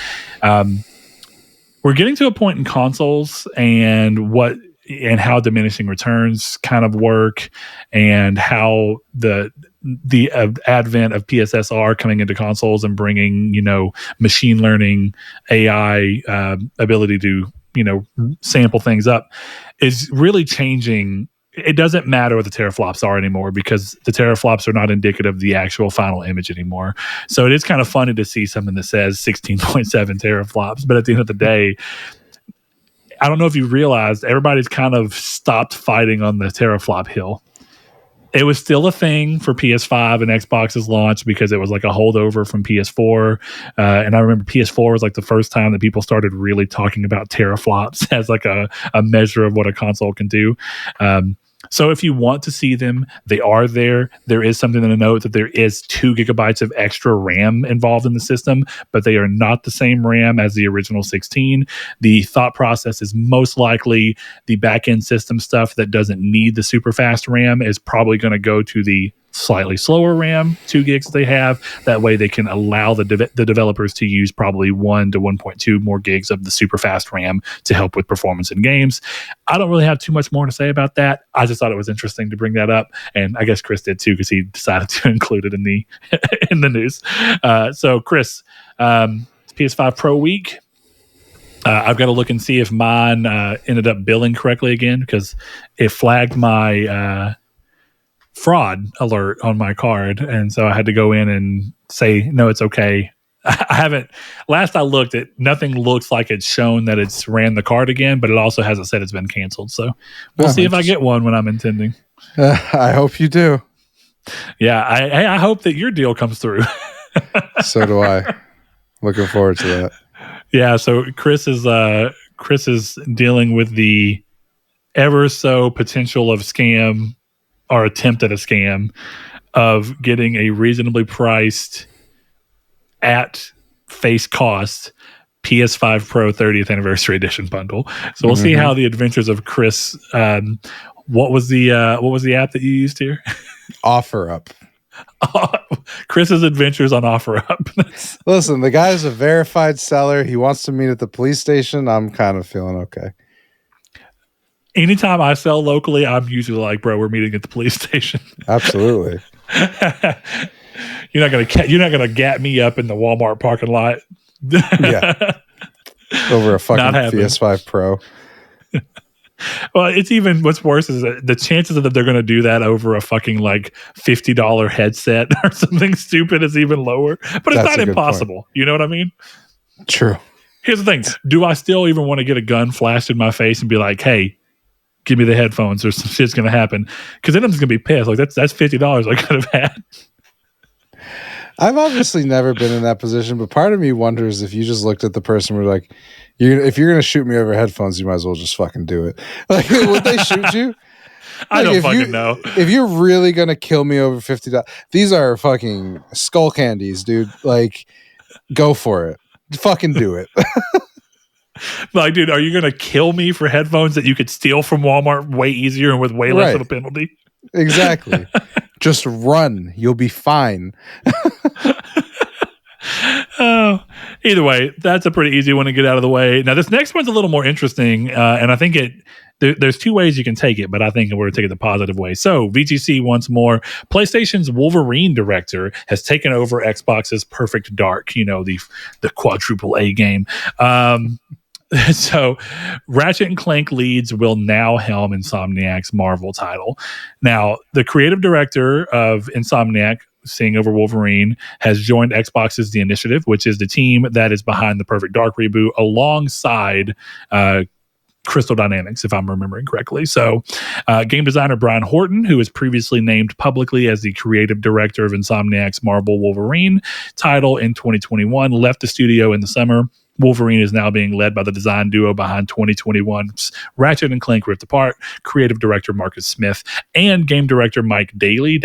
we're getting to a point in consoles and what and how diminishing returns kind of work, and how the advent of PSSR coming into consoles and bringing, machine learning, AI ability to, sample things up is really changing. It doesn't matter what the teraflops are anymore, because the teraflops are not indicative of the actual final image anymore. So it is kind of funny to see something that says 16.7 teraflops, but at the end of the day, I don't know if you realized, everybody's kind of stopped fighting on the teraflop hill. It was still a thing for PS5 and Xbox's launch because it was like a holdover from PS4. And I remember PS4 was like the first time that people started really talking about teraflops as like a measure of what a console can do. So if you want to see them, they are there. There is something to note that there is 2 gigabytes of extra RAM involved in the system, but they are not the same RAM as the original 16. The thought process is most likely the back-end system stuff that doesn't need the super fast RAM is probably going to go to the slightly slower RAM, 2 gigs they have. That way they can allow the developers to use probably 1 to 1.2 more gigs of the super fast RAM to help with performance in games. I don't really have too much more to say about that. I just thought it was interesting to bring that up, and I guess Chris did too, because he decided to include it in the in the news. So Chris, it's PS5 Pro week. I've got to look and see if mine ended up billing correctly again, because it flagged my fraud alert on my card, and so I had to go in and say no, it's okay. I haven't, last I looked, nothing looks like it's shown that it's ran the card again, but it also hasn't said it's been canceled, so we'll see if I get one when I'm intending. I hope you do. Yeah, I hope that your deal comes through. So do I. Looking forward to that. Yeah, so Chris is dealing with the ever so potential of scam or attempt at a scam of getting a reasonably priced at face cost PS5 Pro 30th Anniversary Edition bundle. So we'll see how the adventures of Chris. What was the app that you used here? OfferUp. Chris's adventures on OfferUp. Listen, the guy's a verified seller. He wants to meet at the police station. I'm kind of feeling okay. Anytime I sell locally, I'm usually like, bro, we're meeting at the police station. Absolutely. You're not gonna gap me up in the Walmart parking lot. Yeah. Over a fucking PS5 Pro. Well, it's even, what's worse is that the chances that they're going to do that over a fucking like $50 headset or something stupid is even lower. But it's not impossible. You know what I mean? True. Here's the thing. Do I still even want to get a gun flashed in my face and be like, hey, give me the headphones or some shit's going to happen? Because then I'm just going to be pissed. Like, that's $50 I could have had. I've obviously never been in that position, but part of me wonders if you just looked at the person and were like, if you're going to shoot me over headphones, you might as well just fucking do it. Like, would they shoot you? Like, I don't fucking know. If you're really going to kill me over $50, these are fucking skull candies, dude. Like, go for it. Fucking do it. Like, dude, are you going to kill me for headphones that you could steal from Walmart way easier and with way less of a penalty? Exactly. Just run. You'll be fine. Oh, either way, that's a pretty easy one to get out of the way. Now, this next one's a little more interesting, and I think there's 2 ways you can take it, but I think we're going to take it the positive way. So, VGC once more, PlayStation's Wolverine director has taken over Xbox's Perfect Dark, the quadruple A game. So, Ratchet and Clank leads will now helm Insomniac's Marvel title. Now, the creative director of Insomniac, seeing over Wolverine, has joined Xbox's The Initiative, which is the team that is behind the Perfect Dark reboot, alongside Crystal Dynamics, if I'm remembering correctly. So, game designer Brian Horton, who was previously named publicly as the creative director of Insomniac's Marvel Wolverine title in 2021, left the studio in the summer. Wolverine is now being led by the design duo behind 2021's Ratchet and Clank Rift Apart, creative director Marcus Smith, and game director Mike Daly.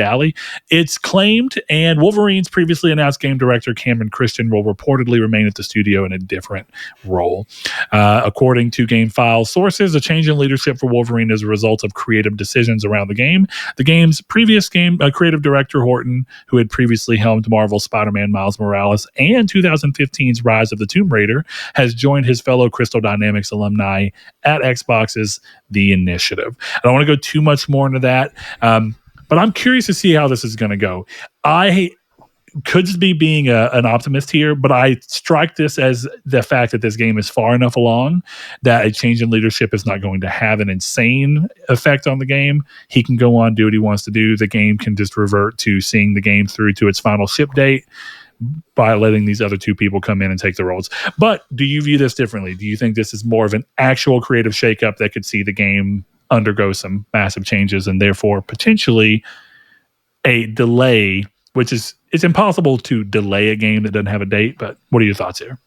It's claimed, and Wolverine's previously announced game director Cameron Christian will reportedly remain at the studio in a different role. According to Game File sources, a change in leadership for Wolverine is a result of creative decisions around the game. The game's previous creative director Horton, who had previously helmed Marvel's Spider-Man Miles Morales and 2015's Rise of the Tomb Raider, here, has joined his fellow Crystal Dynamics alumni at Xbox's The Initiative. I don't want to go too much more into that, but I'm curious to see how this is going to go. I could just be being an optimist here, but I strike this as the fact that this game is far enough along that a change in leadership is not going to have an insane effect on the game. He can go on, do what he wants to do. The game can just revert to seeing the game through to its final ship date by letting these other two people come in and take the roles. But do you view this differently? Do you think this is more of an actual creative shakeup that could see the game undergo some massive changes and therefore potentially a delay, which is, it's impossible to delay a game that doesn't have a date, but what are your thoughts here?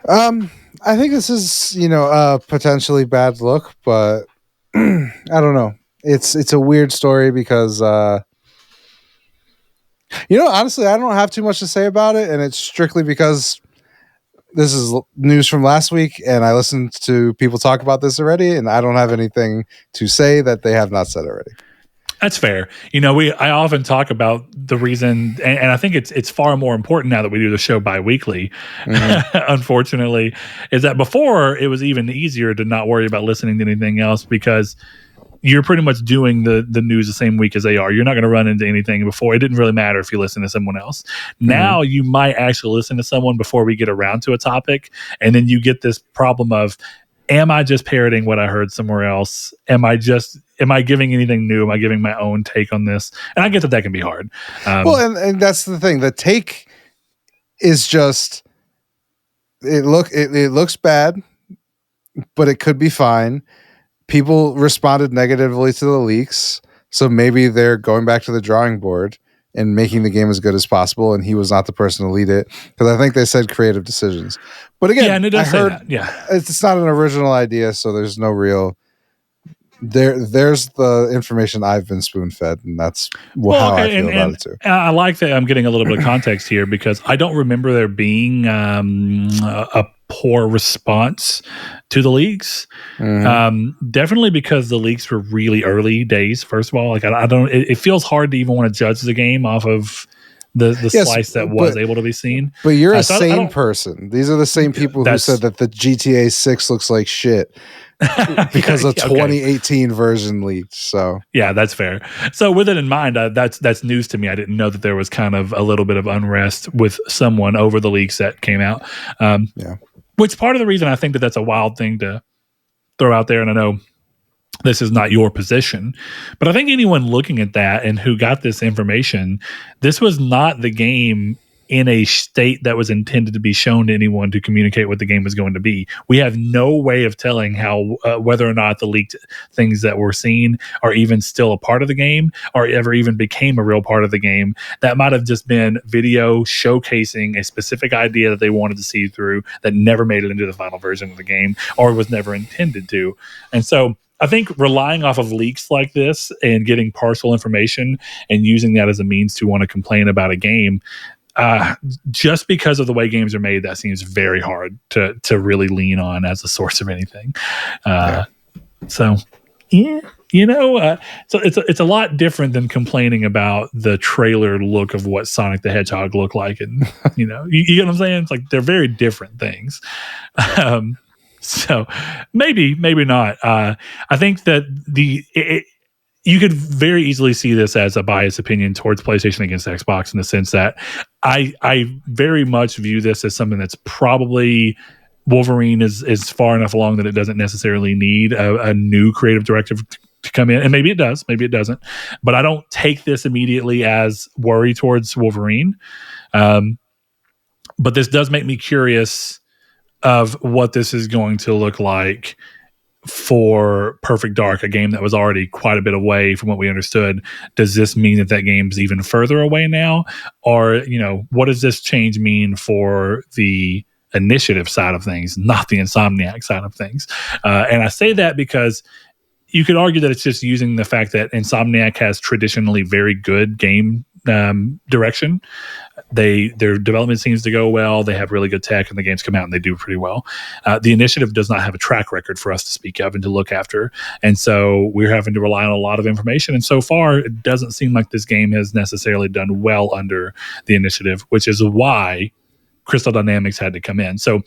I think this is, a potentially bad look, but I don't know. It's a weird story because, honestly, I don't have too much to say about it, and it's strictly because this is news from last week, and I listened to people talk about this already, and I don't have anything to say that they have not said already. That's fair. I often talk about the reason, and I think it's far more important now that we do the show bi-weekly, unfortunately, is that before it was even easier to not worry about listening to anything else because you're pretty much doing the news the same week as they are. You're not going to run into anything before. It didn't really matter if you listen to someone else. Now you might actually listen to someone before we get around to a topic, and then you get this problem of, am I just parroting what I heard somewhere else? Am I giving anything new? Am I giving my own take on this? And I get that can be hard. And that's the thing. The take is just, it looks bad, but it could be fine. People responded negatively to the leaks, so maybe they're going back to the drawing board and making the game as good as possible, and he was not the person to lead it, because I think they said creative decisions. But again, and it does say that. Yeah, it's not an original idea, so there's no real... There's the information I've been spoon-fed, and that's how I feel about it too. I like that I'm getting a little bit of context here, because I don't remember there being a poor response to the leaks. Definitely because the leaks were really early days. First of all, like I don't. It feels hard to even want to judge the game off of the slice that was able to be seen. But you're a sane person. These are the same people who said that the GTA 6 looks like shit because the 2018 version leaked. So yeah, that's fair. So with it in mind, that's news to me. I didn't know that there was kind of a little bit of unrest with someone over the leaks that came out. Which part of the reason I think that that's a wild thing to throw out there, and I know this is not your position, but I think anyone looking at that and who got this information, this was not the game in a state that was intended to be shown to anyone to communicate what the game was going to be. We have no way of telling how whether or not the leaked things that we're seeing are even still a part of the game or ever even became a real part of the game. That might have just been video showcasing a specific idea that they wanted to see through that never made it into the final version of the game or was never intended to. And so I think relying off of leaks like this and getting partial information and using that as a means to want to complain about a game, just because of the way games are made, that seems very hard to really lean on as a source of anything. So it's a lot different than complaining about the trailer look of what Sonic the Hedgehog looked like, and you get what I'm saying. It's like they're very different things. So maybe not. I think that you could very easily see this as a biased opinion towards PlayStation against Xbox, in the sense that I very much view this as something that's probably Wolverine is far enough along that it doesn't necessarily need a new creative directive to come in. And maybe it does, maybe it doesn't. But I don't take this immediately as worry towards Wolverine. But this does make me curious of what this is going to look like for Perfect Dark, a game that was already quite a bit away from what we understood. Does this mean that game's even further away now? Or, what does this change mean for the Initiative side of things, not the Insomniac side of things? And I say that because you could argue that it's just using the fact that Insomniac has traditionally very good game direction. Their development seems to go well. They have really good tech, and the games come out and they do pretty well. The Initiative does not have a track record for us to speak of and to look after, and so we're having to rely on a lot of information. And so far, it doesn't seem like this game has necessarily done well under the Initiative, which is why Crystal Dynamics had to come in. So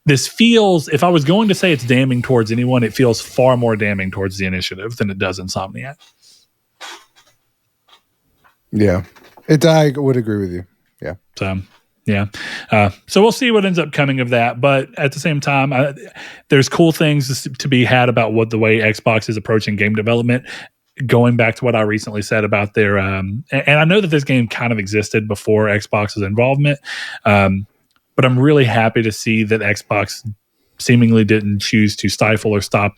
this feels, if I was going to say it's damning towards anyone, it feels far more damning towards the initiative than it does Insomniac. Yeah, I would agree with you. Yeah. So, yeah. So we'll see what ends up coming of that. But at the same time, there's cool things to be had about what the way Xbox is approaching game development. Going back to what I recently said about their, and I know that this game kind of existed before Xbox's involvement, but I'm really happy to see that Xbox seemingly didn't choose to stifle or stop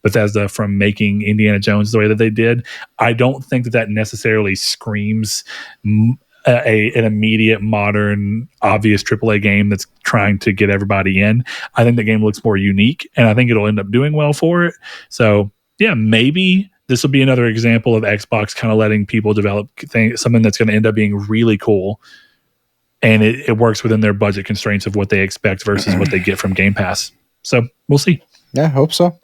Bethesda from making Indiana Jones the way that they did. I don't think that necessarily screams an immediate, modern, obvious AAA game that's trying to get everybody in. I think the game looks more unique, and I think it'll end up doing well for it. So, yeah, maybe this will be another example of Xbox kind of letting people develop something that's going to end up being really cool. And it works within their budget constraints of what they expect versus what they get from Game Pass. So we'll see. Yeah, hope so.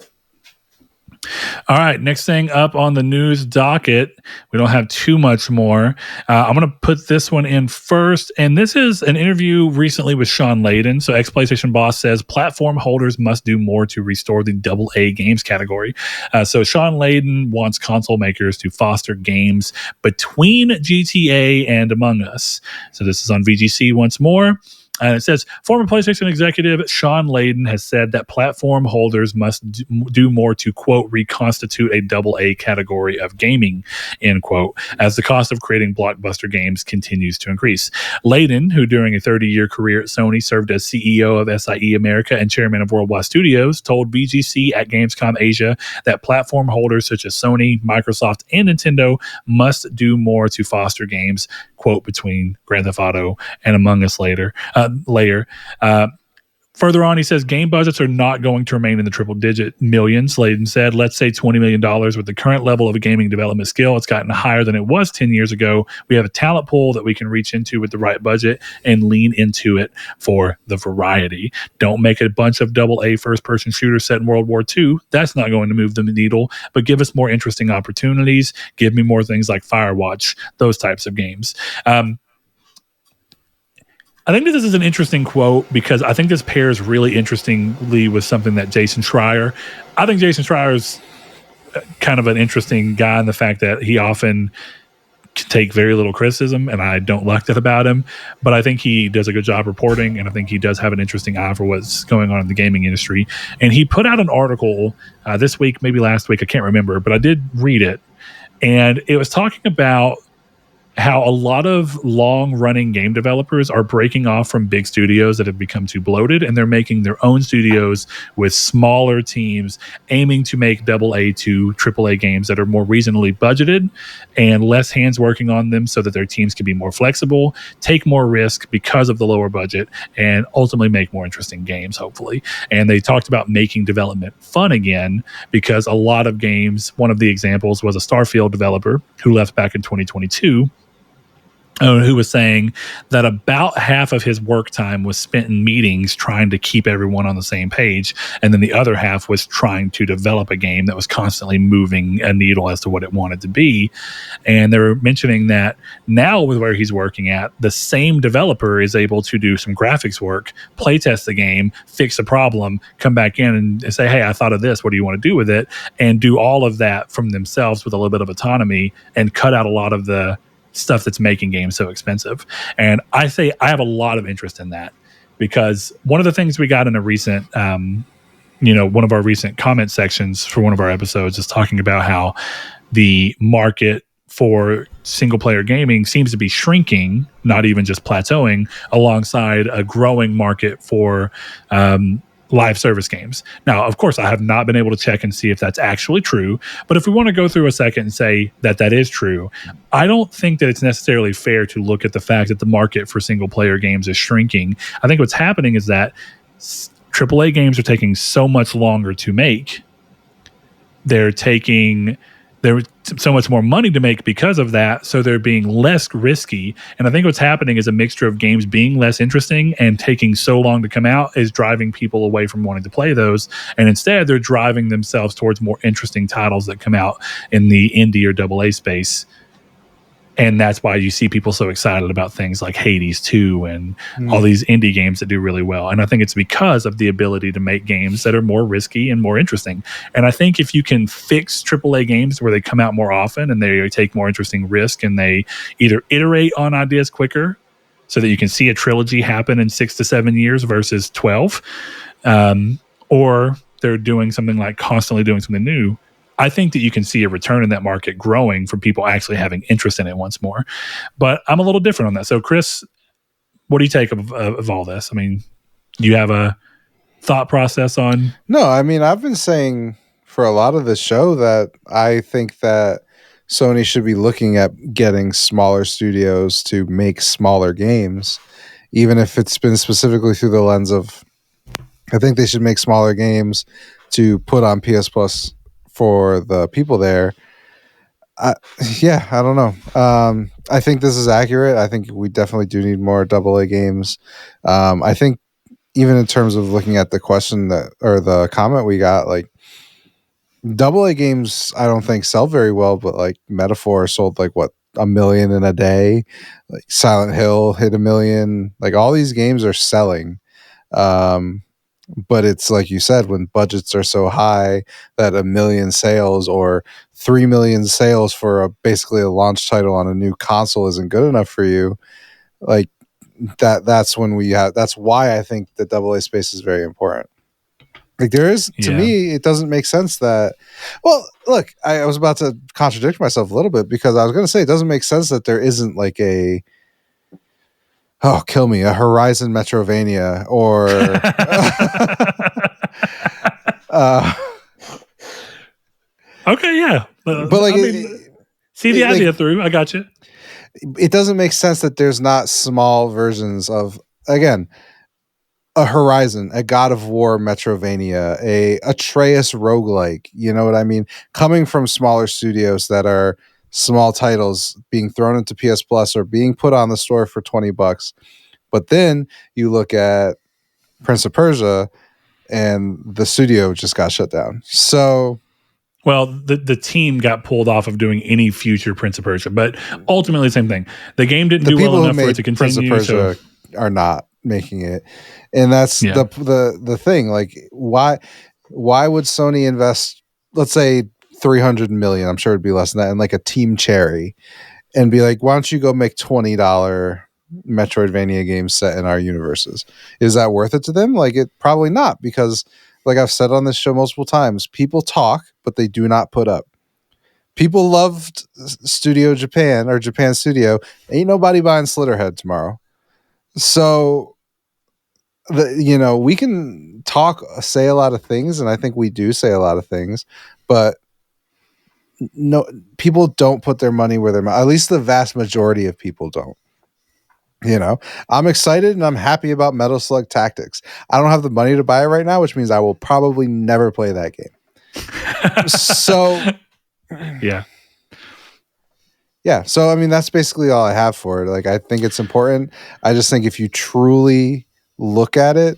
All right, next thing up on the news docket. We don't have too much more. I'm going to put this one in first. And this is an interview recently with Sean Layden. So ex-PlayStation boss says platform holders must do more to restore the AA games category. So Sean Layden wants console makers to foster games between GTA and Among Us. So this is on VGC once more. And it says, former PlayStation executive Sean Layden has said that platform holders must do more to, quote, reconstitute a AA category of gaming, end quote, as the cost of creating blockbuster games continues to increase. Layden, who during a 30-year career at Sony served as CEO of SIE America and chairman of Worldwide Studios, told VGC at Gamescom Asia that platform holders such as Sony, Microsoft, and Nintendo must do more to foster games, quote, between Grand Theft Auto and Among Us layer. Further on, he says game budgets are not going to remain in the triple-digit millions. Layden said, let's say $20 million. With the current level of gaming development skill, it's gotten higher than it was 10 years ago. We have a talent pool that we can reach into with the right budget and lean into it for the variety. Don't make a bunch of AA first-person shooters set in World War II. That's not going to move the needle, but give us more interesting opportunities. Give me more things like Firewatch, those types of games. I think this is an interesting quote because I think this pairs really interestingly with something that Jason Schreier. I think Jason Schreier is kind of an interesting guy in the fact that he often can take very little criticism, and I don't like that about him. But I think he does a good job reporting, and I think he does have an interesting eye for what's going on in the gaming industry. And he put out an article this week, maybe last week, I can't remember, but I did read it. And it was talking about how a lot of long-running game developers are breaking off from big studios that have become too bloated, and they're making their own studios with smaller teams aiming to make AA to AAA games that are more reasonably budgeted and less hands working on them so that their teams can be more flexible, take more risk because of the lower budget, and ultimately make more interesting games, hopefully. And they talked about making development fun again because a lot of games, one of the examples was a Starfield developer who left back in 2022, who was saying that about half of his work time was spent in meetings trying to keep everyone on the same page, and then the other half was trying to develop a game that was constantly moving a needle as to what it wanted to be. And they were mentioning that now with where he's working at, the same developer is able to do some graphics work, play test the game, fix a problem, come back in and say, hey, I thought of this, what do you want to do with it? And do all of that from themselves with a little bit of autonomy and cut out a lot of the stuff that's making games so expensive. And I say I have a lot of interest in that because one of the things we got in a recent, one of our recent comment sections for one of our episodes is talking about how the market for single player gaming seems to be shrinking, not even just plateauing, alongside a growing market for live service games. Now, of course, I have not been able to check and see if that's actually true, but if we want to go through a second and say that that is true, I don't think that it's necessarily fair to look at the fact that the market for single player games is shrinking. I think what's happening is that AAA games are taking so much longer to make. There's so much more money to make because of that, so they're being less risky. And I think what's happening is a mixture of games being less interesting and taking so long to come out is driving people away from wanting to play those. And instead, they're driving themselves towards more interesting titles that come out in the indie or AA space And that's why you see people so excited about things like Hades 2 and all these indie games that do really well. And I think it's because of the ability to make games that are more risky and more interesting. And I think if you can fix AAA games where they come out more often and they take more interesting risk and they either iterate on ideas quicker so that you can see a trilogy happen in 6 to 7 years versus 12, or they're doing something like constantly doing something new, I think that you can see a return in that market growing from people actually having interest in it once more. But I'm a little different on that. So, Chris, what do you take of all this? I mean, do you have a thought process on? No, I mean, I've been saying for a lot of the show that I think that Sony should be looking at getting smaller studios to make smaller games, even if it's been specifically through the lens of, I think they should make smaller games to put on PS Plus for the people there. I don't know. I think this is accurate. I think we definitely do need more AA games. I think even in terms of looking at the question or the comment we got, like AA games, I don't think sell very well, but like Metaphor sold like what, 1 million in a day. Like Silent Hill hit 1 million. Like all these games are selling. But it's like you said, when budgets are so high that 1 million sales or 3 million sales for basically a launch title on a new console isn't good enough for you. Like that's when that's why I think the AA space is very important. Like there is, to me, it doesn't make sense that, well, look, I was about to contradict myself a little bit because I was going to say it doesn't make sense that there isn't like a Horizon Metrovania or okay, yeah. But like, see the idea through. I got you. It doesn't make sense that there's not small versions of, again, a Horizon, a God of War Metrovania, a Atreus roguelike. You know what I mean? Coming from smaller studios that are small titles being thrown into PS Plus or being put on the store for $20. But then you look at Prince of Persia and the studio just got shut down. So, well, the team got pulled off of doing any future Prince of Persia, but ultimately same thing. The game didn't do well enough for it to continue. Prince of Persia are not making it. And that's the thing. Like, why would Sony invest, let's say 300 million, I'm sure it'd be less than that, in like a Team Cherry and be like, why don't you go make $20 Metroidvania games set in our universes? Is that worth it to them? Like, it probably not, because like I've said on this show multiple times, people talk, but they do not put up. People loved Studio Japan or Japan Studio. Ain't nobody buying Slitterhead tomorrow. So, we can say a lot of things, and I think we do say a lot of things, but no, people don't put their money where their mouth. At least the vast majority of people don't. I'm excited and I'm happy about Metal Slug Tactics. I don't have the money to buy it right now, which means I will probably never play that game. So, yeah. So, I mean, that's basically all I have for it. Like, I think it's important. I just think if you truly look at it,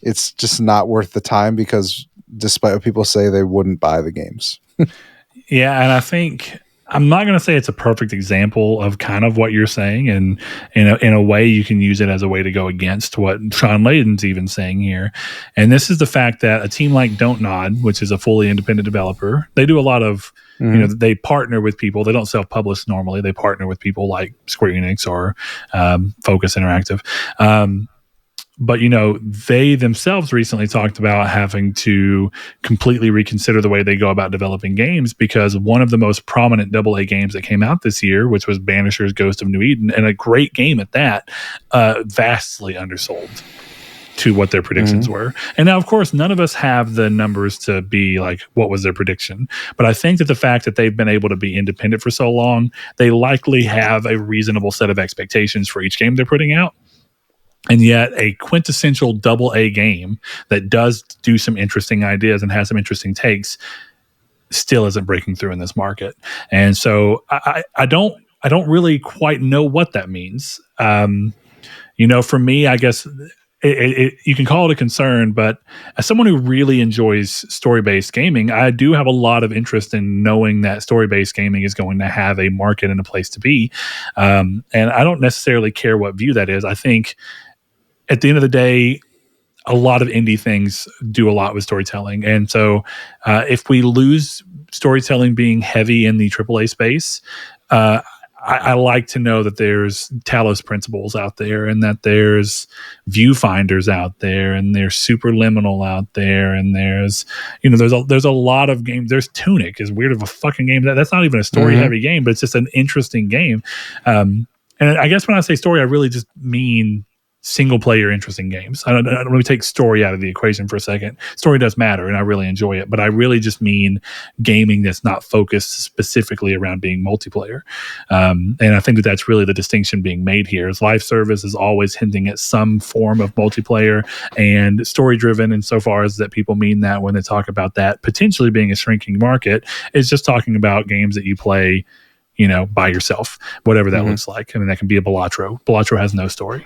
it's just not worth the time, because despite what people say, they wouldn't buy the games. Yeah, and I think I'm not going to say it's a perfect example of kind of what you're saying, and in a way you can use it as a way to go against what Sean Layden's even saying here. And this is the fact that a team like Don't Nod, which is a fully independent developer, they do a lot of, they partner with people. They don't self-publish normally. They partner with people like Square Enix or Focus Interactive. But, they themselves recently talked about having to completely reconsider the way they go about developing games, because one of the most prominent AA games that came out this year, which was Banisher's Ghost of New Eden, and a great game at that, vastly undersold to what their predictions were. And now, of course, none of us have the numbers to be like, what was their prediction? But I think that the fact that they've been able to be independent for so long, they likely have a reasonable set of expectations for each game they're putting out. And yet a quintessential AA game that does do some interesting ideas and has some interesting takes still isn't breaking through in this market. And so I don't really quite know what that means. For me, I guess you can call it a concern, but as someone who really enjoys story-based gaming, I do have a lot of interest in knowing that story-based gaming is going to have a market and a place to be. And I don't necessarily care what view that is. I think at the end of the day, a lot of indie things do a lot with storytelling. And so if we lose storytelling being heavy in the AAA space, I like to know that there's Talos principles out there, and that there's viewfinders out there, and there's Superliminal out there, and there's a lot of games. There's Tunic, as weird of a fucking game that's not even a story heavy game, but it's just an interesting game. And I guess when I say story, I really just mean single player interesting games. I don't really take story out of the equation for a second. Story does matter, and I really enjoy it, but I really just mean gaming that's not focused specifically around being multiplayer. And I think that that's really the distinction being made here. Is live service is always hinting at some form of multiplayer, and story driven insofar as that people mean that when they talk about that potentially being a shrinking market, is just talking about games that you play, by yourself, whatever that looks like. I mean, that can be a Balatro. Balatro has no story.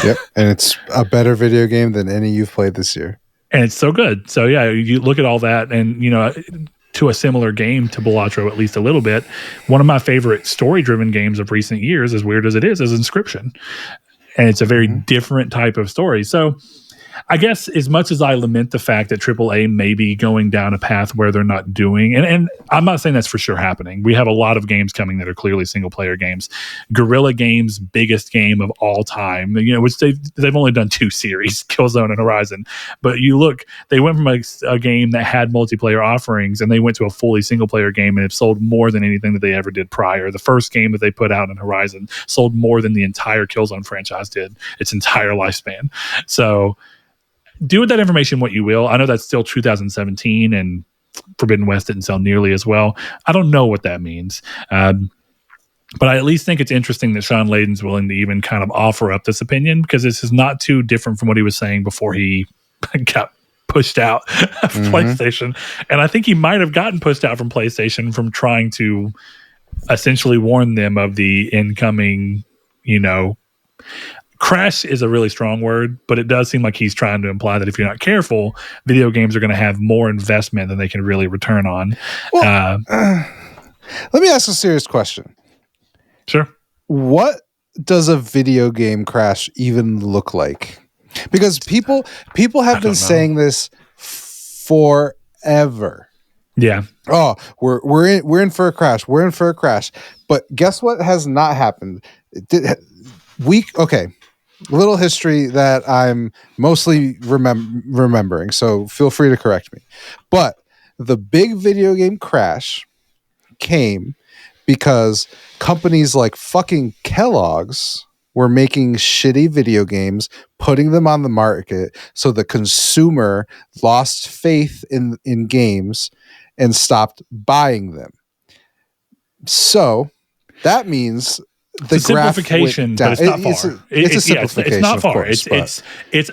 Yep, and it's a better video game than any you've played this year. And it's so good. So yeah, you look at all that, and to a similar game to Balatro, at least a little bit. One of my favorite story-driven games of recent years, as weird as it is Inscription, and it's a very different type of story. So I guess as much as I lament the fact that AAA may be going down a path where they're not doing, and I'm not saying that's for sure happening. We have a lot of games coming that are clearly single player games. Guerrilla Games' biggest game of all time, which they've only done 2 series, Killzone and Horizon. But you look, they went from a game that had multiplayer offerings, and they went to a fully single player game, and it sold more than anything that they ever did prior. The first game that they put out in Horizon sold more than the entire Killzone franchise did its entire lifespan. So do with that information what you will. I know that's still 2017, and Forbidden West didn't sell nearly as well. I don't know what that means. But I at least think it's interesting that Sean Layden's willing to even kind of offer up this opinion, because this is not too different from what he was saying before he got pushed out of PlayStation. And I think he might have gotten pushed out from PlayStation from trying to essentially warn them of the incoming, crash is a really strong word, but it does seem like he's trying to imply that if you're not careful, video games are going to have more investment than they can really return on. Well, let me ask a serious question. Sure. What does a video game crash even look like? Because people have been saying this forever. Yeah. Oh, we're in for a crash. We're in for a crash. But guess what has not happened? Okay. Little history that I'm mostly remembering, so feel free to correct me. But the big video game crash came because companies like fucking Kellogg's were making shitty video games, putting them on the market, so the consumer lost faith in games and stopped buying them. So that means the simplification, but it's not far. It's a simplification. It's not far. Course, it's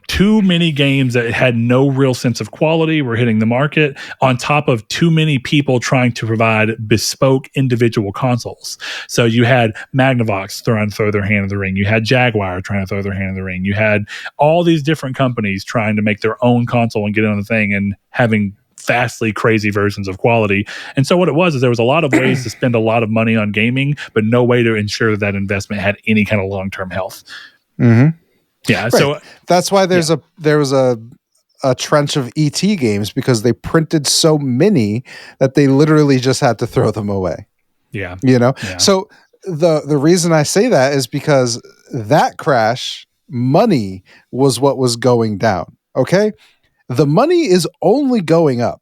too many games that had no real sense of quality were hitting the market, on top of too many people trying to provide bespoke individual consoles. So you had Magnavox trying to throw their hand in the ring. You had Jaguar trying to throw their hand in the ring. You had all these different companies trying to make their own console and get on the thing, and having vastly crazy versions of quality. And so what it was is there was a lot of ways to spend a lot of money on gaming, but no way to ensure that investment had any kind of long-term health. Yeah. Right. So that's why there was a trench of ET games, because they printed so many that they literally just had to throw them away. Yeah. So the reason I say that is because that crash, money was what was going down. Okay. The money is only going up.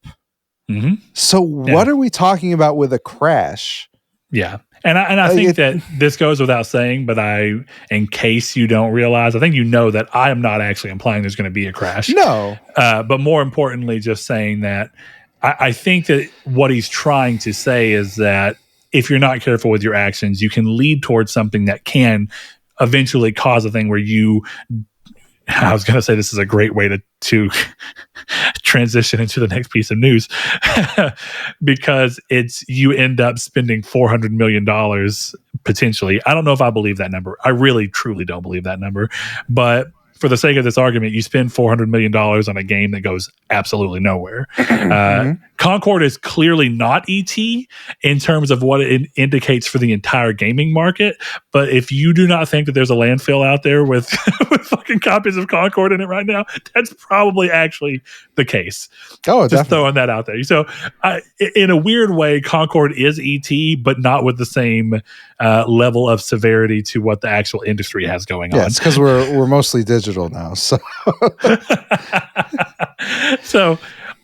So what are we talking about with a crash? Yeah. And I think that this goes without saying, but in case you don't realize, I think that I am not actually implying there's going to be a crash. No. But more importantly, just saying that I think that what he's trying to say is that if you're not careful with your actions, you can lead towards something that can eventually cause a thing where I was going to say this is a great way to transition into the next piece of news, because you end up spending $400 million potentially. I don't know if I believe that number. I really, truly don't believe that number. But for the sake of this argument, you spend $400 million on a game that goes absolutely nowhere. Concord is clearly not ET in terms of what it indicates for the entire gaming market. But if you do not think that there's a landfill out there with, with fucking copies of Concord in it right now, that's probably actually the case. Oh, just definitely. throwing that out there. So, in a weird way, Concord is ET, but not with the same level of severity to what the actual industry has going on. Yeah, it's because we're mostly digital now. So, so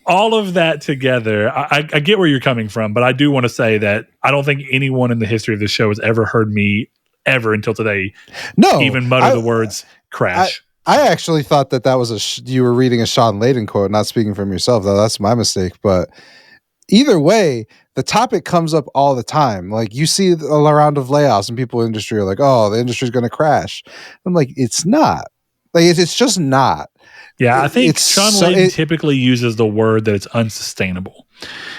all of that together, I get where you're coming from, but I do want to say that I don't think anyone in the history of the show has ever heard me ever until today even mutter the words crash. I actually thought that was you were reading a Sean Layden quote, not speaking from yourself, though. That's my mistake. But either way, the topic comes up all the time. Like, you see a round of layoffs and people in the industry are like, oh, the industry's going to crash. I'm like, it's not. Like, it's just not. Yeah, I think Sean Layden typically uses the word that it's unsustainable.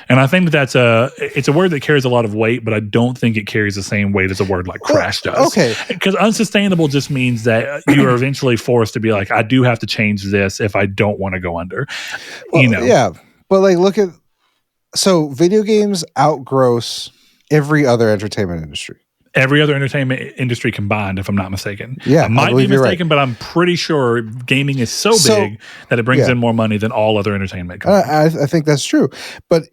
And I think that it's a word that carries a lot of weight, but I don't think it carries the same weight as a word like crash does. Okay. Because unsustainable just means that you are eventually forced to be like, I do have to change this if I don't want to go under. Well, yeah. But like, so video games outgross every other entertainment industry. Every other entertainment industry combined, if I'm not mistaken. Yeah, I might be mistaken, but I'm pretty sure gaming is so big that it brings in more money than all other entertainment companies. I think that's true. But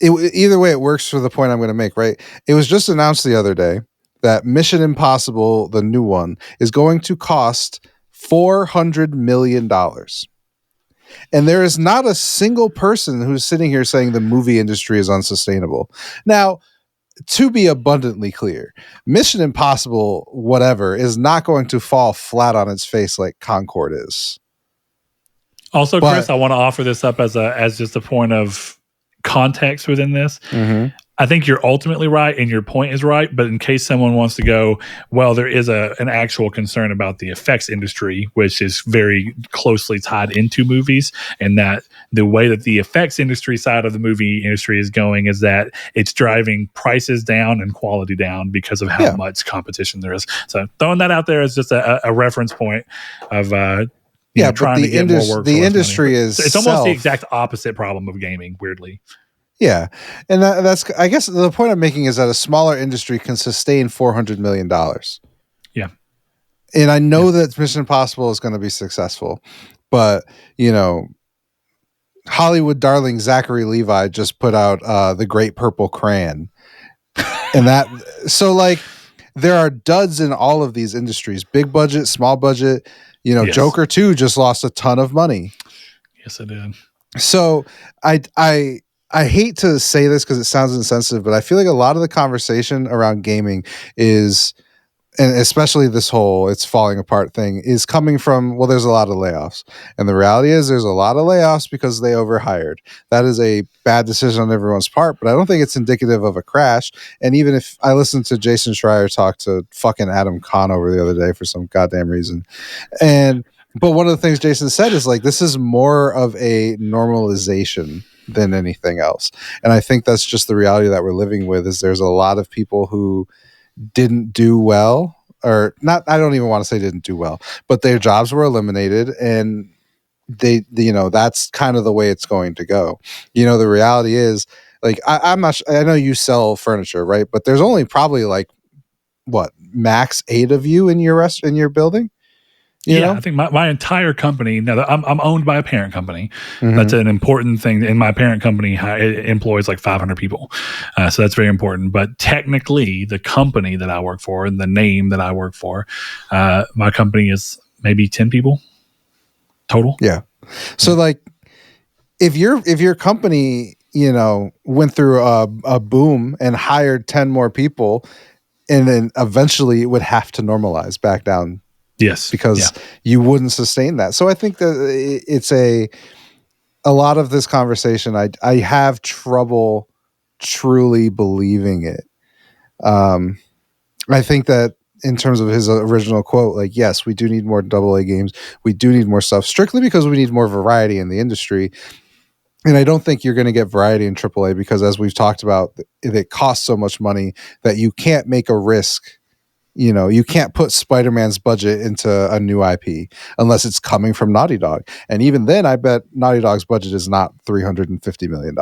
either way, it works for the point I'm going to make, right? It was just announced the other day that Mission Impossible, the new one, is going to cost $400 million. And there is not a single person who's sitting here saying the movie industry is unsustainable. Now, to be abundantly clear, Mission Impossible, whatever, is not going to fall flat on its face like Concord is. Also, Chris, I want to offer this up as just a point of context within this. Mm-hmm. I think you're ultimately right, and your point is right. But in case someone wants to go, well, there is an actual concern about the effects industry, which is very closely tied into movies, and that the way that the effects industry side of the movie industry is going is that it's driving prices down and quality down because of how much competition there is. So throwing that out there as just a reference point of trying to get more work. The industry it's almost the exact opposite problem of gaming, weirdly. Yeah. And that's, I guess the point I'm making is that a smaller industry can sustain $400 million. Yeah. And I know that Mission Impossible is going to be successful, but, Hollywood darling Zachary Levi just put out The Great Purple Crayon. And so like, there are duds in all of these industries, big budget, small budget. Joker 2 just lost a ton of money. Yes, it did. So I hate to say this because it sounds insensitive, but I feel like a lot of the conversation around gaming is, and especially this whole it's falling apart thing, is coming from, well, there's a lot of layoffs. And the reality is there's a lot of layoffs because they overhired. That is a bad decision on everyone's part, but I don't think it's indicative of a crash. And even if I listened to Jason Schreier talk to fucking Adam Conover the other day for some goddamn reason. But one of the things Jason said is like, this is more of a normalization than anything else. And I think that's just the reality that we're living with, is there's a lot of people who didn't do well, or not, I don't even want to say didn't do well, but their jobs were eliminated, and they that's kind of the way it's going to go. The reality is, like, I'm not I know you sell furniture, right? But there's only probably like max 8 of you in your building. I think my entire company, now I'm owned by a parent company. Mm-hmm. That's an important thing. And my parent company employs like 500 people. So that's very important. But technically, the company that I work for and the name that I work for, my company is maybe 10 people total. Yeah. So like, if your company, went through a boom and hired 10 more people, and then eventually it would have to normalize back down. Yes, because you wouldn't sustain that. So I think that it's a lot of this conversation. I have trouble truly believing it. I think that in terms of his original quote, like, yes, we do need more AA games. We do need more stuff, strictly because we need more variety in the industry. And I don't think you're going to get variety in AAA because, as we've talked about, it costs so much money that you can't make a risk You can't put Spider-Man's budget into a new IP unless it's coming from Naughty Dog. And even then, I bet Naughty Dog's budget is not $350 million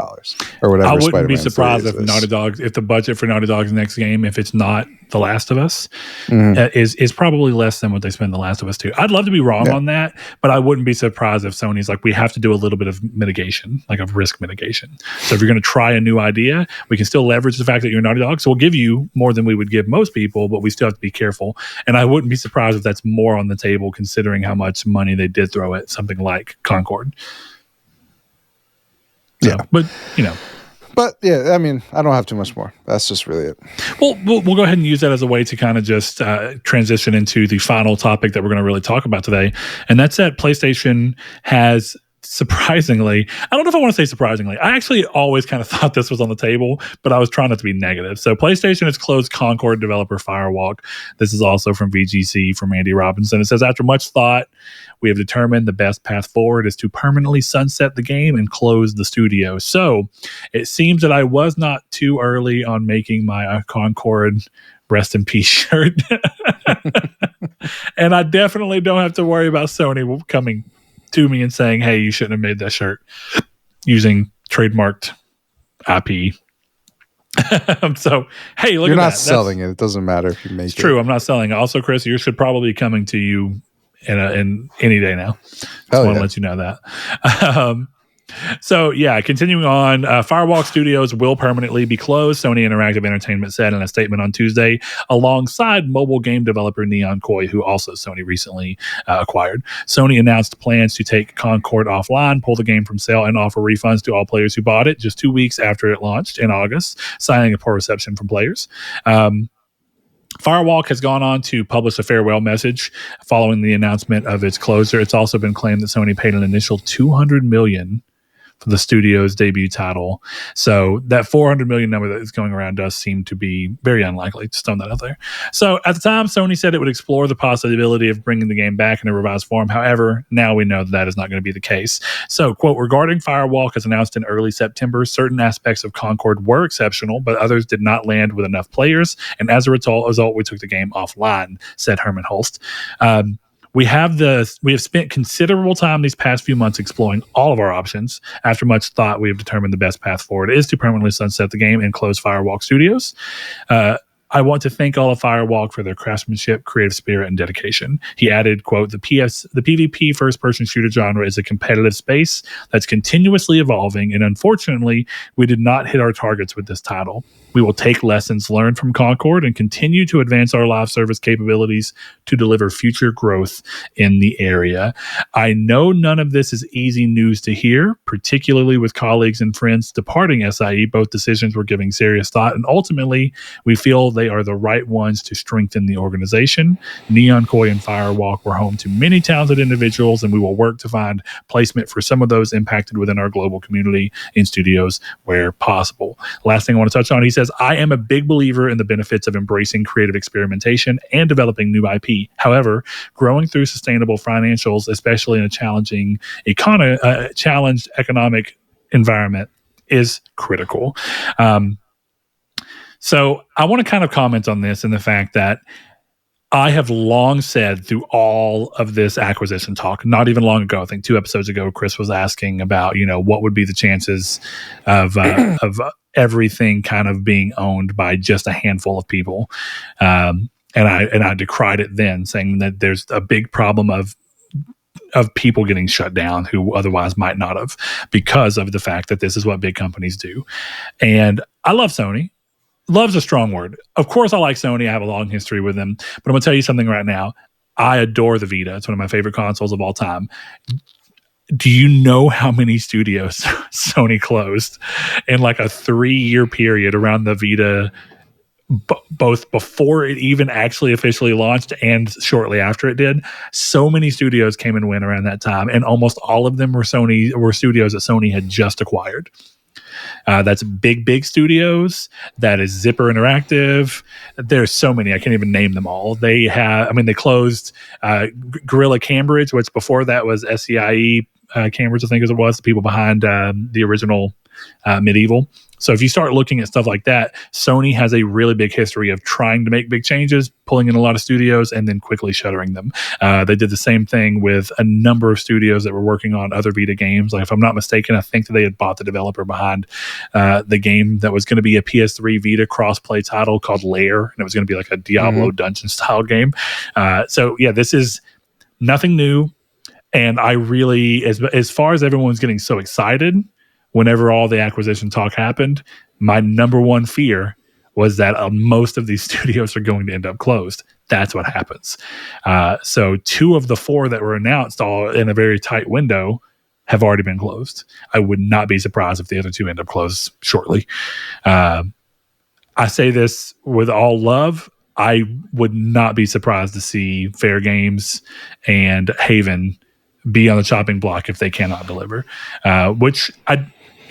or whatever. I wouldn't Spider-Man be surprised if is. if the budget for Naughty Dog's next game, if it's not The Last of Us, is probably less than what they spend The Last of Us 2. I'd love to be wrong on that, but I wouldn't be surprised if Sony's like, we have to do a little bit of mitigation, like of risk mitigation. So if you're going to try a new idea, we can still leverage the fact that you're Naughty Dog. So we'll give you more than we would give most people, but we still have to be careful. And I wouldn't be surprised if that's more on the table, considering how much money they did throw at something like Concord. So, but But yeah, I mean, I don't have too much more. That's just really it. Well, we'll go ahead and use that as a way to kind of just transition into the final topic that we're going to really talk about today. And that's that PlayStation has surprisingly, I don't know if I want to say surprisingly, I actually always kind of thought this was on the table, but I was trying not to be negative. So PlayStation has closed Concord developer Firewalk. This is also from VGC, from Andy Robinson. It says, after much thought, we have determined the best path forward is to permanently sunset the game and close the studio. So it seems that I was not too early on making my Concord rest in peace shirt. And I definitely don't have to worry about Sony coming to me and saying, hey, you shouldn't have made that shirt using trademarked IP. So, hey, look, you're at not that. selling it. It doesn't matter if you make it. It's true. I'm not selling it. Also, Chris, yours should probably be coming to you in any day now. Just want to let you know that. So, yeah, continuing on, Firewalk Studios will permanently be closed, Sony Interactive Entertainment said in a statement on Tuesday, alongside mobile game developer Neon Koi, who also Sony recently acquired. Sony announced plans to take Concord offline, pull the game from sale, and offer refunds to all players who bought it just 2 weeks after it launched in August, citing a poor reception from players. Firewalk has gone on to publish a farewell message following the announcement of its closure. It's also been claimed that Sony paid an initial $200 million for the studio's debut title. So that 400 million number that is going around does seem to be very unlikely. Just throwing that out there. So at the time, Sony said it would explore the possibility of bringing the game back in a revised form. However, now we know that is not going to be the case. So, quote, regarding Firewalk, as announced in early September, certain aspects of Concord were exceptional, but others did not land with enough players. And as a result, we took the game offline, said Herman Holst. We have spent considerable time these past few months exploring all of our options. After much thought, we have determined the best path forward is to permanently sunset the game and close Firewalk Studios. I want to thank all of Firewalk for their craftsmanship, creative spirit, and dedication. He added, quote, the PvP first-person shooter genre is a competitive space that's continuously evolving, and unfortunately, we did not hit our targets with this title. We will take lessons learned from Concord and continue to advance our live service capabilities to deliver future growth in the area. I know none of this is easy news to hear, particularly with colleagues and friends departing SIE. Both decisions were giving serious thought, and ultimately, we feel they are the right ones to strengthen the organization. Neon Koi and Firewalk were home to many talented individuals, and we will work to find placement for some of those impacted within our global community in studios where possible. Last thing I want to touch on, he says, I am a big believer in the benefits of embracing creative experimentation and developing new IP. However, growing through sustainable financials, especially in a challenged economic environment, is critical. So I want to kind of comment on this in the fact that I have long said through all of this acquisition talk, not even long ago, I think 2 episodes ago, Chris was asking about, what would be the chances of everything kind of being owned by just a handful of people. And I decried it then, saying that there's a big problem of people getting shut down who otherwise might not have, because of the fact that this is what big companies do. And I love Sony. Love's a strong word. Of course, I like Sony. I have a long history with them. But I'm going to tell you something right now. I adore the Vita. It's one of my favorite consoles of all time. Do you know how many studios Sony closed in like a 3-year period around the Vita, both before it even actually officially launched and shortly after it did? So many studios came and went around that time, and almost all of them were studios that Sony had just acquired. That's big studios. That is Zipper Interactive. There's so many. I can't even name them all. They closed Guerrilla Cambridge, which before that was SCIE Cambridge, I think as it was, the people behind the original Medieval. So if you start looking at stuff like that, Sony has a really big history of trying to make big changes, pulling in a lot of studios, and then quickly shuttering them. They did the same thing with a number of studios that were working on other Vita games. Like, if I'm not mistaken, I think that they had bought the developer behind the game that was going to be a PS3 Vita cross-play title called Lair, and it was going to be like a Diablo dungeon-style game. So yeah, this is nothing new. And I really, as far as everyone's getting so excited whenever all the acquisition talk happened, my number one fear was that most of these studios are going to end up closed. That's what happens. So 2 of the 4 that were announced, all in a very tight window, have already been closed. I would not be surprised if the other 2 end up closed shortly. I say this with all love. I would not be surprised to see Fair Games and Haven be on the chopping block if they cannot deliver,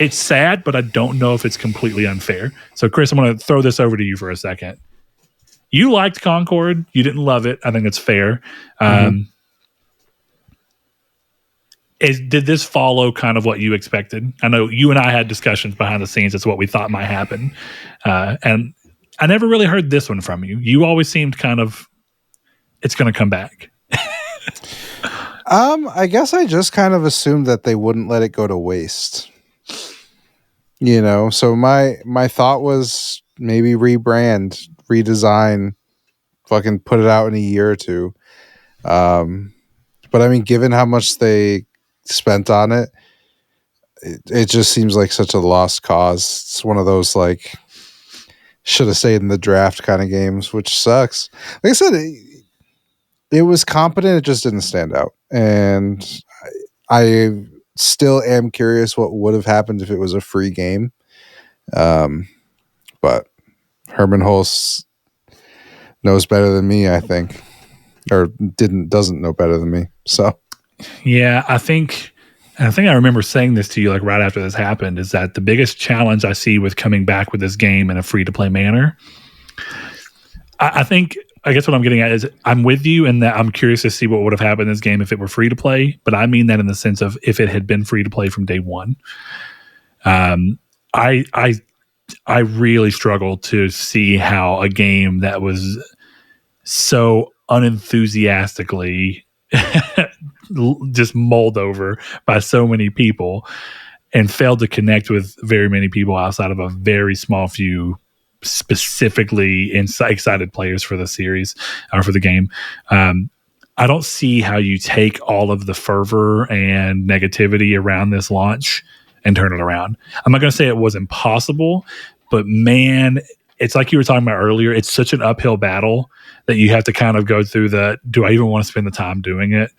it's sad, but I don't know if it's completely unfair. So, Chris, I'm going to throw this over to you for a second. You liked Concord. You didn't love it. I think it's fair. Did this follow kind of what you expected? I know you and I had discussions behind the scenes. It's what we thought might happen. And I never really heard this one from you. You always seemed kind of, it's going to come back. I guess I just kind of assumed that they wouldn't let it go to waste. So my thought was maybe rebrand, redesign, fucking put it out in a year or 2. But I mean, given how much they spent on it, it just seems like such a lost cause. It's one of those like should have stayed in the draft kind of games, which sucks. Like I said, it was competent. It just didn't stand out. And I still am curious what would have happened if it was a free game. But Herman Hulse knows better than me, I think, or doesn't know better than me. So, yeah, I think I remember saying this to you like right after this happened, is that the biggest challenge I see with coming back with this game in a free-to-play manner, I guess what I'm getting at is I'm with you in that I'm curious to see what would have happened in this game if it were free-to-play, but I mean that in the sense of if it had been free-to-play from day one. I really struggle to see how a game that was so unenthusiastically just mulled over by so many people and failed to connect with very many people outside of a very small few specifically excited players for the series or for the game. I don't see how you take all of the fervor and negativity around this launch and turn it around. I'm not going to say it was impossible, but man, it's like you were talking about earlier. It's such an uphill battle that you have to kind of go through do I even want to spend the time doing it?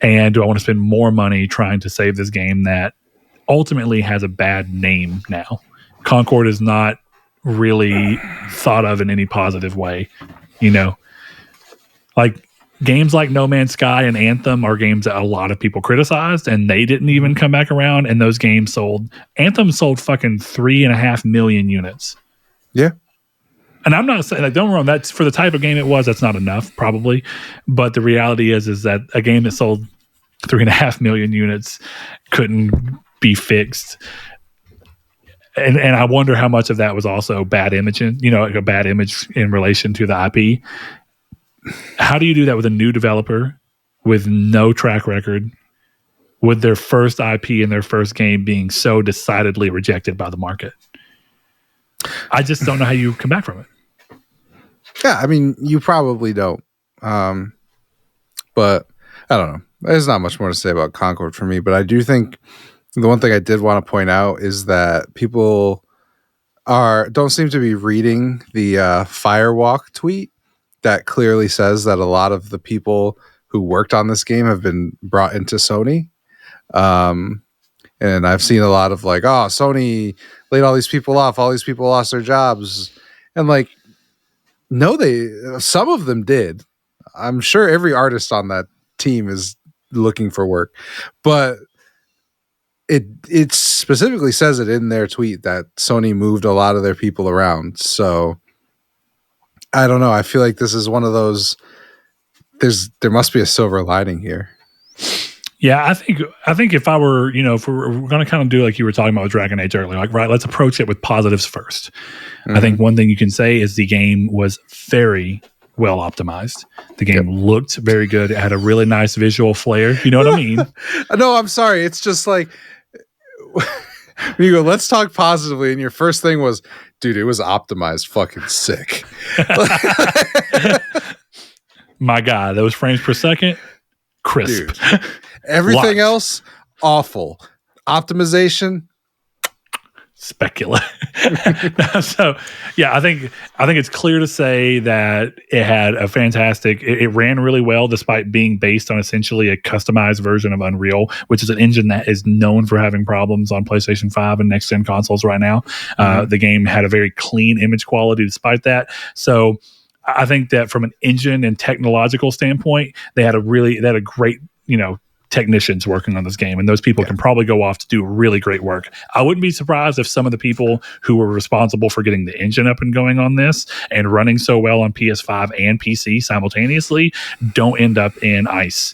And do I want to spend more money trying to save this game that ultimately has a bad name now? Concord is not really thought of in any positive way. Like games like No Man's Sky and Anthem are games that a lot of people criticized, and they didn't even come back around. And those games Anthem sold fucking 3.5 million units. Yeah. And I'm not saying, like, don't get me wrong, that's for the type of game it was, that's not enough, probably. But the reality is that a game that sold 3.5 million units couldn't be fixed. And I wonder how much of that was also bad imaging, like a bad image in relation to the IP. How do you do that with a new developer with no track record, with their first IP and their first game being so decidedly rejected by the market? I just don't know how you come back from it. Yeah, I mean, you probably don't. But I don't know. There's not much more to say about Concord for me, but I do think the one thing I did want to point out is that people don't seem to be reading the Firewalk tweet that clearly says that a lot of the people who worked on this game have been brought into Sony. And I've seen a lot of like, oh, Sony laid all these people off. All these people lost their jobs. And like, no, some of them did. I'm sure every artist on that team is looking for work, but it specifically says it in their tweet that Sony moved a lot of their people around. So I don't know. I feel like this is one of those, there must be a silver lining here. Yeah, I think if I were, if we're going to kind of do like you were talking about with Dragon Age earlier, like, right, let's approach it with positives first. Mm-hmm. I think one thing you can say is the game was very well optimized. The game looked very good. It had a really nice visual flair. You know what I mean? No, I'm sorry. It's just like, you go, let's talk positively. And your first thing was, dude, it was optimized fucking sick. My God, those frames per second, crisp. Dude, everything else, awful. Optimization, speculate. So yeah, I think it's clear to say that it had a fantastic, it ran really well despite being based on essentially a customized version of Unreal, which is an engine that is known for having problems on PlayStation 5 and next gen consoles right now. The game had a very clean image quality despite that. So I think that from an engine and technological standpoint, they had a great, technicians working on this game, and those people can probably go off to do really great work. I wouldn't be surprised if some of the people who were responsible for getting the engine up and going on this and running so well on PS5 and PC simultaneously don't end up in ICE.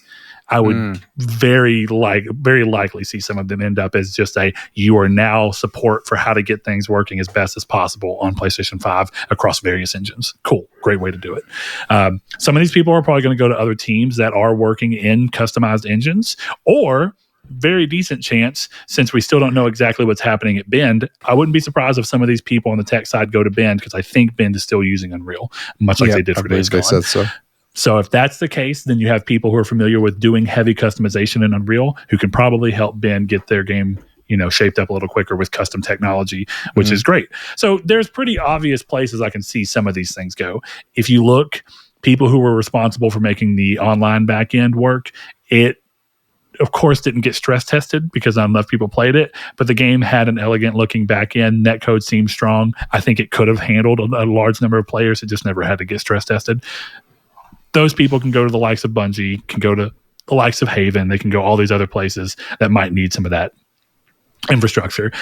I would very likely see some of them end up as just you are now support for how to get things working as best as possible on PlayStation 5 across various engines. Cool. Great way to do it. Some of these people are probably going to go to other teams that are working in customized engines, or very decent chance, since we still don't know exactly what's happening at Bend, I wouldn't be surprised if some of these people on the tech side go to Bend, because I think Bend is still using Unreal, much like they did for Days Gone. They said so. So if that's the case, then you have people who are familiar with doing heavy customization in Unreal who can probably help Ben get their game, shaped up a little quicker with custom technology, which is great. So there's pretty obvious places I can see some of these things go. If you look, people who were responsible for making the online backend work, it of course didn't get stress tested because not enough people played it, but the game had an elegant looking backend. Netcode seemed strong. I think it could have handled a large number of players. It just never had to get stress tested. Those people can go to the likes of Bungie, can go to the likes of Haven. They can go all these other places that might need some of that infrastructure.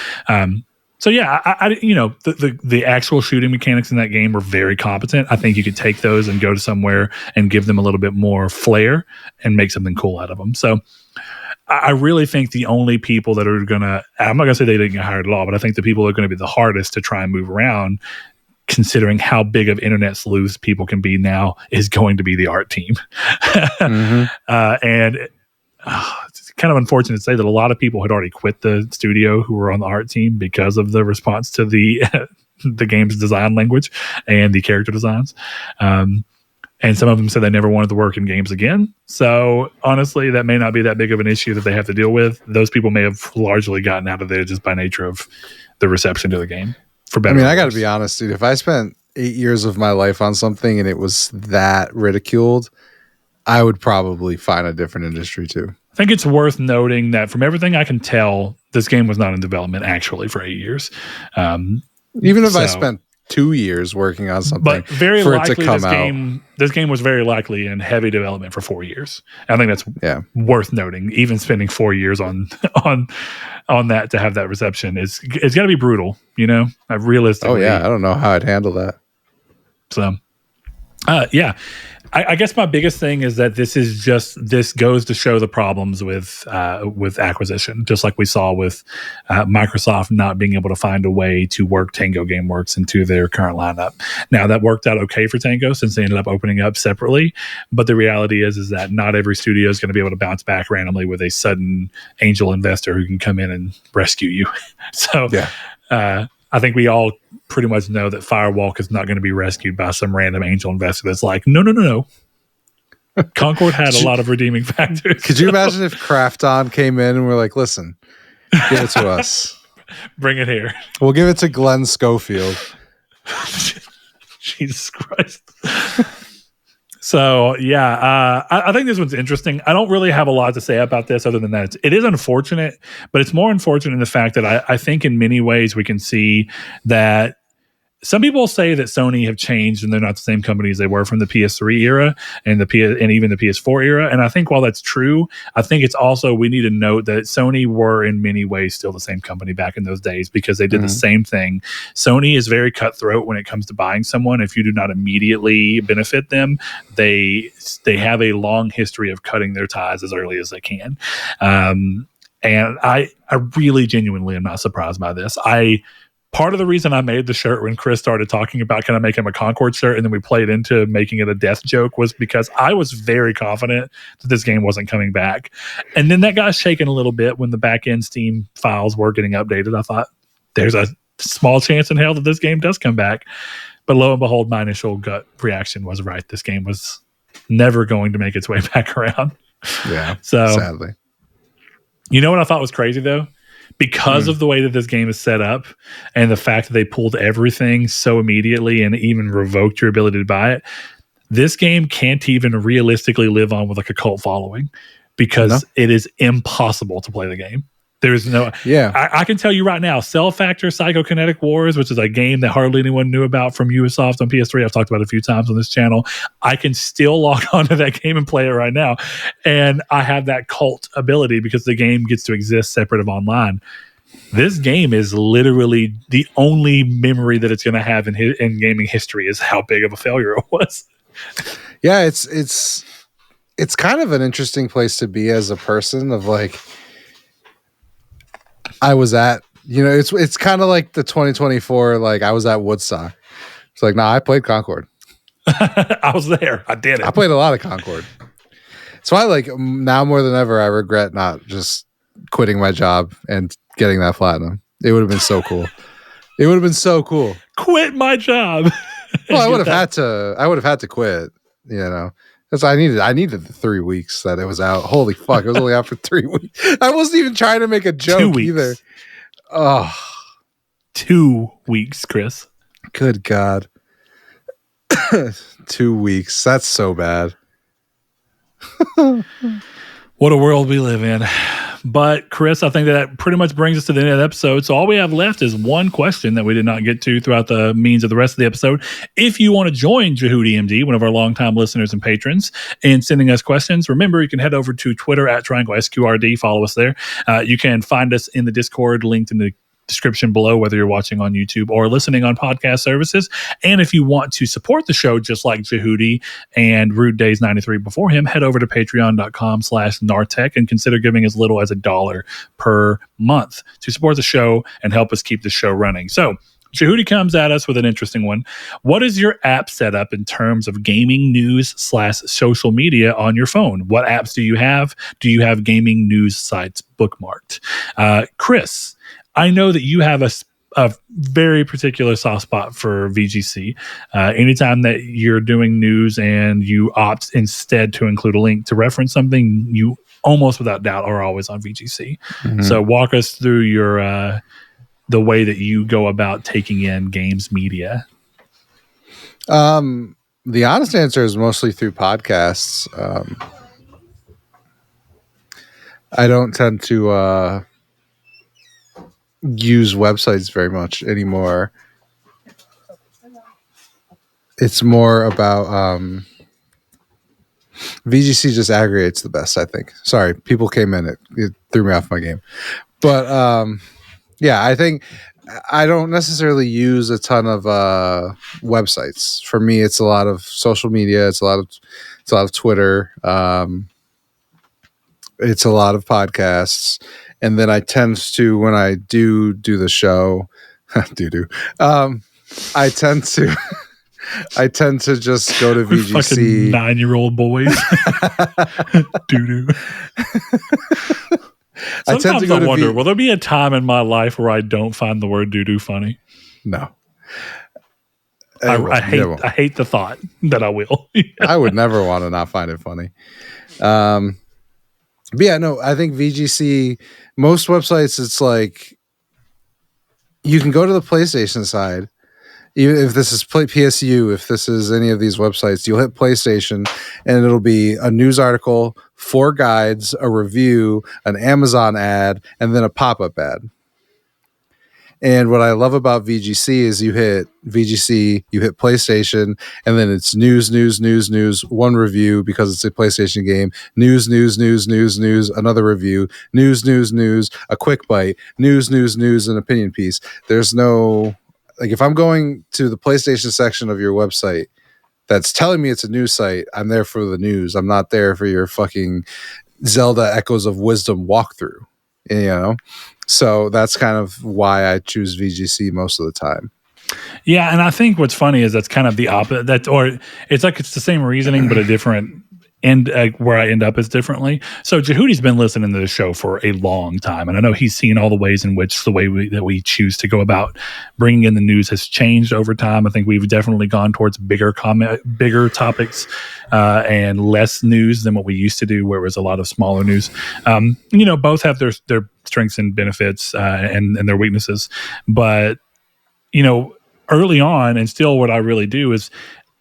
So yeah, the actual shooting mechanics in that game were very competent. I think you could take those and go to somewhere and give them a little bit more flair and make something cool out of them. So I really think the only people that are I'm not going to say they didn't get hired at all, but I think the people that are going to be the hardest to try and move around, considering how big of internet sleuths people can be now, is going to be the art team. And it's kind of unfortunate to say that a lot of people had already quit the studio who were on the art team because of the response to the game's design language and the character designs. And some of them said they never wanted to work in games again. So honestly, that may not be that big of an issue that they have to deal with. Those people may have largely gotten out of there just by nature of the reception to the game. I got to be honest, dude. If I spent 8 years of my life on something and it was that ridiculed, I would probably find a different industry too. I think it's worth noting that from everything I can tell, this game was not in development actually for 8 years. Even if I spent 2 years working on something, but very for likely it to come out. This game was very likely in heavy development for 4 years. I think that's worth noting. Even spending 4 years on that to have that reception it's got to be brutal, realistically. Oh yeah, I don't know how I'd handle that. So, yeah. I guess my biggest thing is that this goes to show the problems with acquisition, just like we saw with Microsoft not being able to find a way to work Tango GameWorks into their current lineup. Now, that worked out okay for Tango since they ended up opening up separately, but the reality is that not every studio is going to be able to bounce back randomly with a sudden angel investor who can come in and rescue you. So, I think we all pretty much know that Firewalk is not going to be rescued by some random angel investor that's like, no. Concord had a lot of redeeming factors. Could you imagine if Krafton came in and we're like, listen, give it to us. Bring it here. We'll give it to Glenn Schofield. Jesus Christ. So, yeah, I think this one's interesting. I don't really have a lot to say about this other than that it is unfortunate, but it's more unfortunate in the fact that I think in many ways we can see that some people say that Sony have changed and they're not the same company as they were from the PS3 era and and even the PS4 era. And I think while that's true, I think it's also, we need to note that Sony were in many ways still the same company back in those days because they did the same thing. Sony is very cutthroat when it comes to buying someone. If you do not immediately benefit them, they have a long history of cutting their ties as early as they can. And I really genuinely am not surprised by this. Part of the reason I made the shirt when Chris started talking about can I make him a Concord shirt and then we played into making it a death joke was because I was very confident that this game wasn't coming back. And then that got shaken a little bit when the back end Steam files were getting updated. I thought there's a small chance in hell that this game does come back. But lo and behold, my initial gut reaction was right. This game was never going to make its way back around. Yeah, so sadly. You know what I thought was crazy though? Because of the way that this game is set up and the fact that they pulled everything so immediately and even revoked your ability to buy it, this game can't even realistically live on with like a cult following because it is impossible to play the game. There's no, I can tell you right now, Cell Factor Psychokinetic Wars, which is a game that hardly anyone knew about from Ubisoft on PS3. I've talked about it a few times on this channel. I can still log onto that game and play it right now. And I have that cult ability because the game gets to exist separate of online. This game is literally the only memory that it's going to have in gaming history is how big of a failure it was. Yeah, it's kind of an interesting place to be as a person of like, I was at, it's kind of like the 2024, like I was at Woodstock. It's like, I played Concord. I was there. I did it. I played a lot of Concord. So I like now more than ever, I regret not just quitting my job and getting that platinum. It would have been so cool. It would have been so cool. Quit my job. Well, I would have had to quit, because I needed the 3 weeks that it was out. Holy fuck, it was only out for 3 weeks. I wasn't even trying to make a joke either. Oh, 2 weeks, Chris. Good God. 2 weeks. That's so bad. What a world we live in. But Chris, I think that pretty much brings us to the end of the episode. So all we have left is one question that we did not get to throughout the means of the rest of the episode. If you want to join Jehudi MD, one of our longtime listeners and patrons, in sending us questions, remember you can head over to Twitter at @TriangleSQRD. Follow us there. You can find us in the Discord linked in the description below, whether you're watching on YouTube or listening on podcast services. And if you want to support the show just like Jehudi and Rude Days 93 before him, head over to patreon.com/Nartech and consider giving as little as $1 per month to support the show and help us keep the show running. So Jehudi comes at us with an interesting one. What is your app setup in terms of gaming news / social media on your phone? What apps do you have? Do you have gaming news sites bookmarked? Chris, I know that you have a very particular soft spot for VGC. Anytime that you're doing news and you opt instead to include a link to reference something, you almost without doubt are always on VGC. Mm-hmm. So walk us through your the way that you go about taking in games media. The honest answer is mostly through podcasts. I don't tend to use websites very much anymore. It's more about VGC just aggregates the best, I think. Sorry, people came in, it threw me off my game. But I think I don't necessarily use a ton of websites. For me, it's a lot of social media, it's a lot of Twitter, it's a lot of podcasts. And then I tend to, when I do the show, I tend to just go to VGC. Fucking 9-year-old boys. Doo-doo. Sometimes I wonder, will there be a time in my life where I don't find the word doo-doo funny? No. I hate the thought that I will. I would never want to not find it funny. But yeah, no, I think VGC, most websites, it's like you can go to the PlayStation side. Even if this is PSU, if this is any of these websites, you'll hit PlayStation and it'll be a news article, 4 guides, a review, an Amazon ad, and then a pop-up ad. And what I love about VGC is you hit VGC, you hit PlayStation, and then it's news, one review because it's a PlayStation game, news, another review, news, a quick bite, news, an opinion piece. There's no, like, if I'm going to the PlayStation section of your website that's telling me it's a news site, I'm there for the news. I'm not there for your fucking Zelda Echoes of Wisdom walkthrough, you know? So that's kind of why I choose VGC most of the time. Yeah, and I think what's funny is that's kind of the opposite. Or it's like it's the same reasoning, but a different end. Where I end up is differently. So Jehudi's been listening to the show for a long time, and I know he's seen all the ways in which the way that we choose to go about bringing in the news has changed over time. I think we've definitely gone towards bigger topics and less news than what we used to do, where it was a lot of smaller news. Both have their strengths and benefits and their weaknesses, but early on, and still what I really do is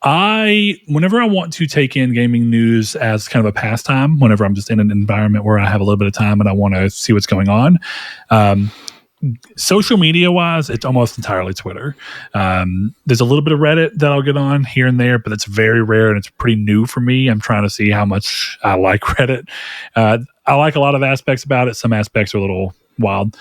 whenever I want to take in gaming news as kind of a pastime, whenever I'm just in an environment where I have a little bit of time and I want to see what's going on, social media wise, it's almost entirely Twitter. There's a little bit of Reddit that I'll get on here and there, but it's very rare and it's pretty new for me. I'm trying to see how much I like Reddit. I like a lot of aspects about it. Some aspects are a little wild.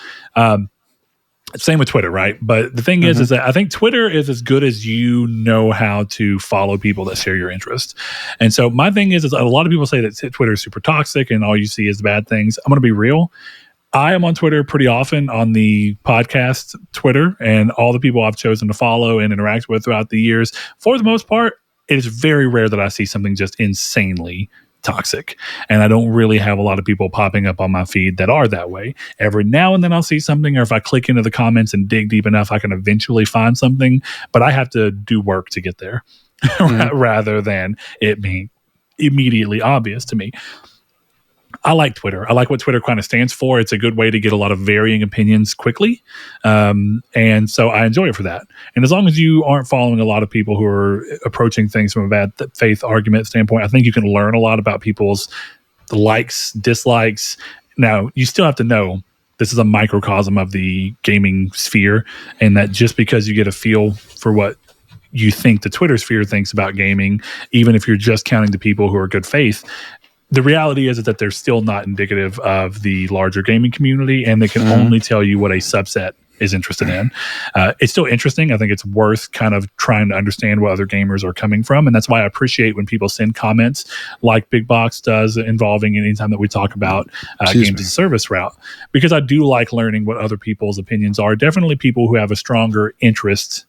Same with Twitter, right? But the thing is that I think Twitter is as good as you know how to follow people that share your interest. And so my thing is a lot of people say that Twitter is super toxic and all you see is bad things. I'm going to be real. I am on Twitter pretty often on the podcast Twitter, and all the people I've chosen to follow and interact with throughout the years, for the most part, it is very rare that I see something just insanely toxic. And I don't really have a lot of people popping up on my feed that are that way. Every now and then I'll see something, or if I click into the comments and dig deep enough, I can eventually find something, but I have to do work to get there rather than it being immediately obvious to me. I like Twitter. I like what Twitter kind of stands for. It's a good way to get a lot of varying opinions quickly. And so I enjoy it for that. And as long as you aren't following a lot of people who are approaching things from a bad faith argument standpoint, I think you can learn a lot about people's likes, dislikes. Now, you still have to know this is a microcosm of the gaming sphere, and that just because you get a feel for what you think the Twitter sphere thinks about gaming, even if you're just counting the people who are good faith, the reality is that they're still not indicative of the larger gaming community, and they can only tell you what a subset is interested in. It's still interesting. I think it's worth kind of trying to understand what other gamers are coming from, and that's why I appreciate when people send comments like Big Box does involving anytime that we talk about games as a service route, because I do like learning what other people's opinions are. Definitely people who have a stronger interest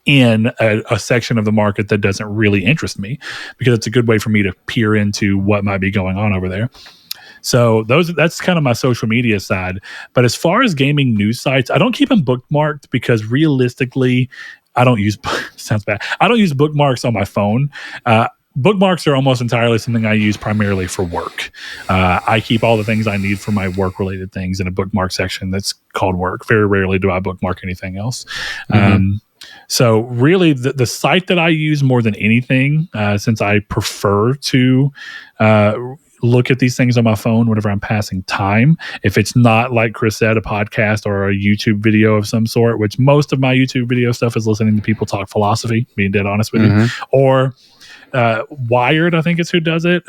in a section of the market that doesn't really interest me, because it's a good way for me to peer into what might be going on over there. So that's kind of my social media side. But as far as gaming news sites, I don't keep them bookmarked because realistically, I don't use sounds bad. I don't use bookmarks on my phone. Bookmarks are almost entirely something I use primarily for work. I keep all the things I need for my work-related things in a bookmark section that's called work. Very rarely do I bookmark anything else. So really, the site that I use more than anything, since I prefer to look at these things on my phone whenever I'm passing time, if it's not, like Chris said, a podcast or a YouTube video of some sort, which most of my YouTube video stuff is listening to people talk philosophy, being dead honest with you, or Wired, I think it's who does it.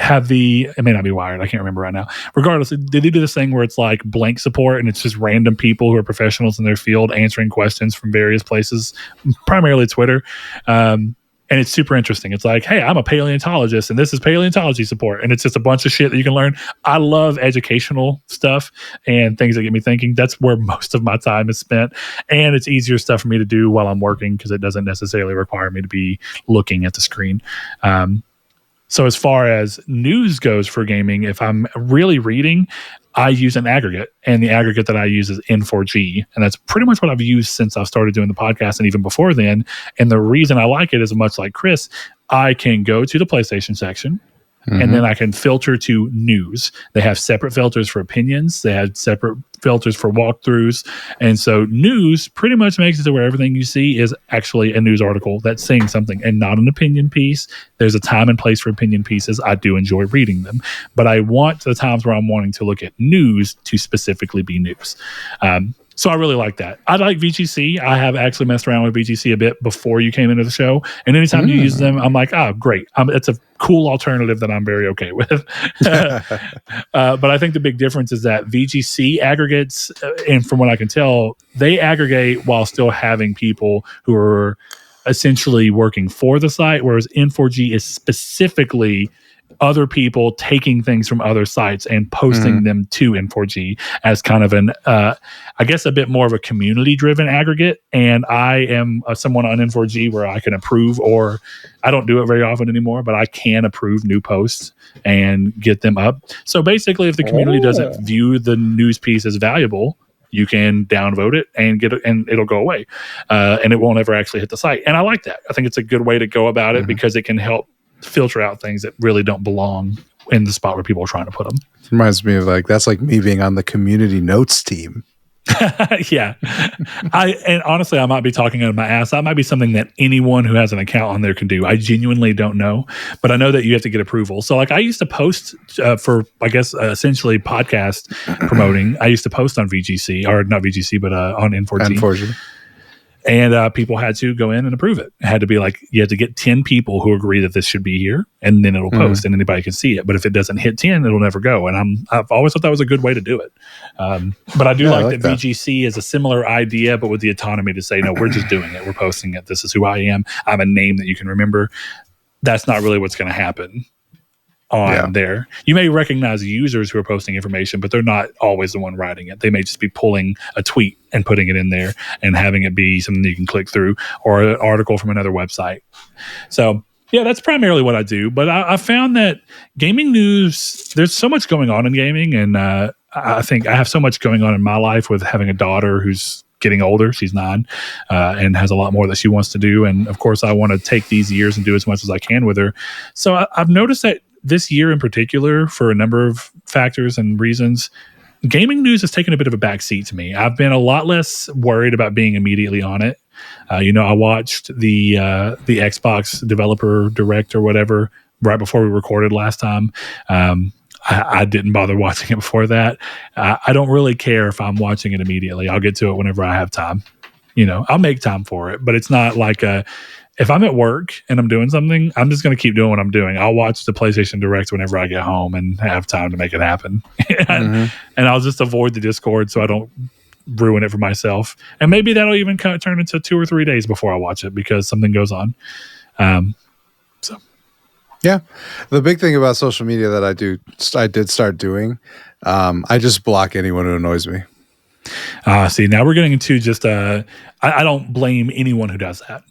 It may not be Wired, I can't remember right now. Regardless, they do this thing where it's like blank support, and it's just random people who are professionals in their field answering questions from various places, primarily Twitter. And it's super interesting. It's like, hey, I'm a paleontologist, and this is paleontology support. And it's just a bunch of shit that you can learn. I love educational stuff and things that get me thinking. That's where most of my time is spent. And it's easier stuff for me to do while I'm working, because it doesn't necessarily require me to be looking at the screen. So as far as news goes for gaming, if I'm really reading, I use an aggregate, and the aggregate that I use is N4G. And that's pretty much what I've used since I started doing the podcast and even before then. And the reason I like it is, much like Chris, I can go to the PlayStation section, and then I can filter to news. They have separate filters for opinions. They have separate filters for walkthroughs. And so news pretty much makes it to where everything you see is actually a news article that's saying something and not an opinion piece. There's a time and place for opinion pieces. I do enjoy reading them, but I want the times where I'm wanting to look at news to specifically be news. So I really like that. I like VGC. I have actually messed around with VGC a bit before you came into the show. And anytime you use them, I'm like, oh, great. It's a cool alternative that I'm very okay with. But I think the big difference is that VGC aggregates, and from what I can tell, they aggregate while still having people who are essentially working for the site, whereas N4G is specifically other people taking things from other sites and posting them to N4G as kind of an, I guess, a bit more of a community-driven aggregate. And I am someone on N4G where I can approve, or I don't do it very often anymore, but I can approve new posts and get them up. So basically, if the community doesn't view the news piece as valuable, you can downvote it and get it, and it'll go away, and it won't ever actually hit the site. And I like that. I think it's a good way to go about it because it can help filter out things that really don't belong in the spot where people are trying to put them. Reminds me of that's like me being on the community notes team. Yeah. And honestly, I might be talking out of my ass. That might be something that anyone who has an account on there can do. I genuinely don't know, but I know that you have to get approval. So I used to post for, I guess, essentially podcast promoting. I used to post on VGC, or not VGC, but on N4G. And people had to go in and approve it. It had to be you had to get 10 people who agree that this should be here, and then it'll post and anybody can see it. But if it doesn't hit 10, it'll never go. And I've always thought that was a good way to do it. But I do like that VGC is a similar idea, but with the autonomy to say, no, we're just doing it. We're posting it. This is who I am. I'm a name that you can remember. That's not really what's going to happen on there. You may recognize users who are posting information, but they're not always the one writing it. They may just be pulling a tweet and putting it in there and having it be something that you can click through, or an article from another website. So yeah, that's primarily what I do. But I found that gaming news, there's so much going on in gaming, and I think I have so much going on in my life with having a daughter who's getting older. She's 9 and has a lot more that she wants to do. And of course, I want to take these years and do as much as I can with her. So I've noticed that this year in particular, for a number of factors and reasons, gaming news has taken a bit of a backseat to me. I've been a lot less worried about being immediately on it. I watched the Xbox Developer Direct or whatever right before we recorded last time. I didn't bother watching it before that. I don't really care if I'm watching it immediately. I'll get to it whenever I have time. I'll make time for it, but it's not like if I'm at work and I'm doing something, I'm just going to keep doing what I'm doing. I'll watch the PlayStation Direct whenever I get home and have time to make it happen. And I'll just avoid the Discord so I don't ruin it for myself. And maybe that'll even kind of turn into 2 or 3 days before I watch it because something goes on. Yeah. The big thing about social media that I did start doing, I just block anyone who annoys me. See, now we're getting into just, I don't blame anyone who does that.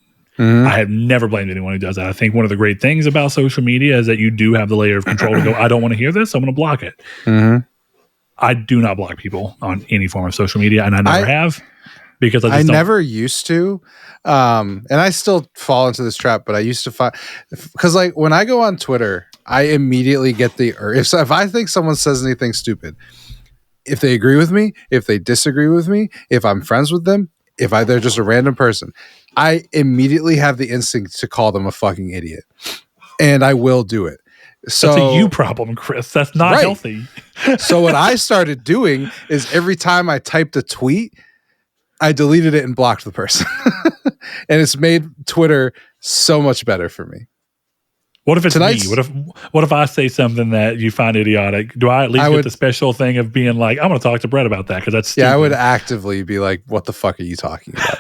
I have never blamed anyone who does that. I think one of the great things about social media is that you do have the layer of control to go, I don't want to hear this, I'm going to block it. I do not block people on any form of social media, and I never have, because I never used to. And I still fall into this trap, but I used to find, because when I go on Twitter, I immediately get if I think someone says anything stupid, if they agree with me, if they disagree with me, if I'm friends with them, if they're just a random person, I immediately have the instinct to call them a fucking idiot, and I will do it. So that's a you problem, Chris. That's not healthy. So what I started doing is every time I typed a tweet, I deleted it and blocked the person. And it's made Twitter so much better for me. What if it's me? What if I say something that you find idiotic? Do I at least get the special thing of being like, I'm going to talk to Brett about that because that's stupid? Yeah, I would actively be like, what the fuck are you talking about?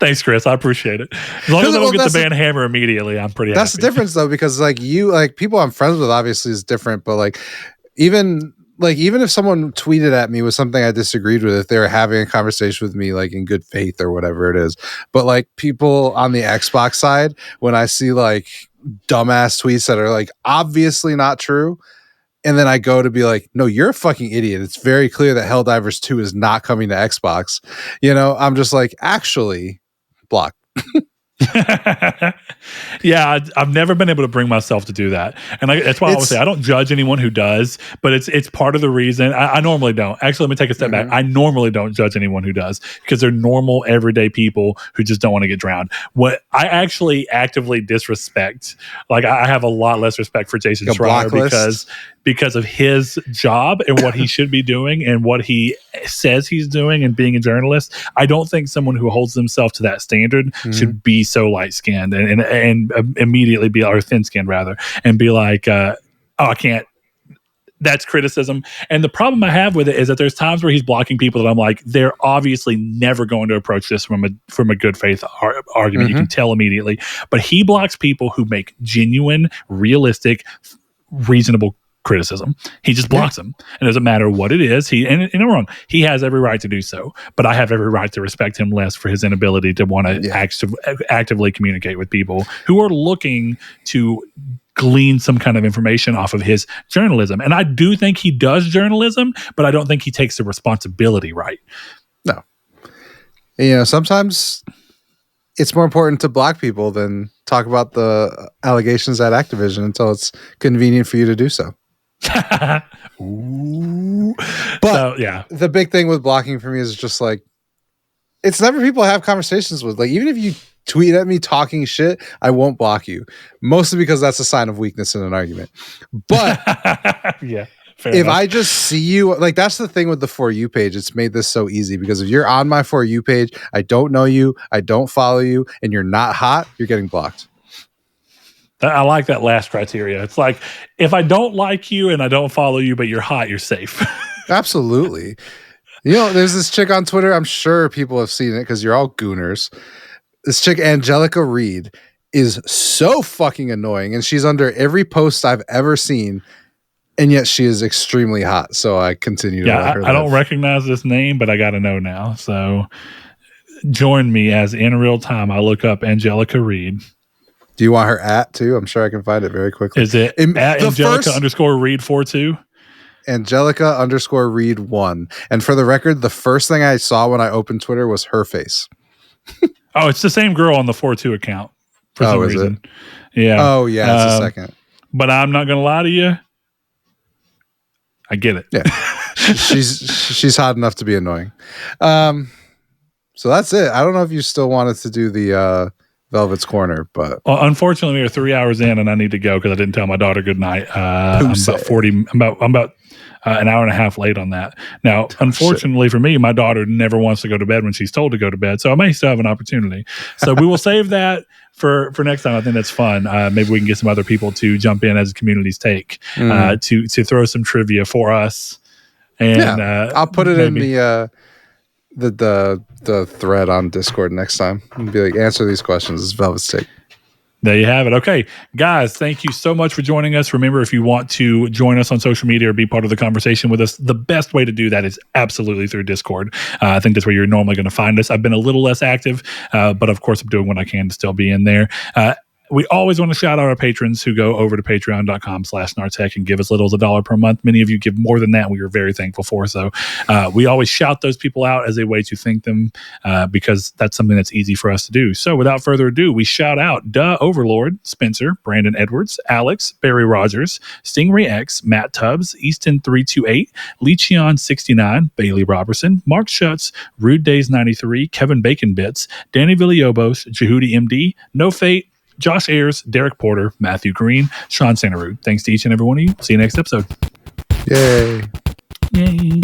Thanks, Chris. I appreciate it. As long as I don't get the band hammer immediately, I'm pretty happy. That's the difference, though, because people I'm friends with obviously is different, but even if someone tweeted at me with something I disagreed with, if they were having a conversation with me in good faith or whatever it is, but people on the Xbox side, when I see dumbass tweets that are obviously not true, and then I go to be like, no, you're a fucking idiot. It's very clear that Helldivers 2 is not coming to Xbox. I'm just actually block. Yeah, I've never been able to bring myself to do that, and that's why I always say I don't judge anyone who does, but it's part of the reason. I normally don't. Actually, let me take a step back. I normally don't judge anyone who does, because they're normal, everyday people who just don't want to get drowned. What I actually actively disrespect, I have a lot less respect for Jason Schreier, because because of his job and what he should be doing and what he says he's doing and being a journalist. I don't think someone who holds themselves to that standard should be so light-skinned and immediately be, or thin-skinned rather, and be like, oh, I can't. That's criticism. And the problem I have with it is that there's times where he's blocking people that I'm like, they're obviously never going to approach this from a good faith argument. You can tell immediately. But he blocks people who make genuine, realistic, reasonable criticism. He just blocks them. And it doesn't matter what it is. And I'm wrong. He has every right to do so. But I have every right to respect him less for his inability to want to actively communicate with people who are looking to glean some kind of information off of his journalism. And I do think he does journalism, but I don't think he takes the responsibility right. No. You know, sometimes it's more important to block people than talk about the allegations at Activision until it's convenient for you to do so. Ooh. But so, yeah, the big thing with blocking for me is just like, it's never people I have conversations with. Like, even if you tweet at me talking shit, I won't block you. Mostly because that's a sign of weakness in an argument. But yeah, if enough. I just see you, like, that's the thing with the For You page. It's made this so easy because if you're on my For You page, I don't know you, I don't follow you, and you're not hot, you're getting blocked. I like that last criteria. It's like, if I don't like you and I don't follow you, but you're hot, you're safe. Absolutely. You know, there's this chick on Twitter. I'm sure people have seen it because you're all gooners. This chick, Angelica Reed, is so fucking annoying, and she's under every post I've ever seen, and yet she is extremely hot. So I continue to let her I don't recognize this name, but I got to know now. So join me as in real time I look up Angelica Reed. Do you want her at too? I'm sure I can find it very quickly. Is it at Angelica _Reed 42? Angelica _Reed 1. And for the record, the first thing I saw when I opened Twitter was her face. Oh, it's the same girl on the 42 account for some reason. It? Yeah. Oh, yeah. It's a second. But I'm not going to lie to you. I get it. Yeah. she's hot enough to be annoying. So that's it. I don't know if you still wanted to do the Velvet's Corner, but unfortunately, we're 3 hours in, and I need to go because I didn't tell my daughter goodnight. I'm about an hour and a half late on that. Now, unfortunately for me, my daughter never wants to go to bed when she's told to go to bed, so I may still have an opportunity. So we will save that for next time. I think that's fun. Maybe we can get some other people to jump in as communities take to throw some trivia for us. And I'll put it in the thread on Discord next time and be like, answer these questions. It's Velvet's Take. There you have it. Okay, guys, thank you so much for joining us. Remember, if you want to join us on social media or be part of the conversation with us, the best way to do that is absolutely through Discord. I think that's where you're normally going to find us. I've been a little less active, but of course, I'm doing what I can to still be in there. We always want to shout out our patrons who go over to patreon.com/Nartech and give as little as $1 per month. Many of you give more than that. We are very thankful for. So we always shout those people out as a way to thank them because that's something that's easy for us to do. So without further ado, we shout out Duh Overlord, Spencer, Brandon Edwards, Alex, Barry Rogers, Stingray X, Matt Tubbs, Easton328, Lecheon69, Bailey Robertson, Mark Schutz, Rude Days 93, Kevin Bacon Bits, Danny Villobos, Jehudi MD, No Fate, Josh Ayers, Derek Porter, Matthew Green, Sean Santarud. Thanks to each and every one of you. See you next episode. Yay. Yay.